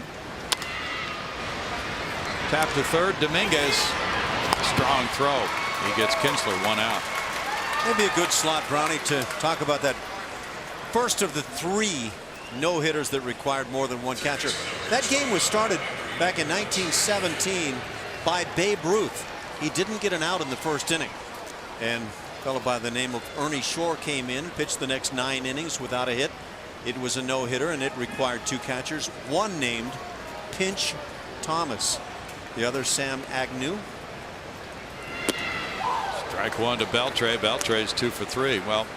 Tap to third. Dominguez, strong throw. He gets Kinsler 1 out. Maybe a good slot, Brownie, to talk about that first of the 3 no-hitters that required more than 1 catcher. That game was started back in 1917 by Babe Ruth. He didn't get an out in the first inning, and a fellow by the name of Ernie Shore came in, pitched the next 9 innings without a hit. It was a no-hitter, and it required 2 catchers, one named Pinch Thomas, the other Sam Agnew. Strike 1 to Beltre. Beltre's 2 for 3. Well,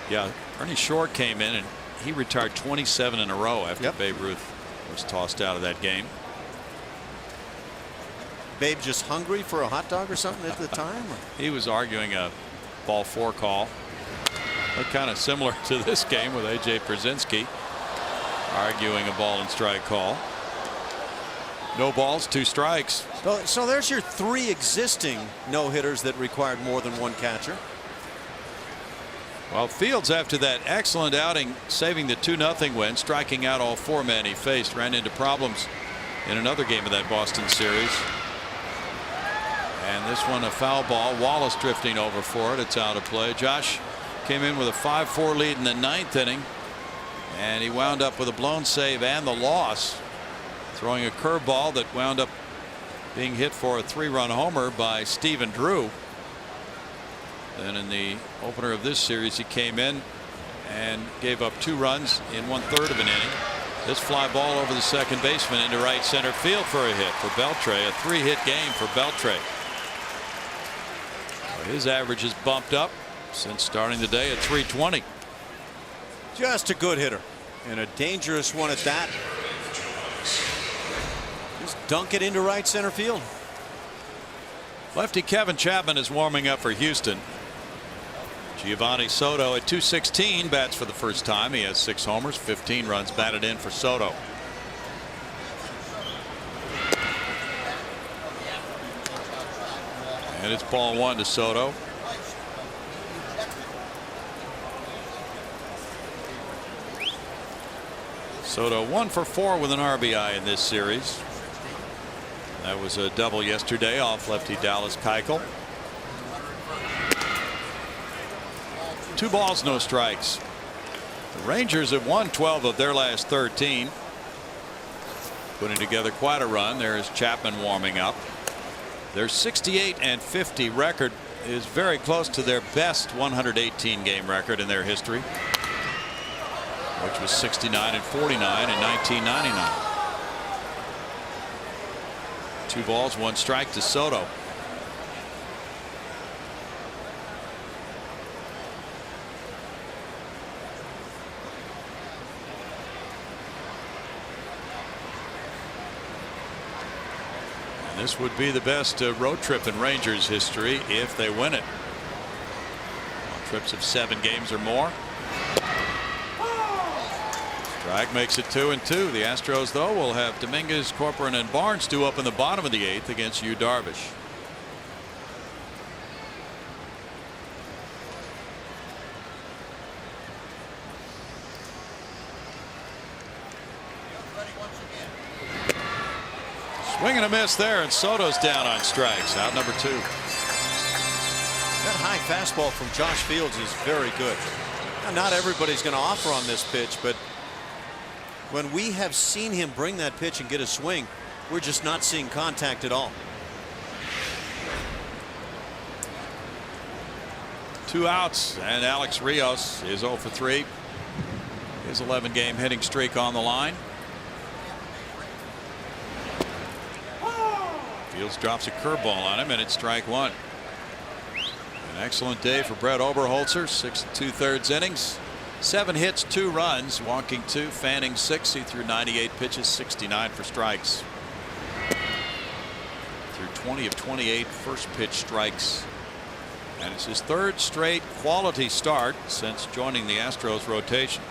yeah, Ernie Shore came in and he retired 27 in a row after Babe Ruth was tossed out of that game. Babe just hungry for a hot dog or something at the time? He was arguing a ball 4 call. Kind of similar to this game with A.J. Przinsky arguing a ball and strike call. No balls, 2 strikes. So there's your 3 existing no-hitters that required more than 1 catcher. Well, Fields, after that excellent outing, saving the 2-0 win, striking out all 4 men he faced, ran into problems in another game of that Boston series. And this one a foul ball. Wallace drifting over for it. It's out of play. Josh came in with a 5-4 lead in the 9th inning, and he wound up with a blown save and the loss, throwing a curveball that wound up being hit for a 3-run homer by Stephen Drew. Then in the opener of this series, he came in and gave up 2 runs in 1/3 of an inning. This fly ball over the second baseman into right center field for a hit for Beltre. A 3-hit game for Beltre. His average has bumped up since starting the day at 320. Just a good hitter, and a dangerous one at that. Just dunk it into right center field. Lefty Kevin Chapman is warming up for Houston. Giovanni Soto at 216 bats for the first time. He has 6 homers, 15 runs batted in for Soto. And it's ball 1 to Soto. Soto 1 for 4 with an RBI in this series. That was a double yesterday off lefty Dallas Keuchel. 2 balls, no strikes. The Rangers have won 12 of their last 13. Putting together quite a run. There's Chapman warming up. Their 68-50 record is very close to their best 118 game record in their history, which was 69-49 in 1999. 2 balls, 1 strike to Soto. This would be the best road trip in Rangers history if they win it. On trips of 7 games or more. Strike makes it 2-2. The Astros, though, will have Dominguez, Corcoran, and Barnes due up in the bottom of the 8th against Yu Darvish. Swing and a miss there, and Soto's down on strikes. Out number 2. That high fastball from Josh Fields is very good. Now, not everybody's going to offer on this pitch, but When we have seen him bring that pitch and get a swing, we're just not seeing contact at all. 2 outs, and Alex Rios is 0 for 3. His 11-game hitting streak on the line. Fields drops a curveball on him, and it's strike 1. An excellent day for Brett Oberholzer. 6 2/3 innings, 7 hits, 2 runs, walking 2, fanning 6. He threw 98 pitches, 69 for strikes. Through 20 of 28 first pitch strikes. And it's his 3rd straight quality start since joining the Astros rotation.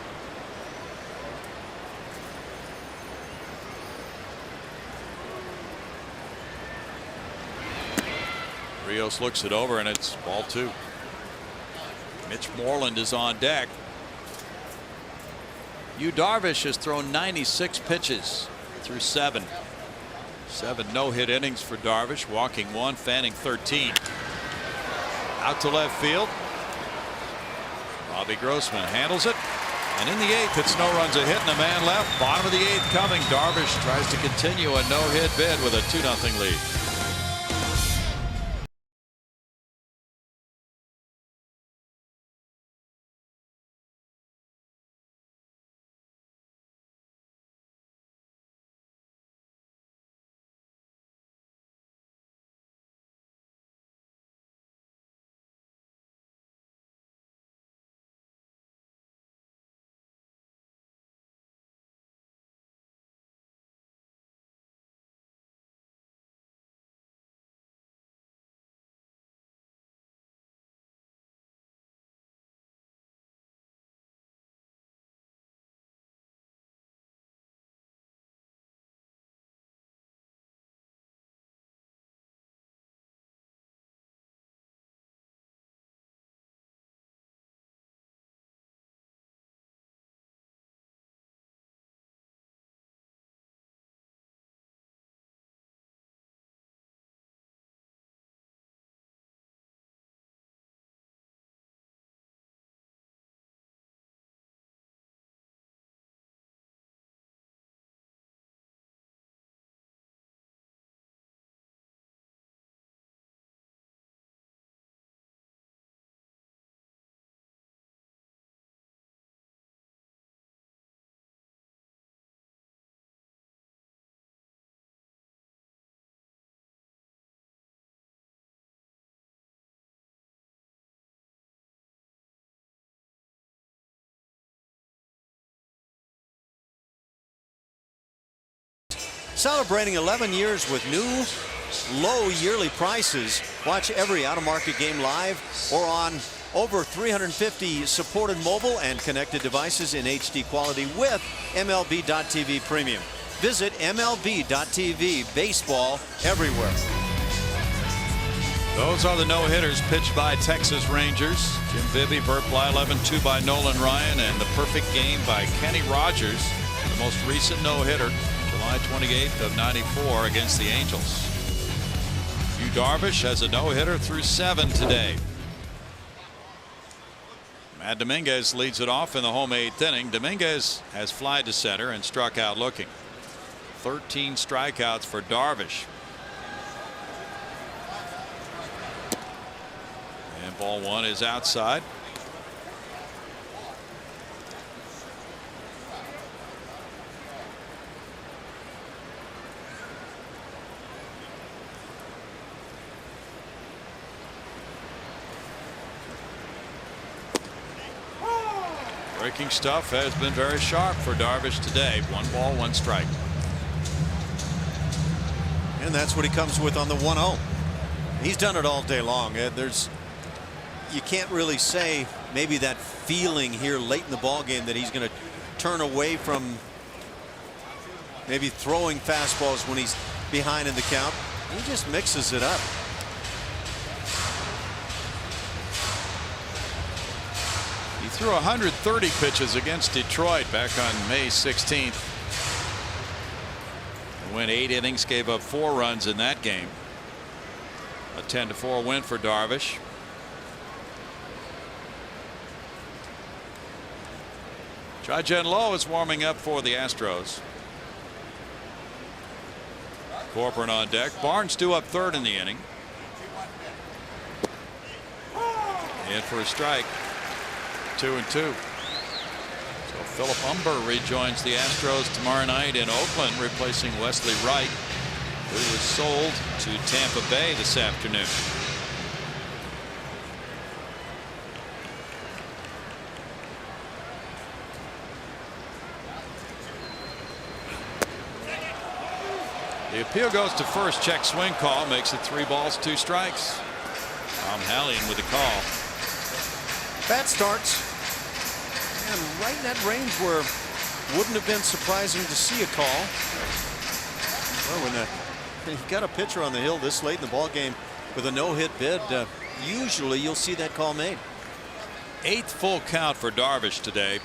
Rios looks it over, and it's ball 2. Mitch Moreland is on deck. Yu Darvish has thrown 96 pitches through 7. 7 no-hit innings for Darvish, walking 1, fanning 13. Out to left field. Bobby Grossman handles it. And in the 8th, it's no runs, a hit, and a man left. Bottom of the 8th coming. Darvish tries to continue a no-hit bid with a 2-0 lead. Celebrating 11 years with new low yearly prices. Watch every out-of-market game live or on over 350 supported mobile and connected devices in HD quality with MLB.TV Premium. Visit MLB.TV. Baseball everywhere. Those are the no-hitters pitched by Texas Rangers. Jim Bibby, Burt Blyleven, 2 by Nolan Ryan, and the perfect game by Kenny Rogers, the most recent no-hitter, July 28th of '94 against the Angels. Yu Darvish has a no-hitter through 7 today. Matt Dominguez leads it off in the home 8th inning. Dominguez has flied to center and struck out looking. 13 strikeouts for Darvish. And ball 1 is outside. Breaking stuff has been very sharp for Darvish today. 1 ball, 1 strike. And that's what he comes with on the 1-0. He's done it all day long. You can't really say maybe that feeling here late in the ball game that he's going to turn away from maybe throwing fastballs when he's behind in the count. He just mixes it up. He threw 130 pitches against Detroit back on May 16th. Went 8 innings, gave up 4 runs in that game. A 10-4 win for Darvish. Tri-Gen Low is warming up for the Astros. Corcoran on deck. Barnes due up third in the inning. In for a strike. 2-2. So Philip Humber rejoins the Astros tomorrow night in Oakland, replacing Wesley Wright, who was sold to Tampa Bay this afternoon. The appeal goes to first. Check swing call. Makes it 3 balls, 2 strikes. Tom Hallian with the call. Bat starts. And right in that range where wouldn't have been surprising to see a call. Well, when you got a pitcher on the hill this late in the ball game with a no-hit bid, usually you'll see that call made. 8th full count for Darvish today.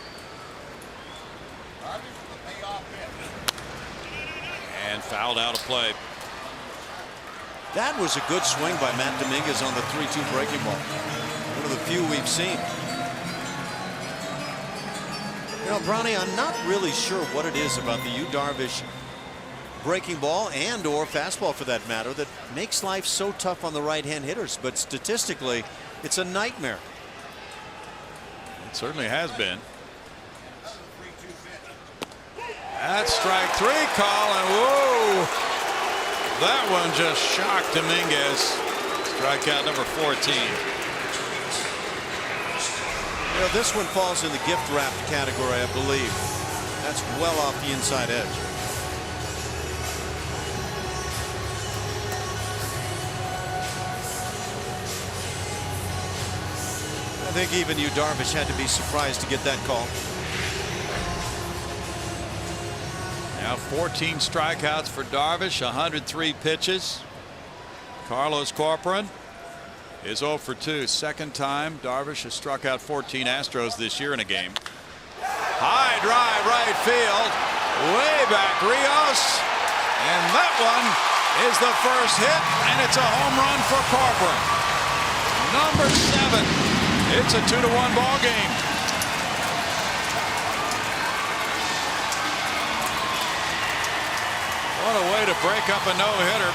And fouled out of play. That was a good swing by Matt Dominguez on the 3-2 breaking ball. One of the few we've seen. You know, Bronny, I'm not really sure what it is about the Yu Darvish breaking ball and or fastball for that matter that makes life so tough on the right-hand hitters, but statistically it's a nightmare. It certainly has been. That's strike 3 call, and whoa, that one just shocked Dominguez. Strikeout number 14. You know, this one falls in the gift wrapped category, I believe. That's well off the inside edge. I think even Yu Darvish had to be surprised to get that call. Now 14 strikeouts for Darvish, 103 pitches. Carlos Corcoran is 0 for 2. Second time Darvish has struck out 14 Astros this year in a game. High drive right field. Way back Rios. And that one is the first hit, and it's a home run for Corcoran. Number 7. It's a 2-1 ball game. What a way to break up a no-hitter.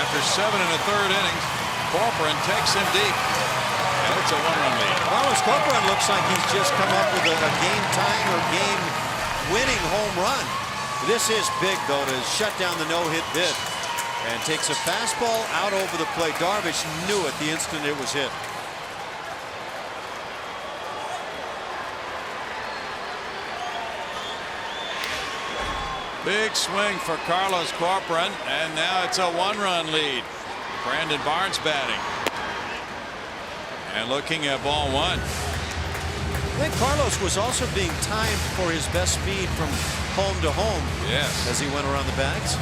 After 7 1/3 innings, Corcoran takes him deep. And it's a 1-run lead. Carlos Corcoran looks like he's just come up with a game-tying or game-winning home run. This is big, though, to shut down the no-hit bid. And takes a fastball out over the plate. Darvish knew it the instant it was hit. Big swing for Carlos Corcoran, and now it's a 1-run lead. Brandon Barnes batting. And looking at ball 1. I think Carlos was also being timed for his best speed from home to home. Yes. As he went around the bags.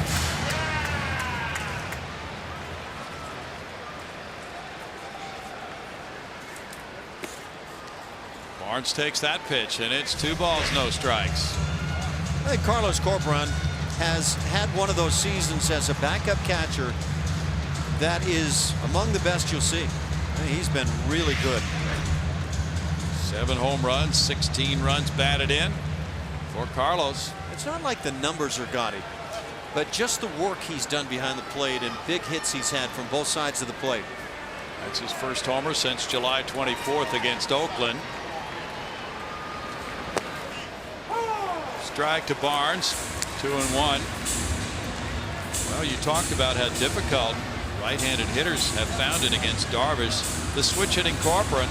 Barnes takes that pitch, and it's 2 balls, no strikes. I think Carlos Corcoran has had one of those seasons as a backup catcher that is among the best you'll see. He's been really good. 7 home runs, 16 runs batted in for Carlos. It's not like the numbers are gaudy, but just the work he's done behind the plate and big hits he's had from both sides of the plate. That's his first homer since July 24th against Oakland. Strike to Barnes, 2-1. Well, you talked about how difficult right-handed hitters have found it against Darvish. The switch hitting Corcoran,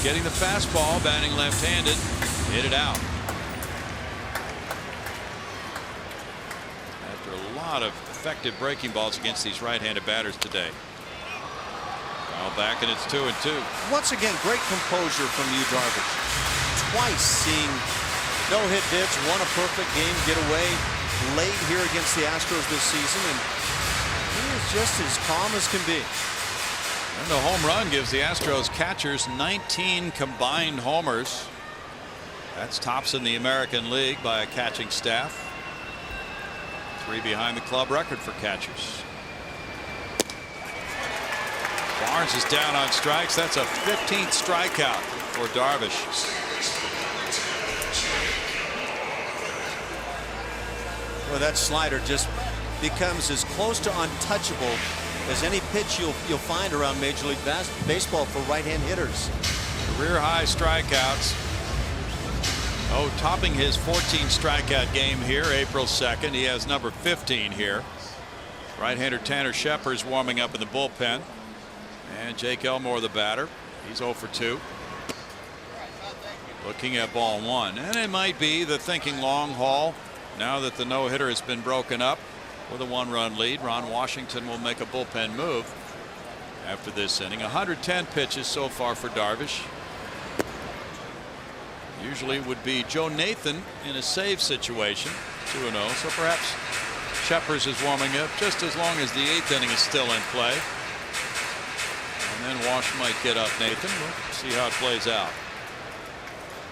getting the fastball, batting left-handed, hit it out. After a lot of effective breaking balls against these right-handed batters today. Foul back, and it's 2-2. Once again, great composure from Yu Darvish. Twice seeing no-hit bids, won a perfect game, get away late here against the Astros this season, and he is just as calm as can be. And the home run gives the Astros catchers 19 combined homers. That's tops in the American League by a catching staff. 3 behind the club record for catchers. Barnes is down on strikes. That's a 15th strikeout for Darvish. Well, that slider just becomes as close to untouchable as any pitch you'll find around Major League Baseball for right-hand hitters. Career high strikeouts. Oh, topping his 14 strikeout game here, April 2nd. He has number 15 here. Right-hander Tanner Shepard's warming up in the bullpen. And Jake Elmore, the batter. He's 0 for 2. Looking at ball 1. And it might be the thinking long haul now that the no-hitter has been broken up with a 1-run lead. Ron Washington will make a bullpen move after this inning. 110 pitches so far for Darvish. Usually would be Joe Nathan in a save situation, 2-0. So perhaps Shepard is warming up just as long as the 8th inning is still in play. And then Wash might get up Nathan. We'll see how it plays out.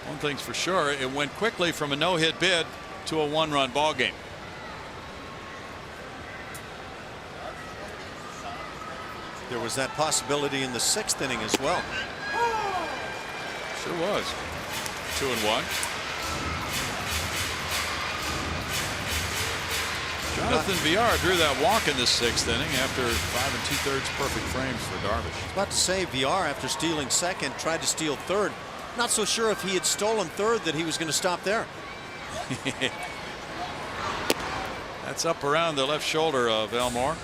One thing's for sure, it went quickly from a no-hit bid to a 1-run ball game. There was that possibility in the 6th inning as well. Sure was. 2-1. Jonathan Villar drew that walk in the 6th inning after 5 2/3 perfect frames for Darvish. I was about to say, Villar, after stealing 2nd, tried to steal 3rd. Not so sure if he had stolen 3rd that he was going to stop there. That's up around the left shoulder of Elmore.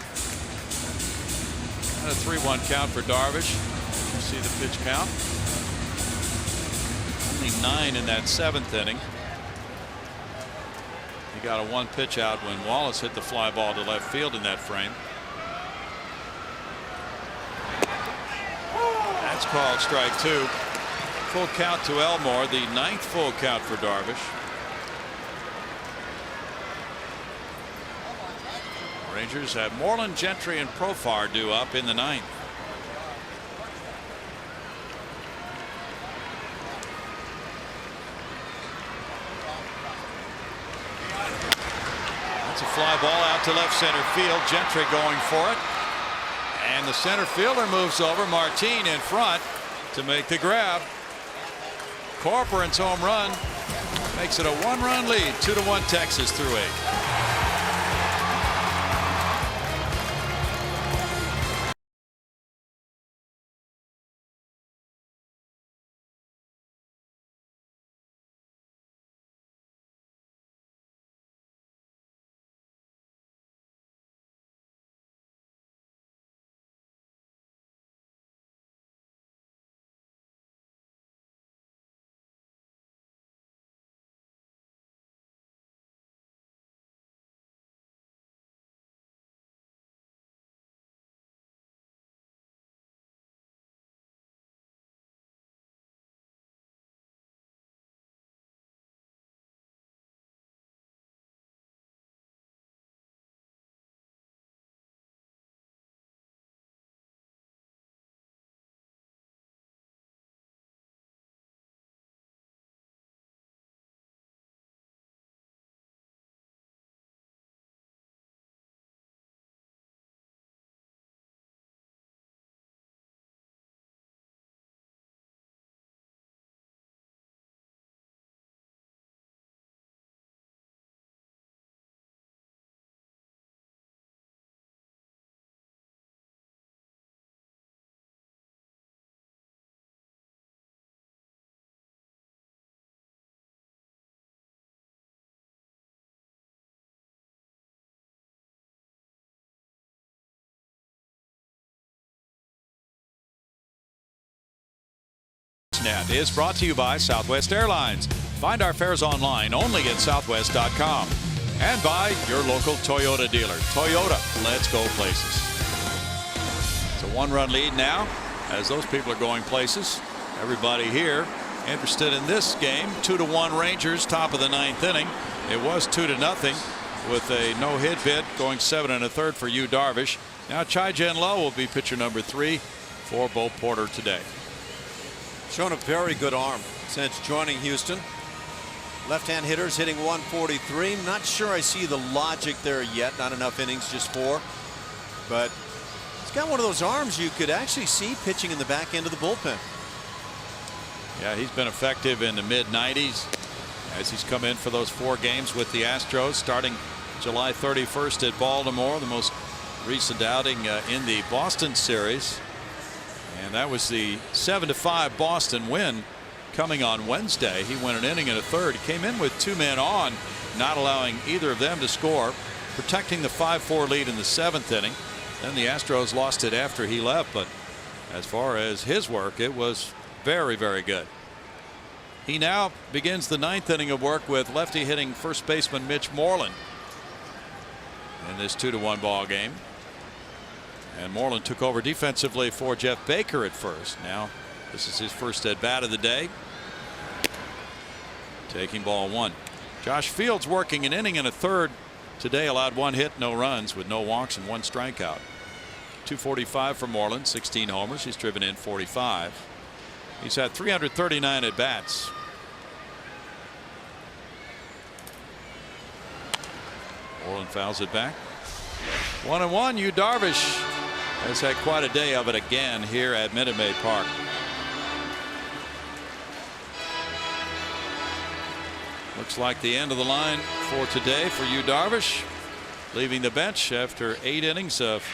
And a 3-1 count for Darvish. You see the pitch count. Only 9 in that 7th inning. He got a 1 pitch out when Wallace hit the fly ball to left field in that frame. That's called strike 2. Full count to Elmore, the 9th full count for Darvish. Rangers have Moreland, Gentry, and Profar due up in the 9th. That's a fly ball out to left center field. Gentry going for it. And the center fielder moves over. Martin in front to make the grab. Corcoran's home run makes it a 1-run lead. 2-1 Texas through 8. Net is brought to you by Southwest Airlines. Find our fares online only at southwest.com. And by your local Toyota dealer. Toyota, let's go places. It's a 1-run lead now as those people are going places. Everybody here interested in this game. 2-1 Rangers, top of the 9th inning. It was 2-0 with a no-hit bid going 7 1/3 for Yu Darvish. Now Chai-Jen Low will be pitcher number 3 for Bo Porter today. Shown a very good arm since joining Houston. Left-hand hitters hitting 143. Not sure I see the logic there yet. Not enough innings, just 4. But he's got one of those arms you could actually see pitching in the back end of the bullpen. Yeah, he's been effective in the mid-90s as he's come in for those 4 games with the Astros, starting July 31st at Baltimore, the most recent outing in the Boston series. And that was the 7-5 Boston win coming on Wednesday. He went an inning and a third. He came in with 2 men on, not allowing either of them to score, protecting the 5-4 lead in the 7th inning. Then the Astros lost it after he left, but as far as his work, it was very, very good. He now begins the 9th inning of work with lefty hitting first baseman Mitch Moreland in this 2-1 ball game. And Moreland took over defensively for Jeff Baker at first. Now this is his first at bat of the day. Taking ball 1. Josh Fields working an inning and a third today, allowed 1 hit, no runs with no walks and 1 strikeout. 245 for Moreland, 16 homers. He's driven in 45. He's had 339 at bats. Moreland fouls it back. 1-1. Yu Darvish has had quite a day of it again here at Minute Maid Park. Looks like the end of the line for today for Yu Darvish, leaving the bench after 8 innings of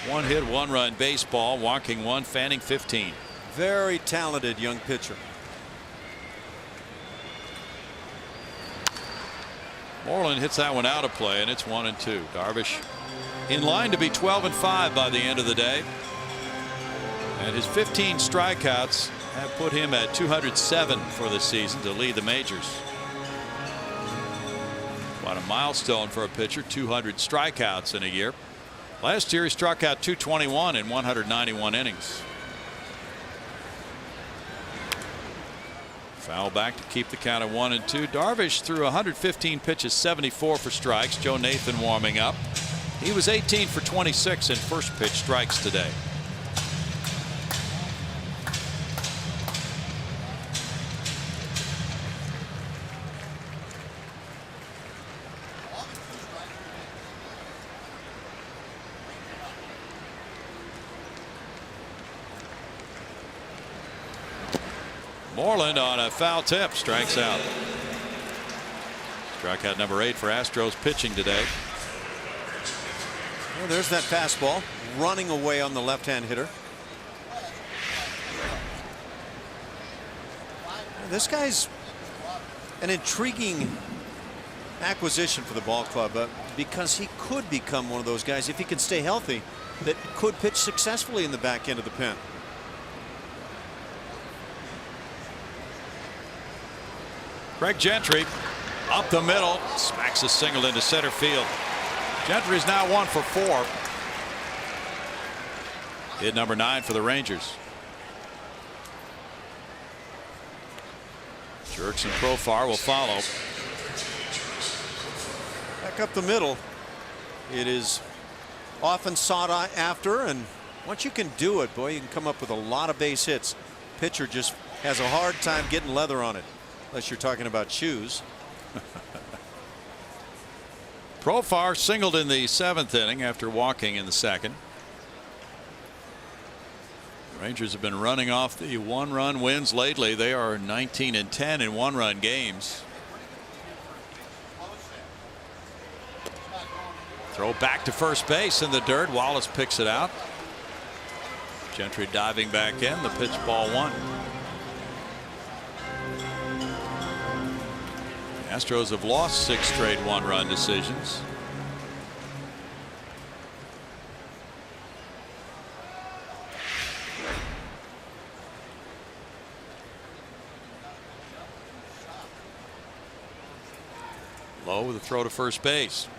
1 hit, 1 run baseball, walking 1, fanning 15. Very talented young pitcher. Moreland hits that one out of play, and it's 1-2. Darvish in line to be 12-5 by the end of the day, and his 15 strikeouts have put him at 207 for the season to lead the majors. Quite a milestone for a pitcher, 200 strikeouts in a year. Last year he struck out 221 in 191 innings. Foul back to keep the count at 1-2. Darvish threw 115 pitches, 74 for strikes. Joe Nathan warming up. He was 18 for 26 in first pitch strikes today. Moreland on a foul tip strikes out. Strikeout number 8 for Astros pitching today. Well, there's that fastball running away on the left-hand hitter. This guy's an intriguing acquisition for the ball club because he could become one of those guys, if he can stay healthy, that could pitch successfully in the back end of the pen. Greg Gentry up the middle, smacks a single into center field. Gentry is now 1 for 4. Hit number 9 for the Rangers. Jerks and Profar will follow. Back up the middle. It is often sought after, and once you can do it, boy, you can come up with a lot of base hits. Pitcher just has a hard time getting leather on it, unless you're talking about shoes. Profar singled in the 7th inning after walking in the 2nd. The Rangers have been running off the 1-run wins lately. They are 19-10 in 1-run games. Throw back to first base in the dirt. Wallace picks it out. Gentry diving back in. The pitch, ball 1. Astros have lost 6 straight 1-run decisions. Low with a throw to first base.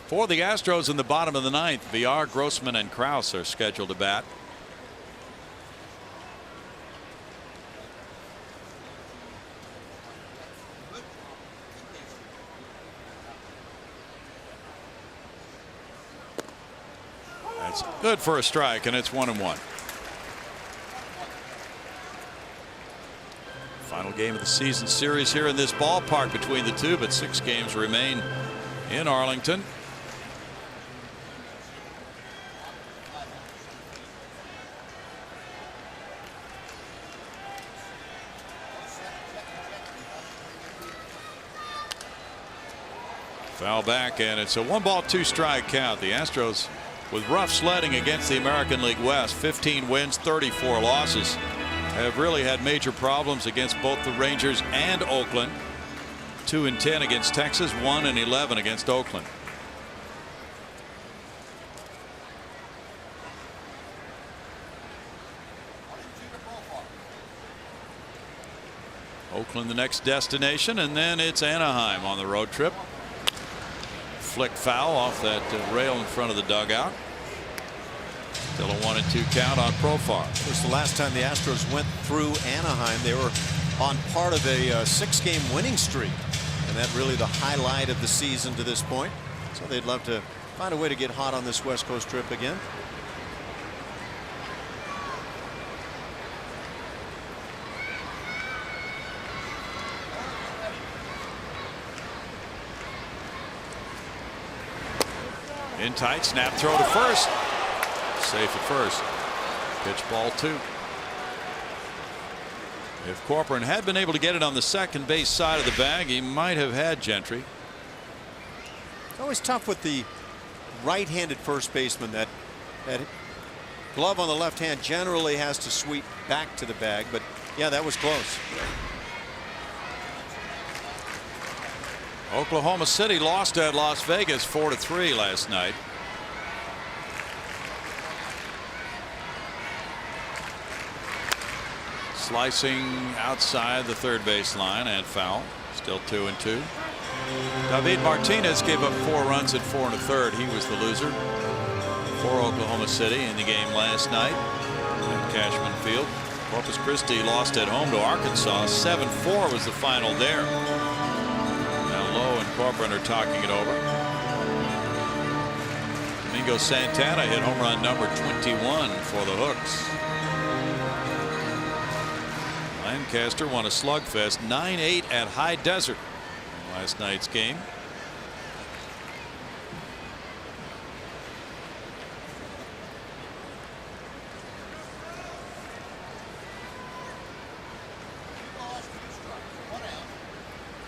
For the Astros in the bottom of the 9th, VR, Grossman, and Krause are scheduled to bat. That's good for a strike, and it's 1-1. Final game of the season series here in this ballpark between the two, but 6 games remain in Arlington. Foul back, and it's a 1-ball 2-strike count. The Astros, with rough sledding against the American League West, 15 wins, 34 losses, have really had major problems against both the Rangers and Oakland. 2-10 against Texas, 1-11 against Oakland. Oakland the next destination, and then it's Anaheim on the road trip. Flick foul off that rail in front of the dugout. Still a 1-2 count on Profar. Of course, the last time the Astros went through Anaheim, they were on part of a 6-game winning streak, and that really the highlight of the season to this point. So they'd love to find a way to get hot on this West Coast trip again. In tight, snap throw to first. Safe at first. Pitch ball 2. If Corcoran had been able to get it on the second base side of the bag, he might have had Gentry. It's always tough with the right-handed first baseman. That glove on the left hand generally has to sweep back to the bag, but yeah, that was close. Oklahoma City lost at Las Vegas 4-3 last night. Slicing outside the third base line and foul. Still 2-2. David Martinez gave up 4 runs at 4 1/3. He was the loser for Oklahoma City in the game last night at Cashman Field. Corpus Christi lost at home to Arkansas. 7-4 was the final there. Lowe and Corcoran are talking it over. Domingo Santana hit home run number 21 for the Hooks. Lancaster won a slugfest 9-8 at High Desert in last night's game.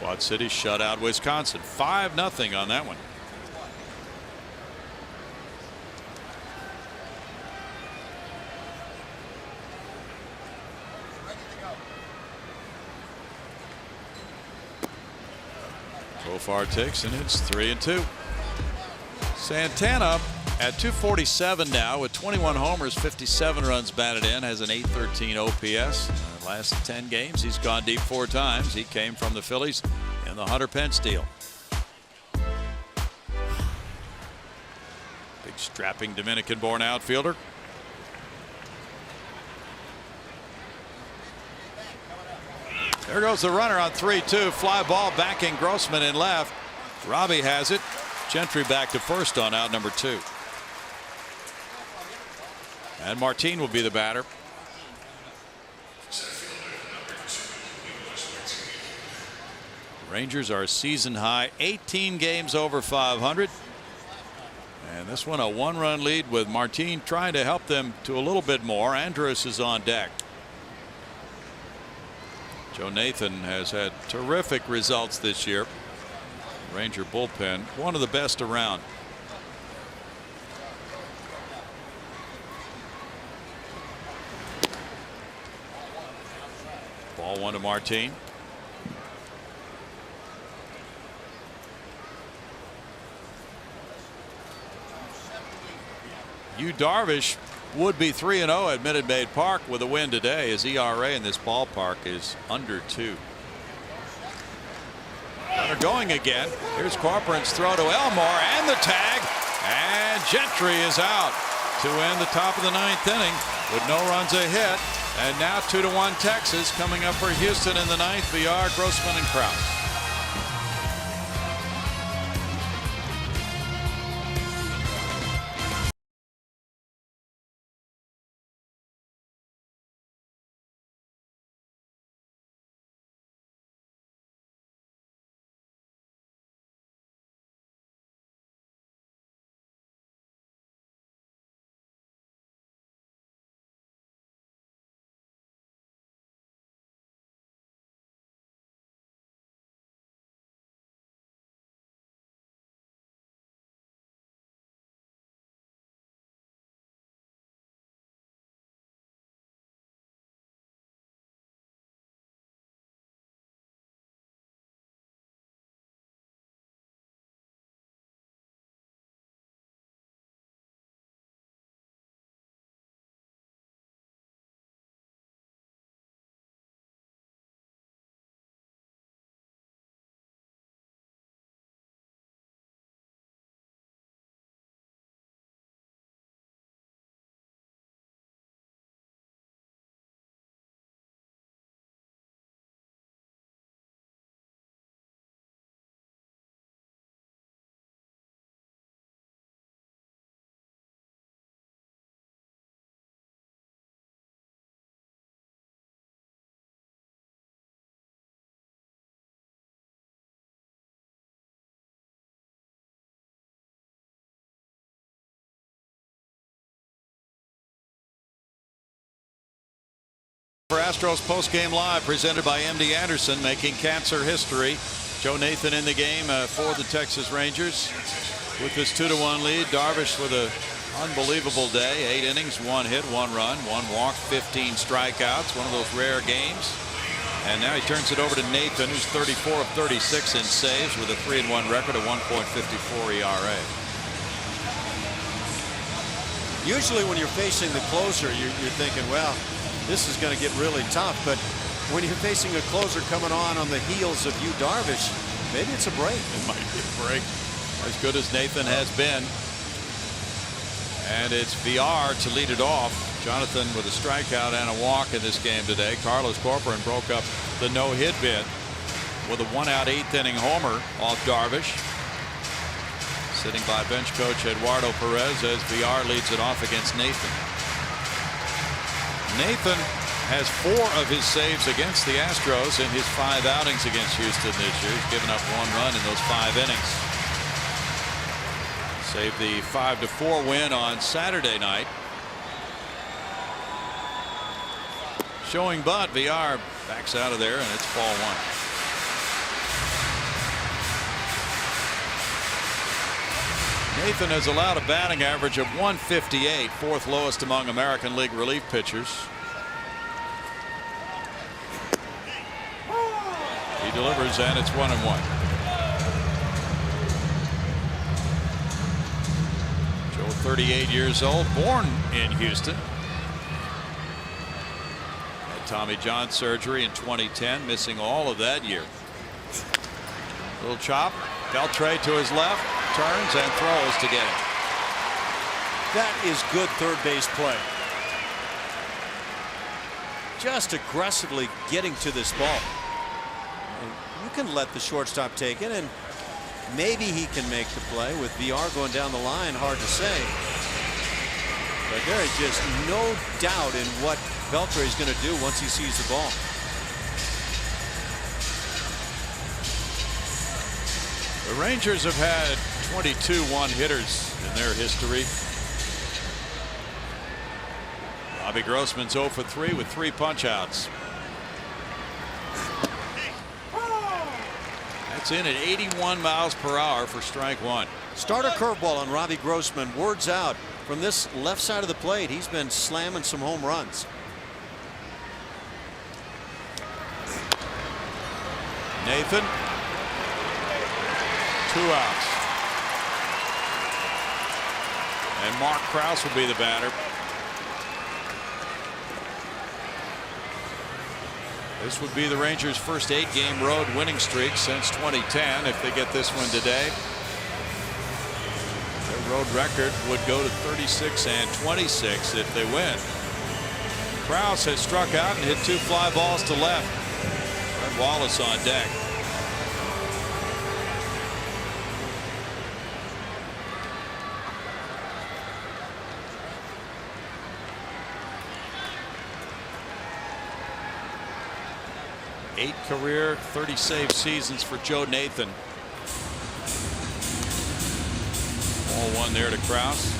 Quad City shut out Wisconsin 5-0 on that one. Profar takes, and it's 3-2. Santana at 247 now with 21 homers, 57 runs batted in, has an .813 OPS. Last 10 games he's gone deep 4 times. He came from the Phillies in the Hunter Pence deal. Big strapping Dominican-born outfielder. There goes the runner on 3-2. Fly ball backing Grossman in left. Robbie has it. Gentry back to first on out number 2. And Martin will be the batter. Rangers are season high 18 games over 500. And this one a 1-run lead with Martin trying to help them to a little bit more. Andrus is on deck. Joe Nathan has had terrific results this year. Ranger bullpen, one of the best around. Ball 1 to Martin. Yu Darvish would be 3-0 at Minute Maid Park with a win today. His ERA in this ballpark is under 2. They're going again. Here's Corcoran's throw to Elmore and the tag, and Gentry is out to end the top of the 9th inning with no runs a hit. And now 2-1 Texas coming up for Houston in the 9th. VR, Grossman, and Krause. For Astros postgame live presented by MD Anderson, making cancer history. Joe Nathan in the game for the Texas Rangers with this 2-1 lead. Darvish with an unbelievable day. 8 innings, 1 hit, 1 run, 1 walk, 15 strikeouts. One of those rare games. And now he turns it over to Nathan, who's 34 of 36 in saves with a 3-1 record, a 1.54 ERA. Usually when you're facing the closer, you're thinking, well, this is going to get really tough. But when you're facing a closer coming on the heels of Yu Darvish, maybe it's a break. It might be a break. As good as Nathan has been. And it's VR to lead it off. Jonathan with a strikeout and a walk in this game today. Carlos Corcoran broke up the no-hit bid with a 1-out 8th inning homer off Darvish. Sitting by bench coach Eduardo Perez as VR leads it off against Nathan. Nathan has 4 of his saves against the Astros in his 5 outings against Houston this year. He's given up 1 run in those 5 innings. Saved the 5-4 win on Saturday night. Showing Bud, VR backs out of there, and it's ball 1. Nathan has allowed a batting average of 158, 4th lowest among American League relief pitchers. He delivers, and it's 1-1. Joe, 38 years old, born in Houston. Had Tommy John surgery in 2010, missing all of that year. Little chop, Beltre to his left, turns and throws to get him. That is good third base play. Just aggressively getting to this ball. You can let the shortstop take it, and maybe he can make the play. With VR going down the line, hard to say. But there is just no doubt in what Beltre is going to do once he sees the ball. The Rangers have had 22 one-hitters in their history. Bobby Grossman's 0 for 3 with 3 punch-outs. That's in at 81 miles per hour for strike 1. Starter curveball on Robbie Grossman. Words out from this left side of the plate. He's been slamming some home runs. Nathan. 2 outs. And Mark Krause will be the batter. This would be the Rangers' first 8-game road winning streak since 2010 if they get this one today. Their road record would go to 36 and 26 if they win. Krause has struck out and hit 2 fly balls to left. Fred Wallace on deck. Eight career 30 save seasons for Joe Nathan. Ball 1 there to Krause.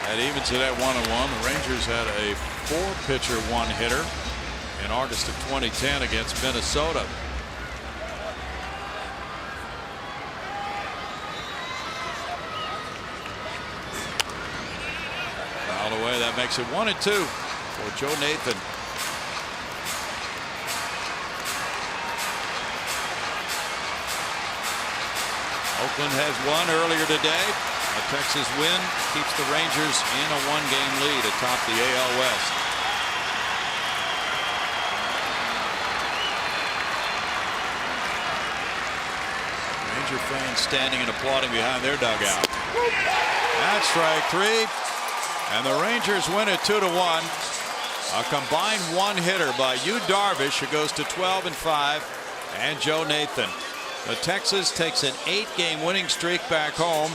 That evens it at 1-1. The Rangers had a 4-pitcher 1-hitter in August of 2010 against Minnesota. Away, that makes it 1-2 for Joe Nathan. Oakland has won earlier today. A Texas win keeps the Rangers in a 1-game lead atop the AL West. Ranger fans standing and applauding behind their dugout. That's strike 3. And the Rangers win it 2-1. A combined 1-hitter by Yu Darvish, who goes to 12-5, and Joe Nathan. The Texas takes an 8-game winning streak back home.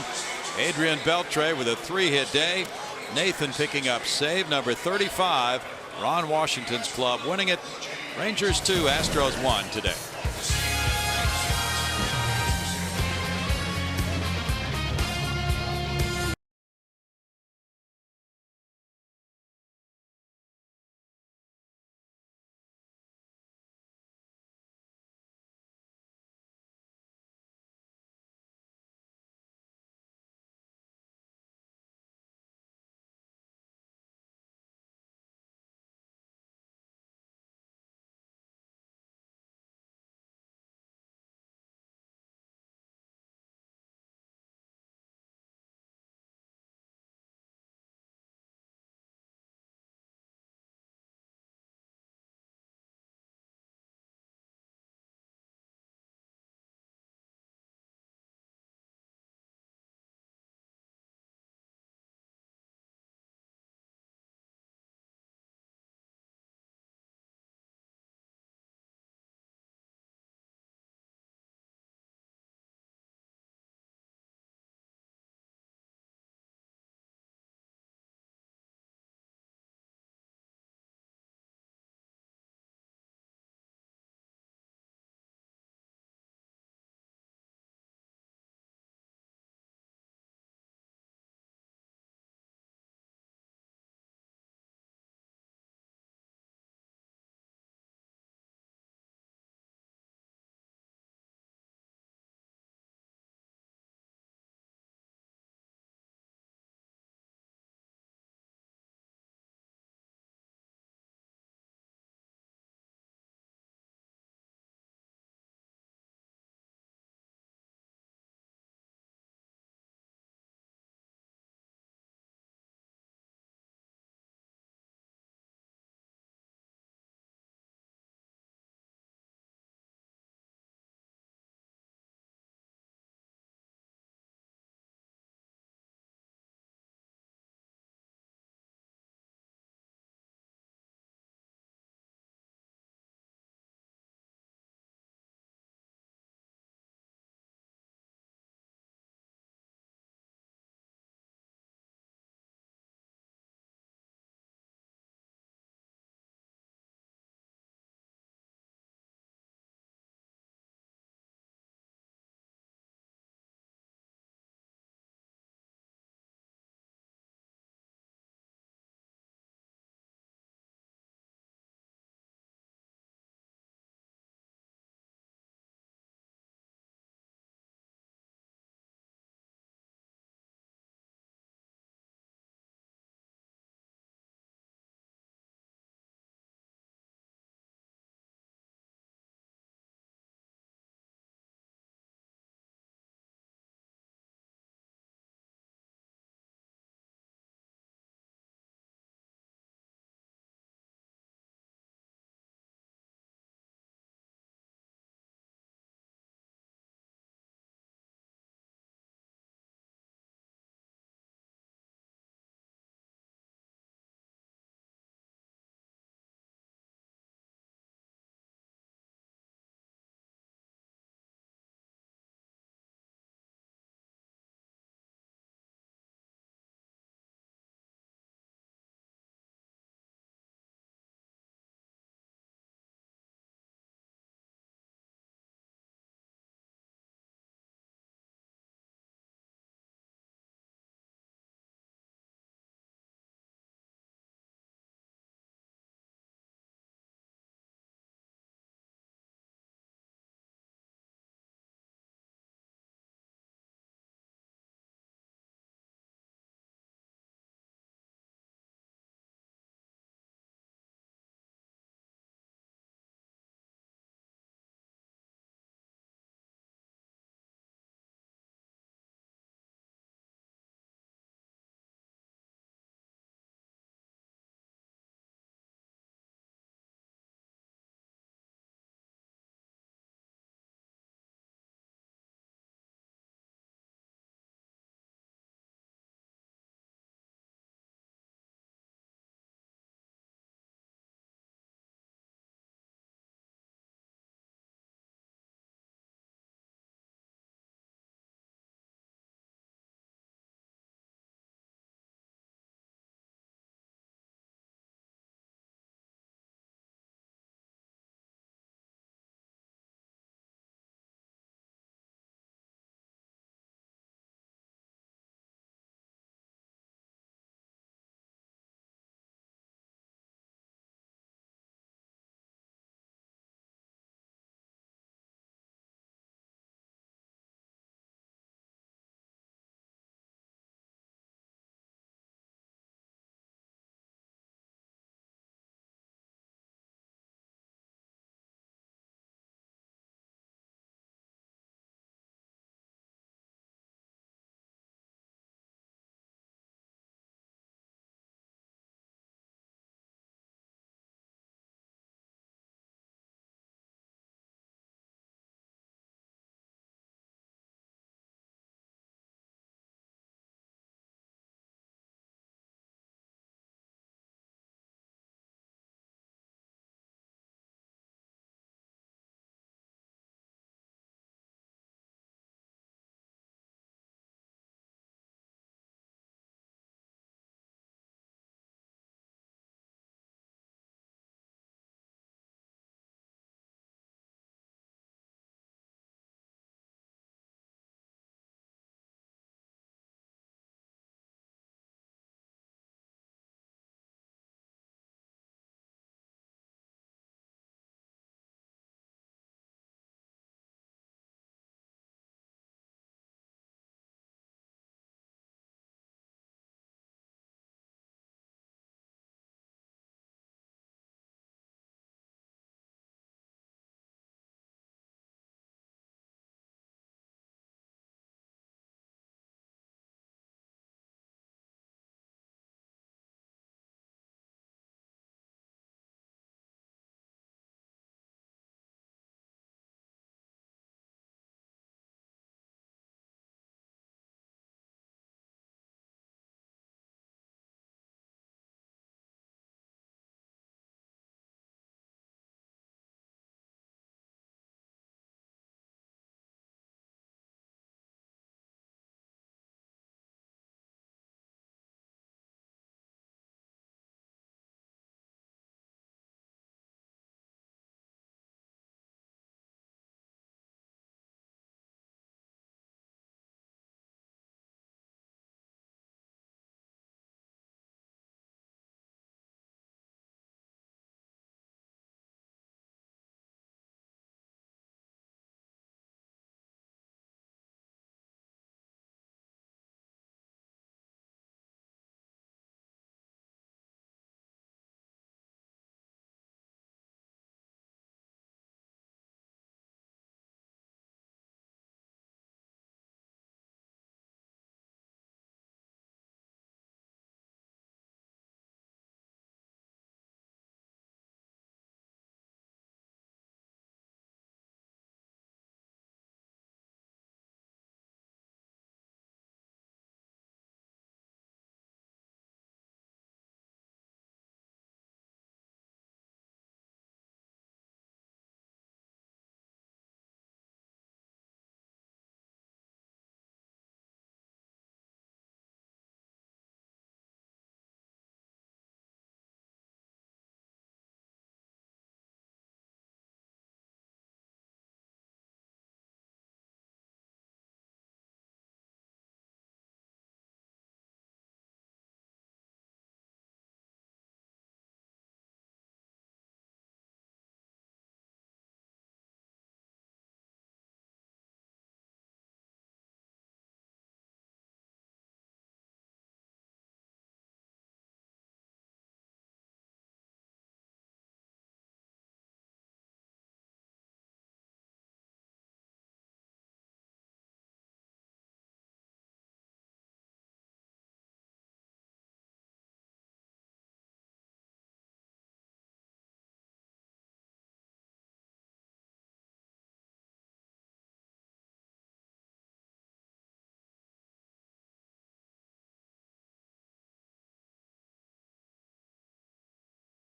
Adrian Beltre with a 3-hit day. Nathan picking up save number 35. Ron Washington's club winning it. Rangers 2, Astros 1 today.